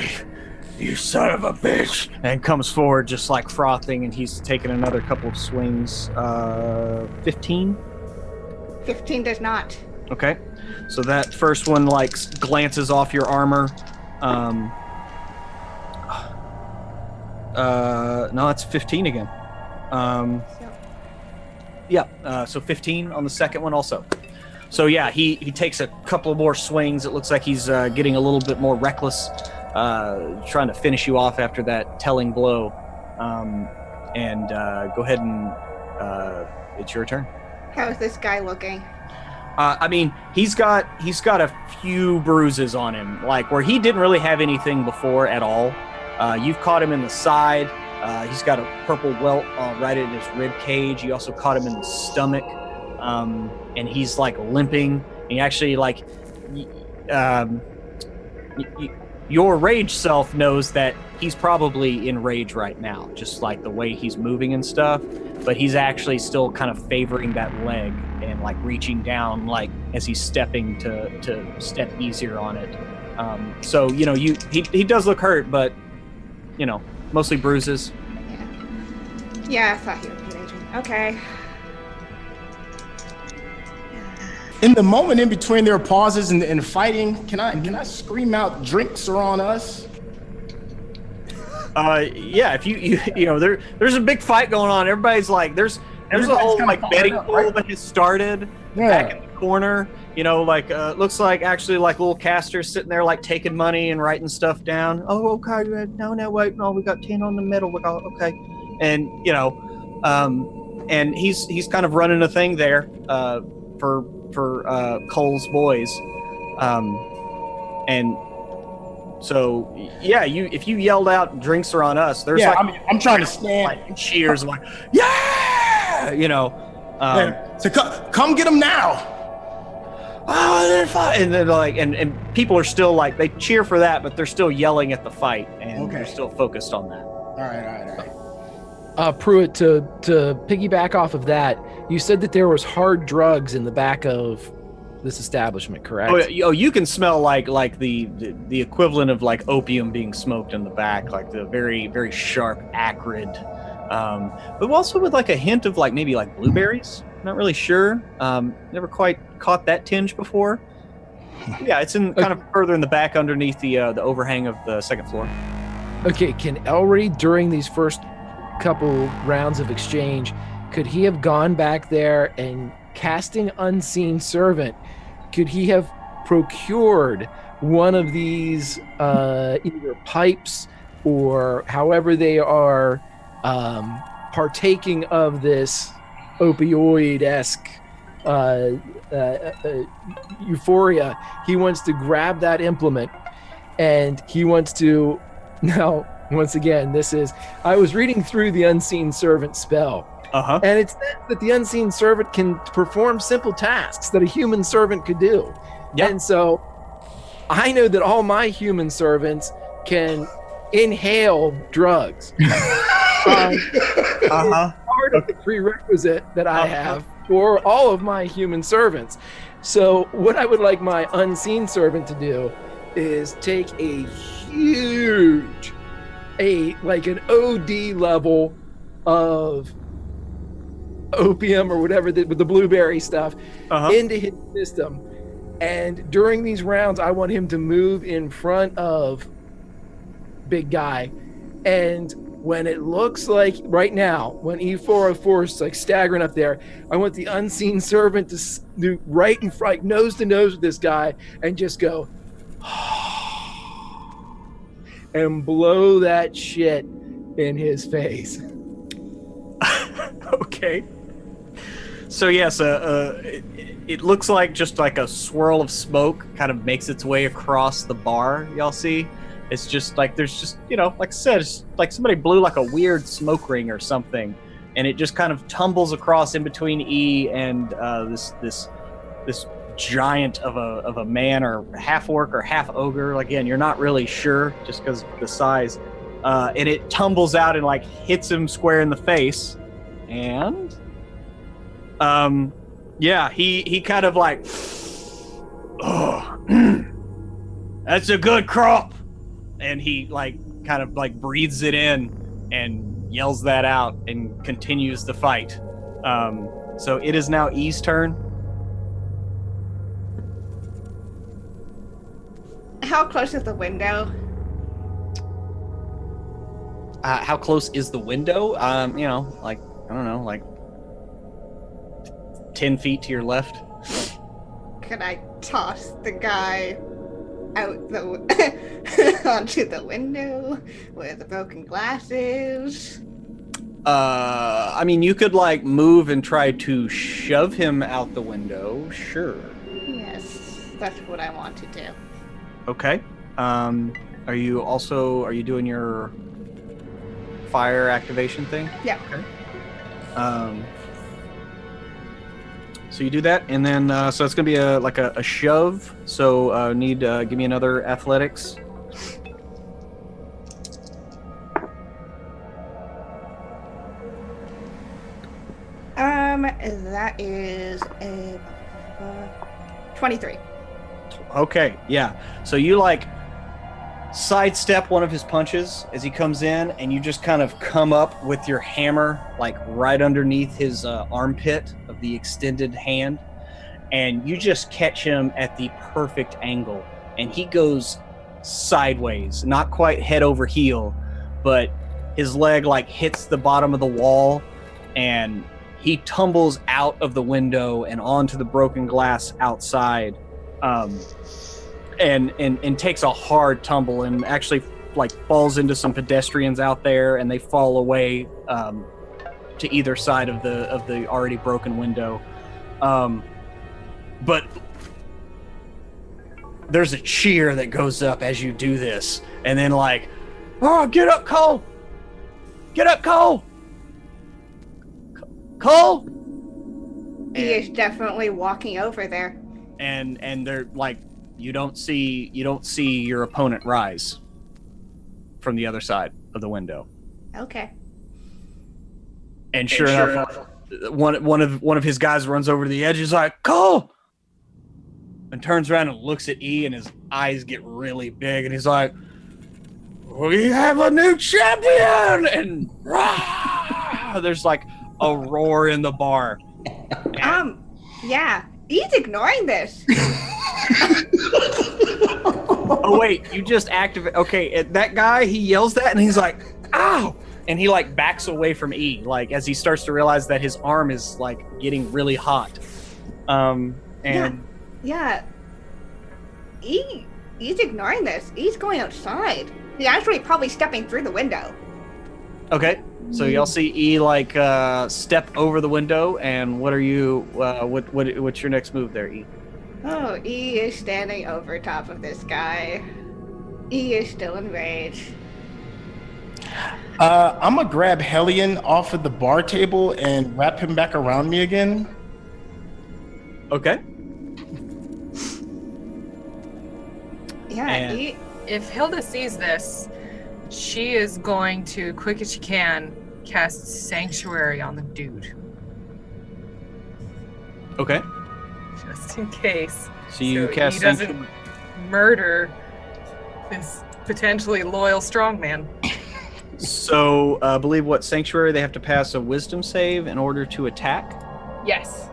you son of a bitch!" and comes forward just like frothing, and he's taken another couple of swings. 15? 15 does not. Okay, so that first one like glances off your armor. No, it's 15 again. So 15 on the second one also. So yeah, he takes a couple more swings. It looks like he's getting a little bit more reckless, trying to finish you off after that telling blow. Go ahead and it's your turn. How is this guy looking? I mean, he's got a few bruises on him, like where he didn't really have anything before at all. You've caught him in the side. He's got a purple welt right in his rib cage. You also caught him in the stomach, and he's like limping. And he actually like, your rage self knows that he's probably in rage right now, just like the way he's moving and stuff. But he's actually still kind of favoring that leg and like reaching down, like as he's stepping to step easier on it. So you know, he does look hurt, but you know, mostly bruises. Yeah, I thought he would be raging. Okay. In the moment in between their pauses and fighting, can I scream out, "Drinks are on us"? Yeah. If you know, there's a big fight going on. Everybody's like, there's a whole like betting pool that has started back in the corner, like looks like actually like little casters sitting there like taking money and writing stuff down. Oh, okay, no, wait, no, we got 10 on the middle. We got okay, and and he's kind of running a thing there for Cole's boys, and so yeah, if you yelled out "drinks are on us," there's I'm trying to stand. Like cheers, like yeah, so come get them now. Oh, they're fine. And then and people are still like they cheer for that, but they're still yelling at the fight, and they're still focused on that. All right. Pruitt, to piggyback off of that, you said that there was hard drugs in the back of this establishment, correct? Oh, you can smell like the equivalent of like opium being smoked in the back, like the very, very sharp, acrid, but also with like a hint of like maybe like blueberries. Not really sure. Never quite caught that tinge before. Yeah, it's in kind of further in the back underneath the overhang of the second floor. Okay, can Ellery, during these first couple rounds of exchange, could he have gone back there and casting Unseen Servant, could he have procured one of these either pipes or however they are partaking of this opioid-esque euphoria? He wants to grab that implement and he wants to now once again, I was reading through the Unseen Servant spell. Uh-huh. And it says that the Unseen Servant can perform simple tasks that a human servant could do. Yep. And so I know that all my human servants can inhale drugs. Part of the prerequisite that I have for all of my human servants. So what I would like my Unseen Servant to do is take a huge, like an OD level of opium or whatever with the blueberry stuff into his system, and during these rounds I want him to move in front of big guy, and when it looks like right now when E404 is like staggering up there, I want the Unseen Servant to do right in front, like nose to nose with this guy, and just go and blow that shit in his face. Okay. So yes, it looks like just like a swirl of smoke kind of makes its way across the bar. Y'all see? It's just like there's just like I said, it's like somebody blew like a weird smoke ring or something, and it just kind of tumbles across in between E and this giant of a man, or half orc or half ogre. Again, you're not really sure just because of the size, and it tumbles out and like hits him square in the face, and yeah, he kind of like, oh, that's a good crop, and he like kind of like breathes it in and yells that out and continues the fight. So it is now E's turn. How close is the window? How close is the window? Like, I don't know, like 10 feet to your left. Could I toss the guy out onto the window where the broken glass is? I mean, you could like move and try to shove him out the window. Sure. Yes, that's what I want to do. Okay. Are you doing your fire activation thing? Yeah. Okay. So you do that, and then so it's gonna be a shove. So give me another athletics. That is a 23. Okay, yeah. So you like sidestep one of his punches as he comes in, and you just kind of come up with your hammer like right underneath his armpit of the extended hand, and you just catch him at the perfect angle, and he goes sideways, not quite head over heel, but his leg like hits the bottom of the wall, and he tumbles out of the window and onto the broken glass outside, and takes a hard tumble and actually like falls into some pedestrians out there, and they fall away to either side of the already broken window. But there's a cheer that goes up as you do this, and then like, oh, get up, Cole! Get up, Cole! Cole! He is definitely walking over there. And they're like, you don't see your opponent rise from the other side of the window. Okay. And sure enough, one of his guys runs over to the edge. He's like, Cole! And turns around and looks at E, and his eyes get really big, and he's like, we have a new champion! And rah! There's like a roar in the bar. Yeah, he's ignoring this. Oh wait, you just activate. Okay, that guy, he yells that, and he's like, ow! And he like backs away from E, like as he starts to realize that his arm is like getting really hot. Yeah. He's ignoring this. He's going outside. He's actually probably stepping through the window. Okay, so y'all see E like step over the window, and what are you? What's your next move there, E? Oh, E is standing over top of this guy. E is still enraged. I'm gonna grab Hellion off of the bar table and wrap him back around me again. Okay. Yeah, And- If Hilda sees this, she is going to, quick as she can, cast Sanctuary on the dude. Okay. Just in case. So you cast he doesn't Sanction. murder this potentially loyal strongman. So I believe what Sanctuary, they have to pass a Wisdom save in order to attack. Yes.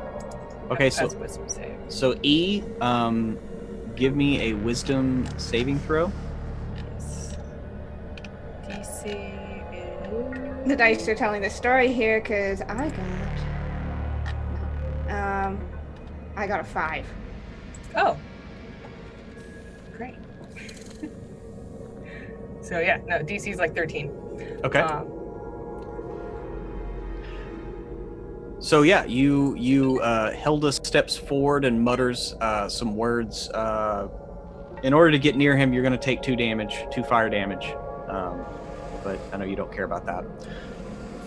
Okay, That's so wisdom save. so E, give me a Wisdom saving throw. Yes. DC is... The dice are telling the story here because I got a 5. Oh. Great. So yeah, no, DC is like 13. Okay. So yeah, you Hilda steps forward and mutters some words. In order to get near him, you're going to take 2 fire damage. But I know you don't care about that.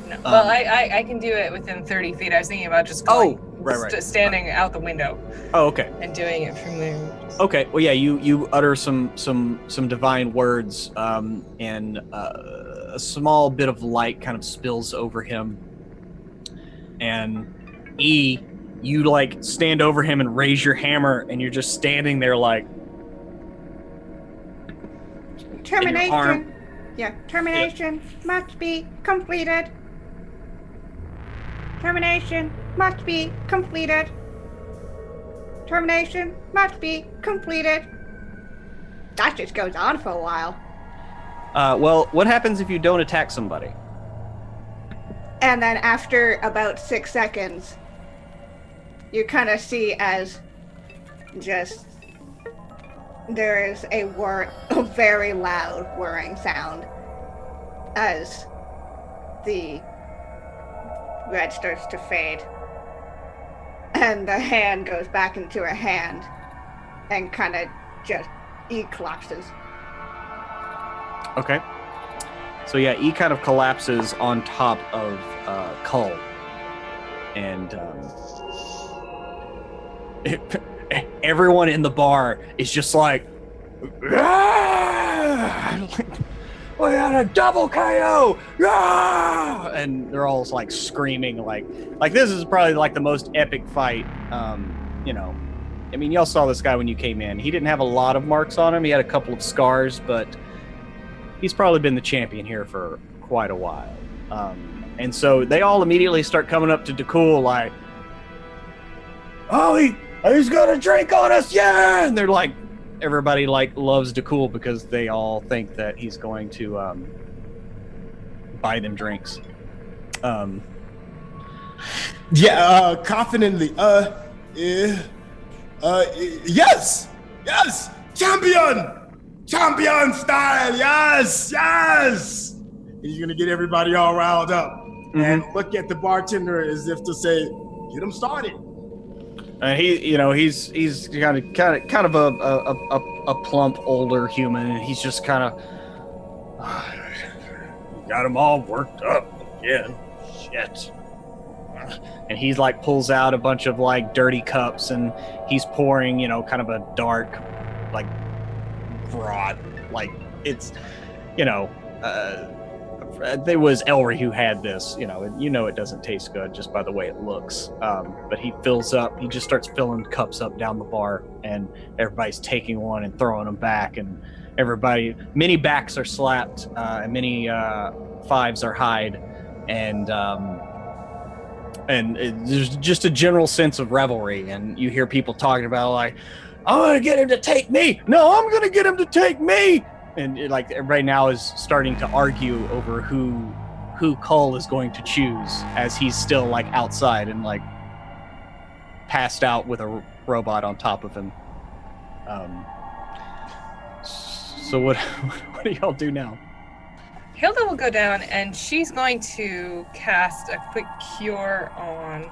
No. Well, I can do it within 30 feet. I was thinking about just going, right. standing out the window. Oh, okay. And doing it from there. Okay. Well, yeah, you utter some divine words, and a small bit of light kind of spills over him. And E, you like stand over him and raise your hammer, and you're just standing there like Termination. Yeah, termination must be completed. Termination must be completed. Termination must be completed. That just goes on for a while. Well, what happens if you don't attack somebody? And then after about 6 seconds, you kind of see as just there is a very loud whirring sound as the red starts to fade. And the hand goes back into her hand and kind of just collapses. Okay. So yeah, E kind of collapses on top of Cull. And everyone in the bar is just like, "Ah!" We had a double KO! Ah! And they're all like screaming like this is probably like the most epic fight. You know, I mean, y'all saw this guy when you came in. He didn't have a lot of marks on him. He had a couple of scars, but he's probably been the champion here for quite a while. And so they all immediately start coming up to DeCool like, oh, he's got a drink on us, yeah! And they're like, everybody like loves DeCool because they all think that he's going to buy them drinks. Yeah, confidently. Yes, champion style. Yes. He's gonna get everybody all riled up and look at the bartender as if to say, "Get him started." And he's kind of a plump older human, and he's just kind of got them all worked up again. Shit. And he's like pulls out a bunch of like dirty cups, and he's pouring kind of a dark like broth, like it's there was Elry who had this, it doesn't taste good just by the way it looks. But he just starts filling cups up down the bar, and everybody's taking one and throwing them back, and many backs are slapped, and many fives are hied, and there's just a general sense of revelry, and you hear people talking about like, I'm gonna get him to take me. No, I'm gonna get him to take me. And like everybody now is starting to argue over who Cole is going to choose, as he's still like outside and like passed out with a robot on top of him. So what do y'all do now? Hilda will go down, and she's going to cast a quick cure on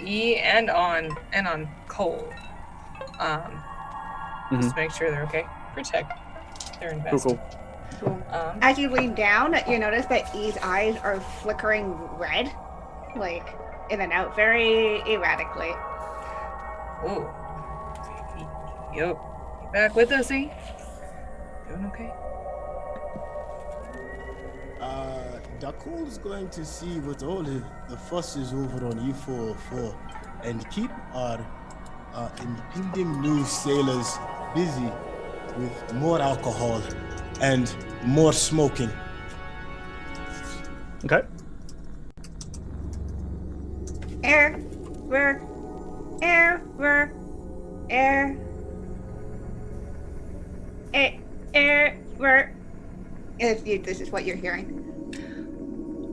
E and on Cole. Just to make sure they're okay. Protect. They're invested. Cool. As you lean down, you notice that E's eyes are flickering red, like in and out, very erratically. Ooh. Yo, you back with us, E? Doing okay? Dako's going to see what all the fuss is over on E404 and keep our impending new sailors busy with more alcohol and more smoking. Okay. Air. This is what you're hearing.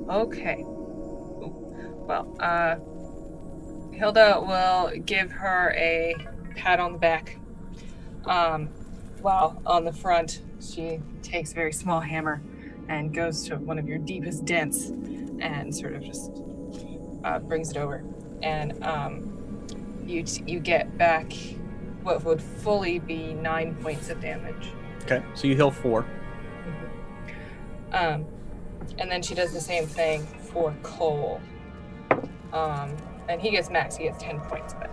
Okay. Well, Hilda will give her a pat on the back. While on the front, she takes a very small hammer and goes to one of your deepest dents and sort of just brings it over. And you get back what would fully be 9 points of damage. Okay, so you heal 4. And then she does the same thing for Cole. And he gets 10 points back.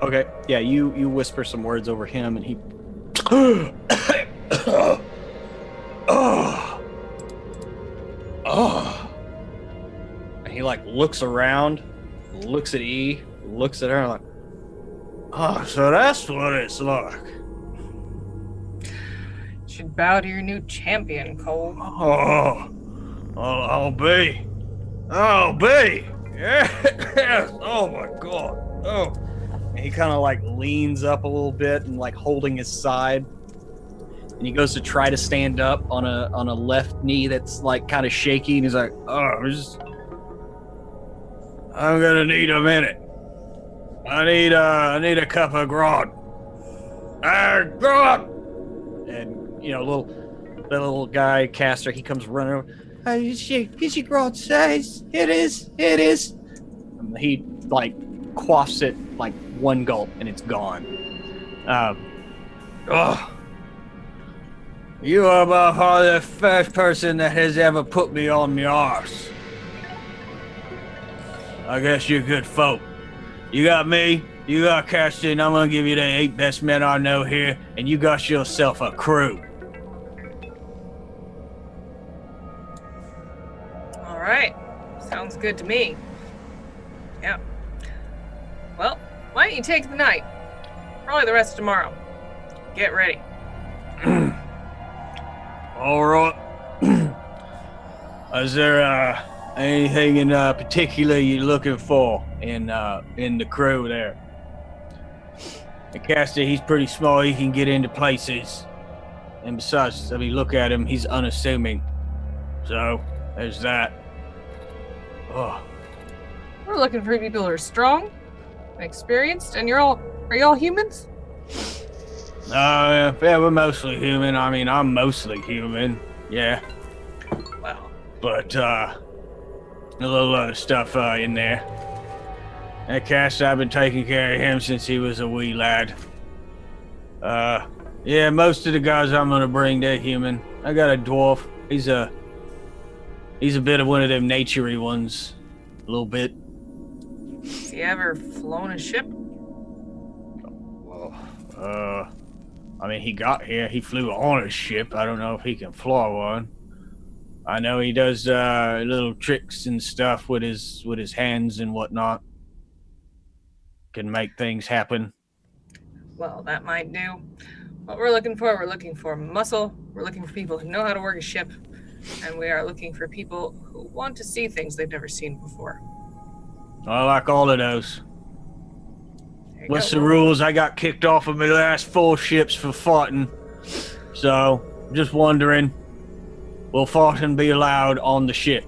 Okay, yeah, you whisper some words over him, and he and he like looks around, looks at E, looks at her, like, oh, so that's what it's like. Should bow to your new champion, Cole. Oh, I'll be. Yes. Oh my God. Oh. And he kind of like leans up a little bit and like holding his side, and he goes to try to stand up on a left knee that's like kind of shaky, and he's like, I'm gonna need a minute. I need a cup of grog. Grog. And the little guy caster, he comes running over. Is your grog size? It is. And he like quaffs it like one gulp, and it's gone. You are by far the first person that has ever put me on my arse. I guess you're good folk. You got me, you got Caston, I'm gonna give you the 8 best men I know here, and you got yourself a crew. All right. Sounds good to me. Yeah. Well, why don't you take the night? Probably the rest of tomorrow. Get ready. All right. Is there anything in particular you're looking for in the crew there? The caster, he's pretty small. He can get into places, and besides, if you look at him, he's unassuming. So there's that. Oh, We're looking for people who are strong and experienced, and are you all humans? Yeah, we're mostly human. I mean, I'm mostly human. Yeah. Well, But, a little other stuff, in there. That Cass, I've been taking care of him since he was a wee lad. Yeah, most of the guys I'm gonna bring, they're human. I got a dwarf. He's a bit of one of them naturey ones. A little bit. has he ever flown a ship? Well, I mean, he got here. He flew on a ship. I don't know if he can fly one. I know he does little tricks and stuff with his hands and whatnot. Can make things happen. Well, that might do. What we're looking for muscle. We're looking for people who know how to work a ship. And we are looking for people who want to see things they've never seen before. I like all of those. There you What's go. the rules? I got kicked off of my last 4 ships for fighting. So, just wondering, will fighting be allowed on the ship?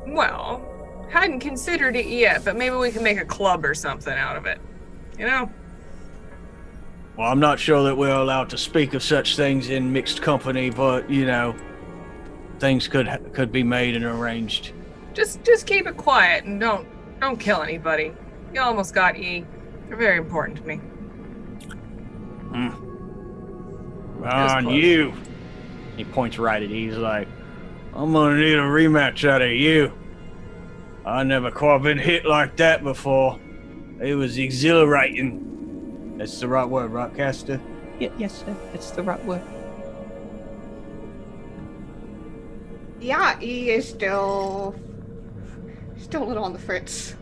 Well, hadn't considered it yet, but maybe we can make a club or something out of it. You know? Well, I'm not sure that we're allowed to speak of such things in mixed company, but, you know, things could be made and arranged. Just keep it quiet and don't kill anybody. You almost got E. They're very important to me. On you. He points right at you. He's like, I'm gonna need a rematch out of you. I never quite been hit like that before. It was exhilarating. That's the right word, right, Caster? yes, sir. It's the right word. Yeah, E is still a little on the fritz.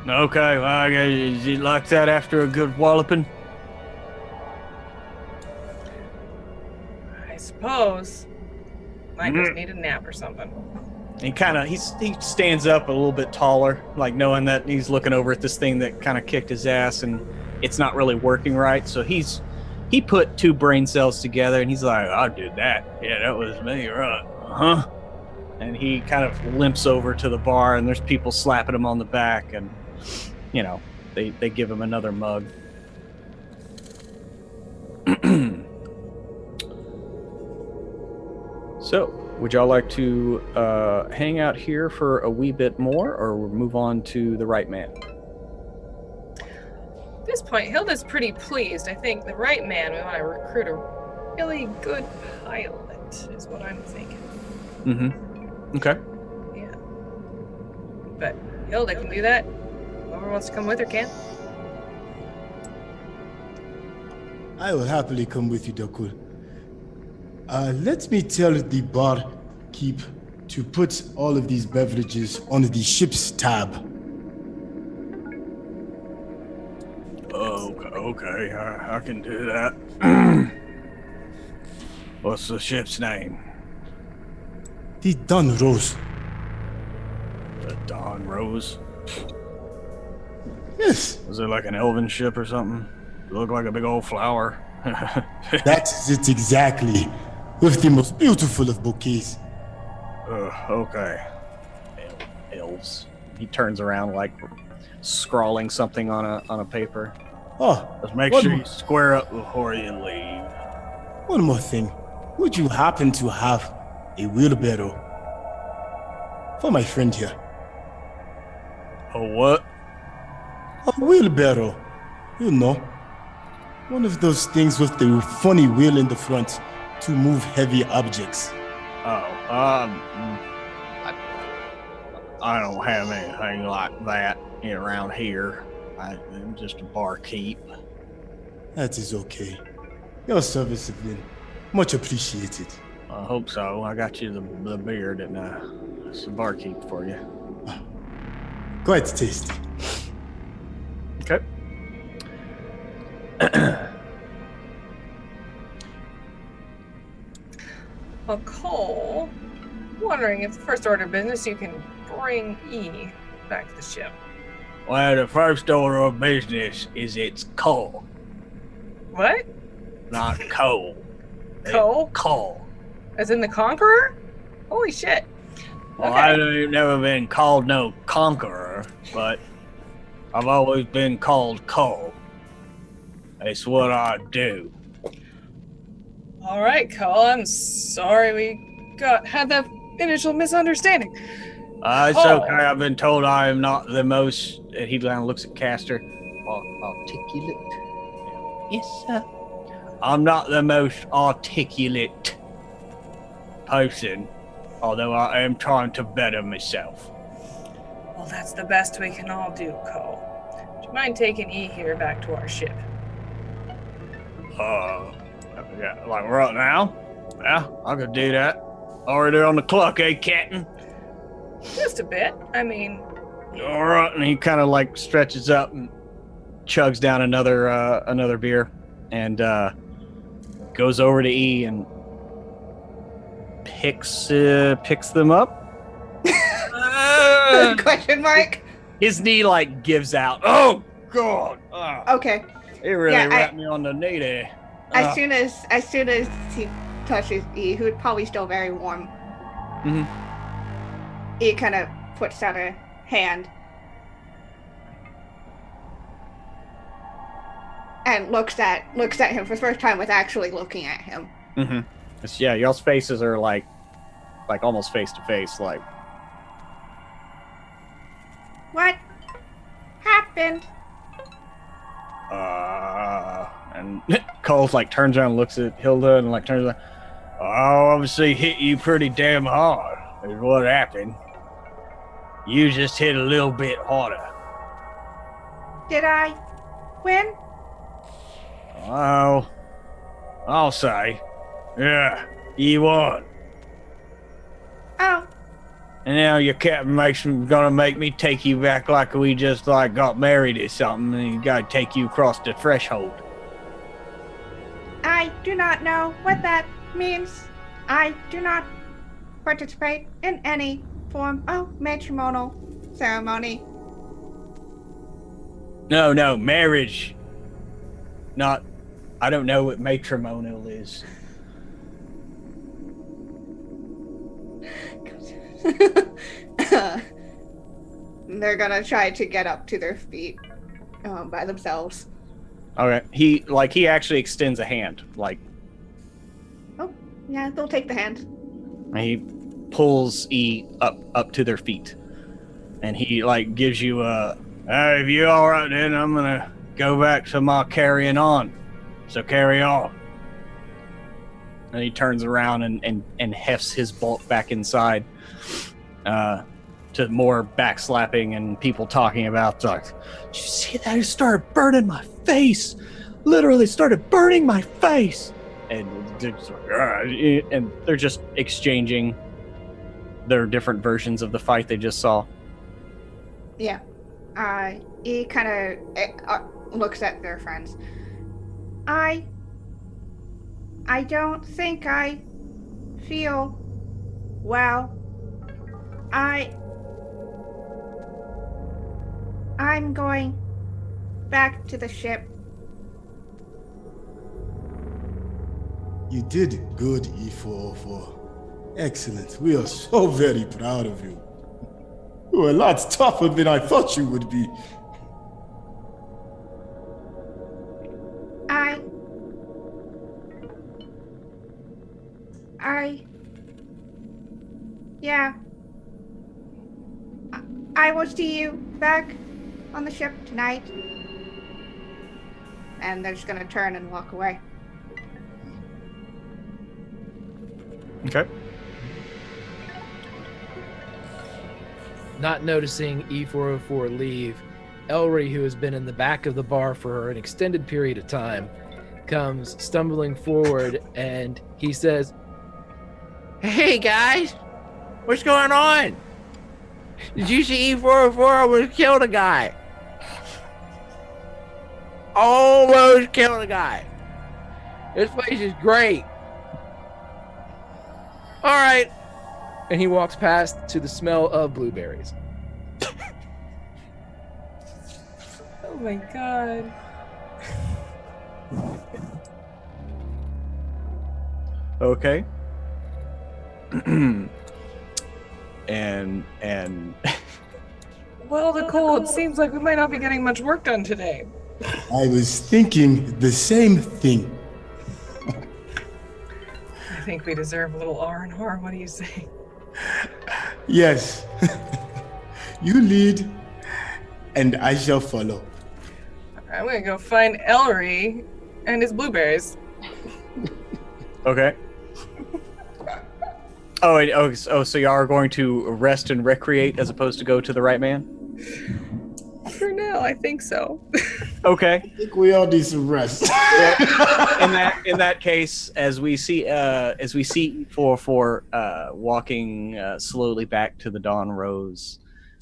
Okay, well, I guess is it like that after a good walloping? I suppose. Might just need a nap or something. And he stands up a little bit taller, like knowing that he's looking over at this thing that kind of kicked his ass and it's not really working right. So he put 2 brain cells together and he's like, I did that. Yeah, that was me, right? Huh? And he kind of limps over to the bar and there's people slapping him on the back and, you know, they give him another mug. So, would y'all like to hang out here for a wee bit more, or move on to the right man? At this point, Hilda's pretty pleased. I think the right man, we want to recruit a really good pilot, is what I'm thinking. Mm-hmm. Okay. Yeah. But Hilda can do that. Whoever wants to come with her can. I will happily come with you, Dakul. Let me tell the barkeep to put all of these beverages on the ship's tab. Okay, I can do that. What's the ship's name? The Don Rose. The Dawn Rose? Yes, Was it like an elven ship or something? It looked like a big old flower. that is it exactly. With the most beautiful of bouquets. Okay. Elves. He turns around, like scrawling something on a paper. Oh, Let's make One sure more- you square up before you leave. one more thing. Would you happen to have a wheelbarrow for my friend here? Oh, what? A wheelbarrow. You know, one of those things with the funny wheel in the front to move heavy objects. I don't have anything like that around here. I'm just a barkeep. That is okay. Your service has been much appreciated. I hope so. I got you the beard and it's the barkeep for you. Quite tasty. Okay. Well, Cole, wondering if the first order of business you can bring E back to the ship. Well, the first order of business is it's coal, What? not coal. Coal? Coal. As in the Conqueror? Holy shit. Well, I ain't never been called no conqueror, but I've always been called Cole. It's what I do. All right, Cole. I'm sorry we had that initial misunderstanding. It's Cole. okay. I've been told I am not the most. And he kind of looks at Castor. Articulate. Yes, sir. I'm not the most articulate person, although I am trying to better myself. Well, that's the best we can all do, Cole. Do you mind taking E here back to our ship? Yeah, like right now? Yeah, I could do that. Already on the clock, eh, Captain? Just a bit. I mean... All right, and he kind of like stretches up and chugs down another beer and goes over to E and picks them up. Question mark? His knee like gives out. Oh God! Okay. It really wrapped me on the knee there. As soon as he touches E, who is probably still very warm, E kind of puts out a hand and looks at him for the first time with actually looking at him. Yeah, y'all's faces are like almost face to face. Like, What happened? and Cole's like turns around and looks at Hilda and like turns around. I obviously hit you pretty damn hard. Is what happened. You just hit a little bit harder. Did I win? Well, I'll say, yeah, you won. Oh, And now your captain gonna make me take you back like we just like got married or something, and you gotta take you across the threshold. I do not know what that means. I do not participate in any form of matrimonial ceremony. No, marriage. Not, I don't know what matrimonial is. They're gonna try to get up to their feet by themselves. Okay, he actually extends a hand, like, Oh, yeah, they'll take the hand. and he pulls E up to their feet, and he like gives you a. If you're all right, then I'm gonna go back to my carrying on. So carry on. And he turns around and hefts his bulk back inside, to more backslapping and people talking about, like, did you see that? It started burning my face. Literally started burning my face. And they're just exchanging their different versions of the fight they just saw. Yeah. He kind of looks at their friends. I don't think I feel well. I'm going back to the ship. You did good, E404. Excellent. We are so very proud of you. You were a lot tougher than I thought you would be. Yeah. I will see you back on the ship tonight. And they're just gonna turn and walk away. Okay. Not noticing E404 leave, Elry, who has been in the back of the bar for an extended period of time, comes stumbling forward and he says, Hey guys, what's going on? Did you see E404 almost killed a guy? Almost killed a guy. This place is great. all right. And he walks past to the smell of blueberries. Oh my god. Okay. and Well, Nicole, it seems like we might not be getting much work done today. I was thinking the same thing. I think we deserve a little R&R. What do you say? Yes. You lead, and I shall follow. I'm gonna go find Ellery and his blueberries. Okay. So you are going to rest and recreate as opposed to go to the right man? For now, I think so. Okay. I think we all need some rest. In that case, as we see 4 walking slowly back to the Dawn Rose,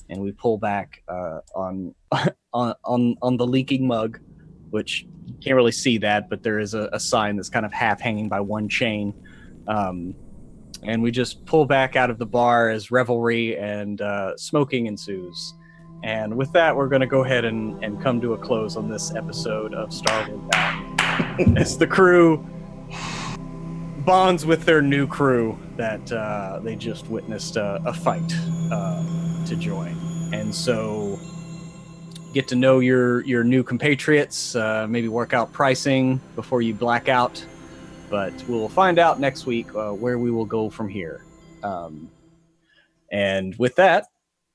and we pull back on the leaking mug, which you can't really see that, but there is a sign that's kind of half hanging by one chain. And we just pull back out of the bar as revelry and smoking ensues. And with that, we're going to go ahead and come to a close on this episode of Starward Bound. As the crew bonds with their new crew that they just witnessed a fight to join. And so get to know your new compatriots, maybe work out pricing before you black out. But we'll find out next week where we will go from here. And with that,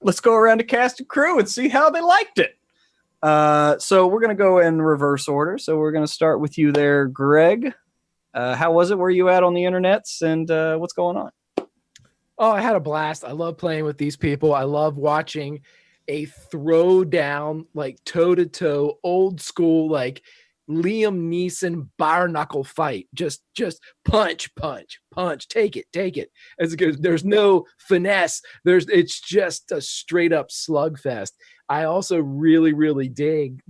let's go around to cast and crew and see how they liked it. So we're going to go in reverse order. So we're going to start with you there, Greg. How was it? Where you at on the internets, and what's going on? Oh, I had a blast. I love playing with these people. I love watching a throwdown, like toe-to-toe, old school, like Liam Neeson bare knuckle fight. Just punch, take it. As it goes, there's no finesse. It's just a straight up slugfest. I also really dig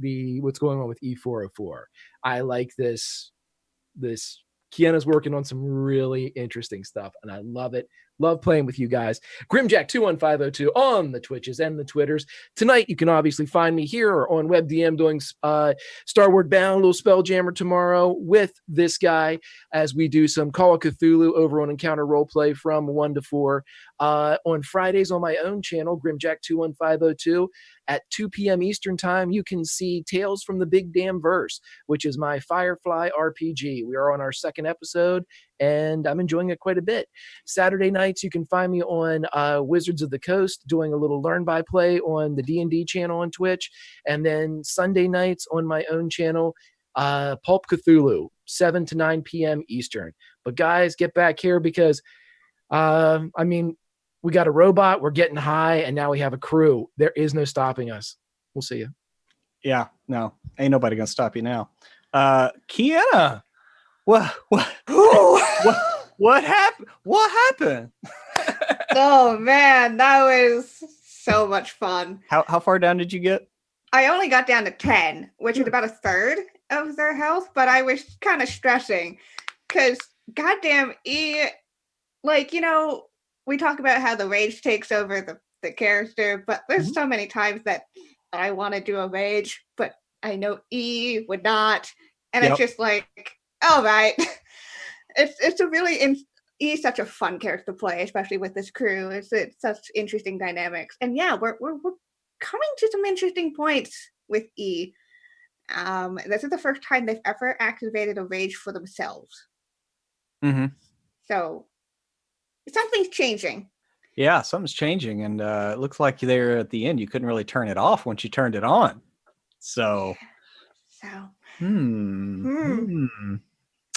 what's going on with E404. I like this. Kiana's working on some really interesting stuff, and I love it. Love playing with you guys. Grimjack21502 on the Twitches and the Twitters. Tonight, you can obviously find me here or on WebDM doing Starward Bound, a little Spelljammer tomorrow with this guy as we do some Call of Cthulhu over on Encounter Roleplay from 1 to 4. On Fridays on my own channel, Grimjack21502, at 2 p.m. Eastern Time, you can see Tales from the Big Damn Verse, which is my Firefly RPG. We are on our second episode, and I'm enjoying it quite a bit. Saturday nights, you can find me on Wizards of the Coast doing a little learn by play on the D&D channel on Twitch, and then Sunday nights on my own channel, Pulp Cthulhu, 7 to 9 p.m. Eastern. But guys, get back here because, we got a robot, we're getting high, and now we have a crew. There is no stopping us. We'll see you. Yeah, no, ain't nobody gonna stop you now. Kiana, what happened? What happened? Oh man, that was so much fun. How far down did you get? I only got down to 10, which is about a third of their health, but I was kind of stressing because goddamn we talk about how the rage takes over the character, but there's so many times that I want to do a rage, but I know E would not. And It's just like, all right. It's a really E's such a fun character to play, especially with this crew. It's such interesting dynamics. And yeah, we're coming to some interesting points with E. This is the first time they've ever activated a rage for themselves. Mm-hmm. So something's changing. Yeah, something's changing, and it looks like there at the end you couldn't really turn it off once you turned it on. So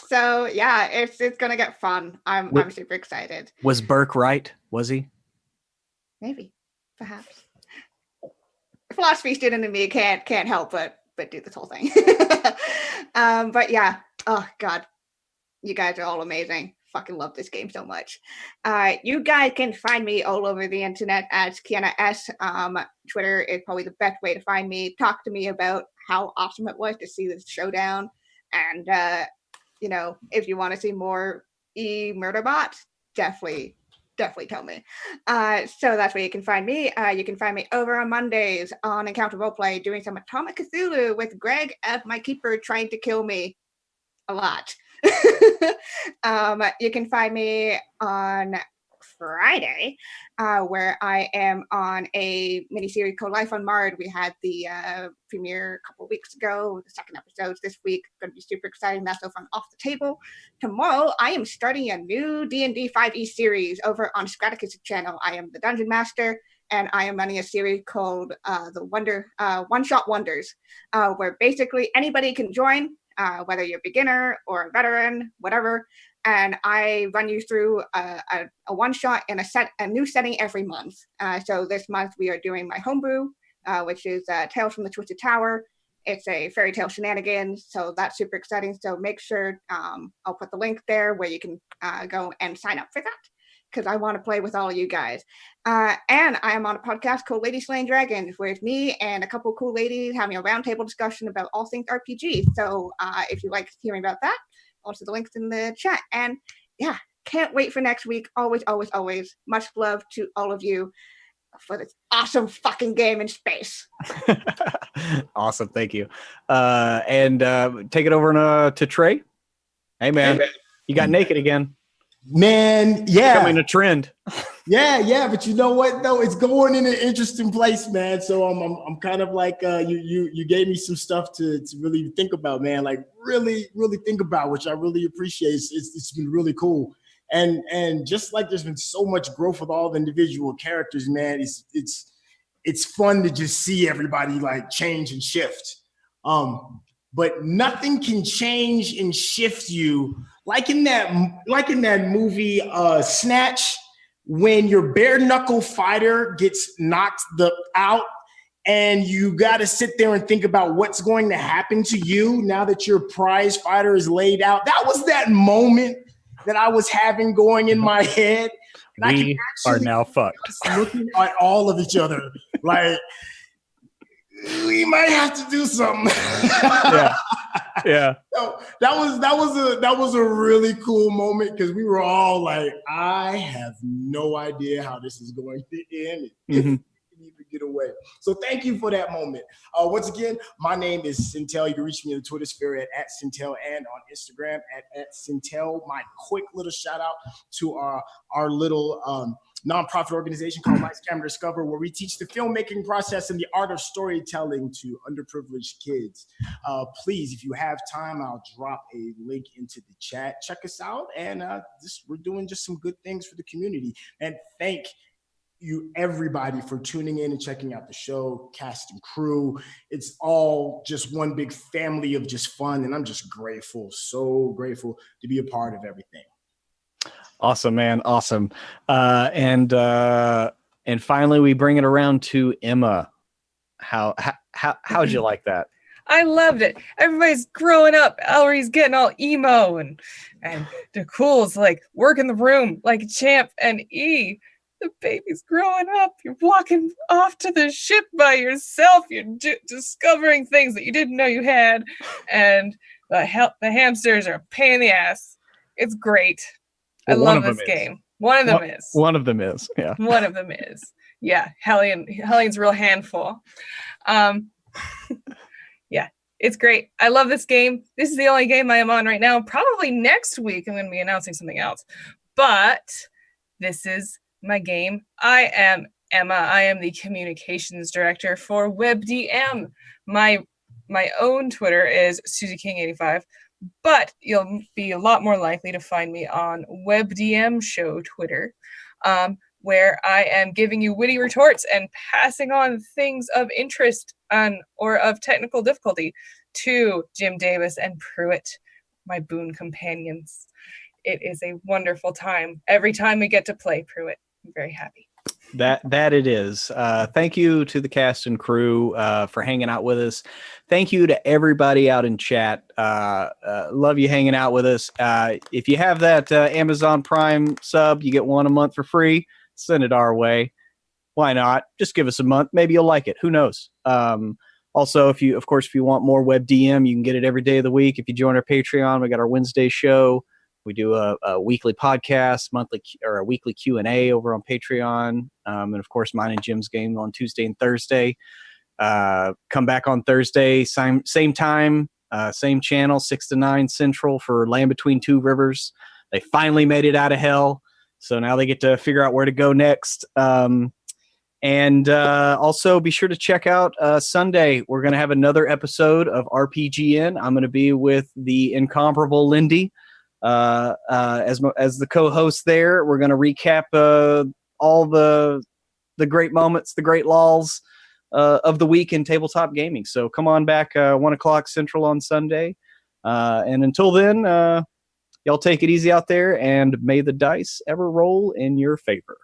So yeah, it's gonna get fun. I'm super excited. Was Burke right? Was he? Maybe, perhaps. Philosophy student in me can't help but do this whole thing. But yeah, oh god, you guys are all amazing. Fucking love this game so much. You guys can find me all over the internet as Kiana S. Twitter is probably the best way to find me. Talk to me about how awesome it was to see this showdown. And, if you want to see more Murderbot, definitely tell me. So that's where you can find me. You can find me over on Mondays on Encounter Roleplay doing some Atomic Cthulhu with Greg F. my keeper trying to kill me a lot. You can find me on Friday, where I am on a miniseries called Life on Mars. We had the premiere a couple of weeks ago. The second episode's this week. Going to be super exciting. That's over on Off the Table. Tomorrow, I am starting a new D&D 5e series over on Straticus' channel. I am the Dungeon Master, and I am running a series called the One Shot Wonders, where basically anybody can join, whether you're a beginner or a veteran, whatever. And I run you through a one shot in a new setting every month. So this month we are doing my homebrew, which is Tales from the Twisted Tower. It's a fairy tale shenanigans, so that's super exciting. So make sure I'll put the link there where you can go and sign up for that, because I want to play with all of you guys. And I am on a podcast called Lady Slaying Dragons, where it's me and a couple of cool ladies having a roundtable discussion about all things RPG. So if you like hearing about that, also the links in the chat. And yeah, can't wait for next week. Always, always, always. Much love to all of you for this awesome fucking game in space. Awesome. Thank you. And take it over to Trey. Hey, man. You got naked again. Man, yeah. Becoming a trend. Yeah, but you know what though? It's going in an interesting place, man. So I'm kind of like you gave me some stuff to really think about, man. Like really think about, which I really appreciate. It's been really cool. And just like there's been so much growth with all the individual characters, man. It's fun to just see everybody like change and shift. But nothing can change and shift you like in that movie Snatch, when your bare knuckle fighter gets knocked out and you got to sit there and think about what's going to happen to you now that your prize fighter is laid out. That was that moment that I was having going in my head. And we are now fucked. Looking at all of each other like, we might have to do something. Yeah. So that was a really cool moment, because we were all like, I have no idea how this is going to end. If we can even get away. So thank you for that moment. Once again, my name is Sintel. You can reach me in the Twitter sphere at Sintel and on Instagram at Sintel. My quick little shout out to our little nonprofit organization called Lights Camera Discover, where we teach the filmmaking process and the art of storytelling to underprivileged kids. Please, if you have time, I'll drop a link into the chat. Check us out, and we're doing just some good things for the community. And thank you, everybody, for tuning in and checking out the show, cast and crew. It's all just one big family of just fun, and I'm just grateful, so grateful to be a part of everything. Awesome, man. Awesome. And finally we bring it around to Emma. How'd you like that? I loved it. Everybody's growing up. Ellery's getting all emo, and DeCool's like working the room like a champ, and the baby's growing up. You're walking off to the ship by yourself. You're discovering things that you didn't know you had, and the hamsters are a pain in the ass. It's great. Well, I love this game. One of them is. One of them is. Yeah. One of them is. Yeah. Hellion's a real handful. Yeah, it's great. I love this game. This is the only game I am on right now. Probably next week I'm going to be announcing something else. But this is my game. I am Emma. I am the communications director for WebDM. My own Twitter is SusieKing85. But you'll be a lot more likely to find me on WebDM Show Twitter, where I am giving you witty retorts and passing on things of interest or of technical difficulty to Jim Davis and Pruitt, my boon companions. It is a wonderful time. Every time we get to play Pruitt, I'm very happy. That it is. Thank you to the cast and crew for hanging out with us. Thank you to everybody out in chat. Love you hanging out with us. If you have that Amazon Prime sub, you get one a month for free. Send it our way. Why not? Just give us a month. Maybe you'll like it. Who knows? Also, if you want more WebDM, you can get it every day of the week. If you join our Patreon, we got our Wednesday show. We do a weekly podcast, monthly or a weekly Q&A over on Patreon. And of course, mine and Jim's game on Tuesday and Thursday. Come back on Thursday, same time, same channel, 6 to 9 Central for Land Between Two Rivers. They finally made it out of hell. So now they get to figure out where to go next. And also be sure to check out Sunday. We're going to have another episode of RPGN. I'm going to be with the incomparable Lindy as the co-host there. We're going to recap all the great moments, the great lulls of the week in tabletop gaming. So come on back 1 o'clock Central on Sunday. And until then, y'all take it easy out there, and may the dice ever roll in your favor.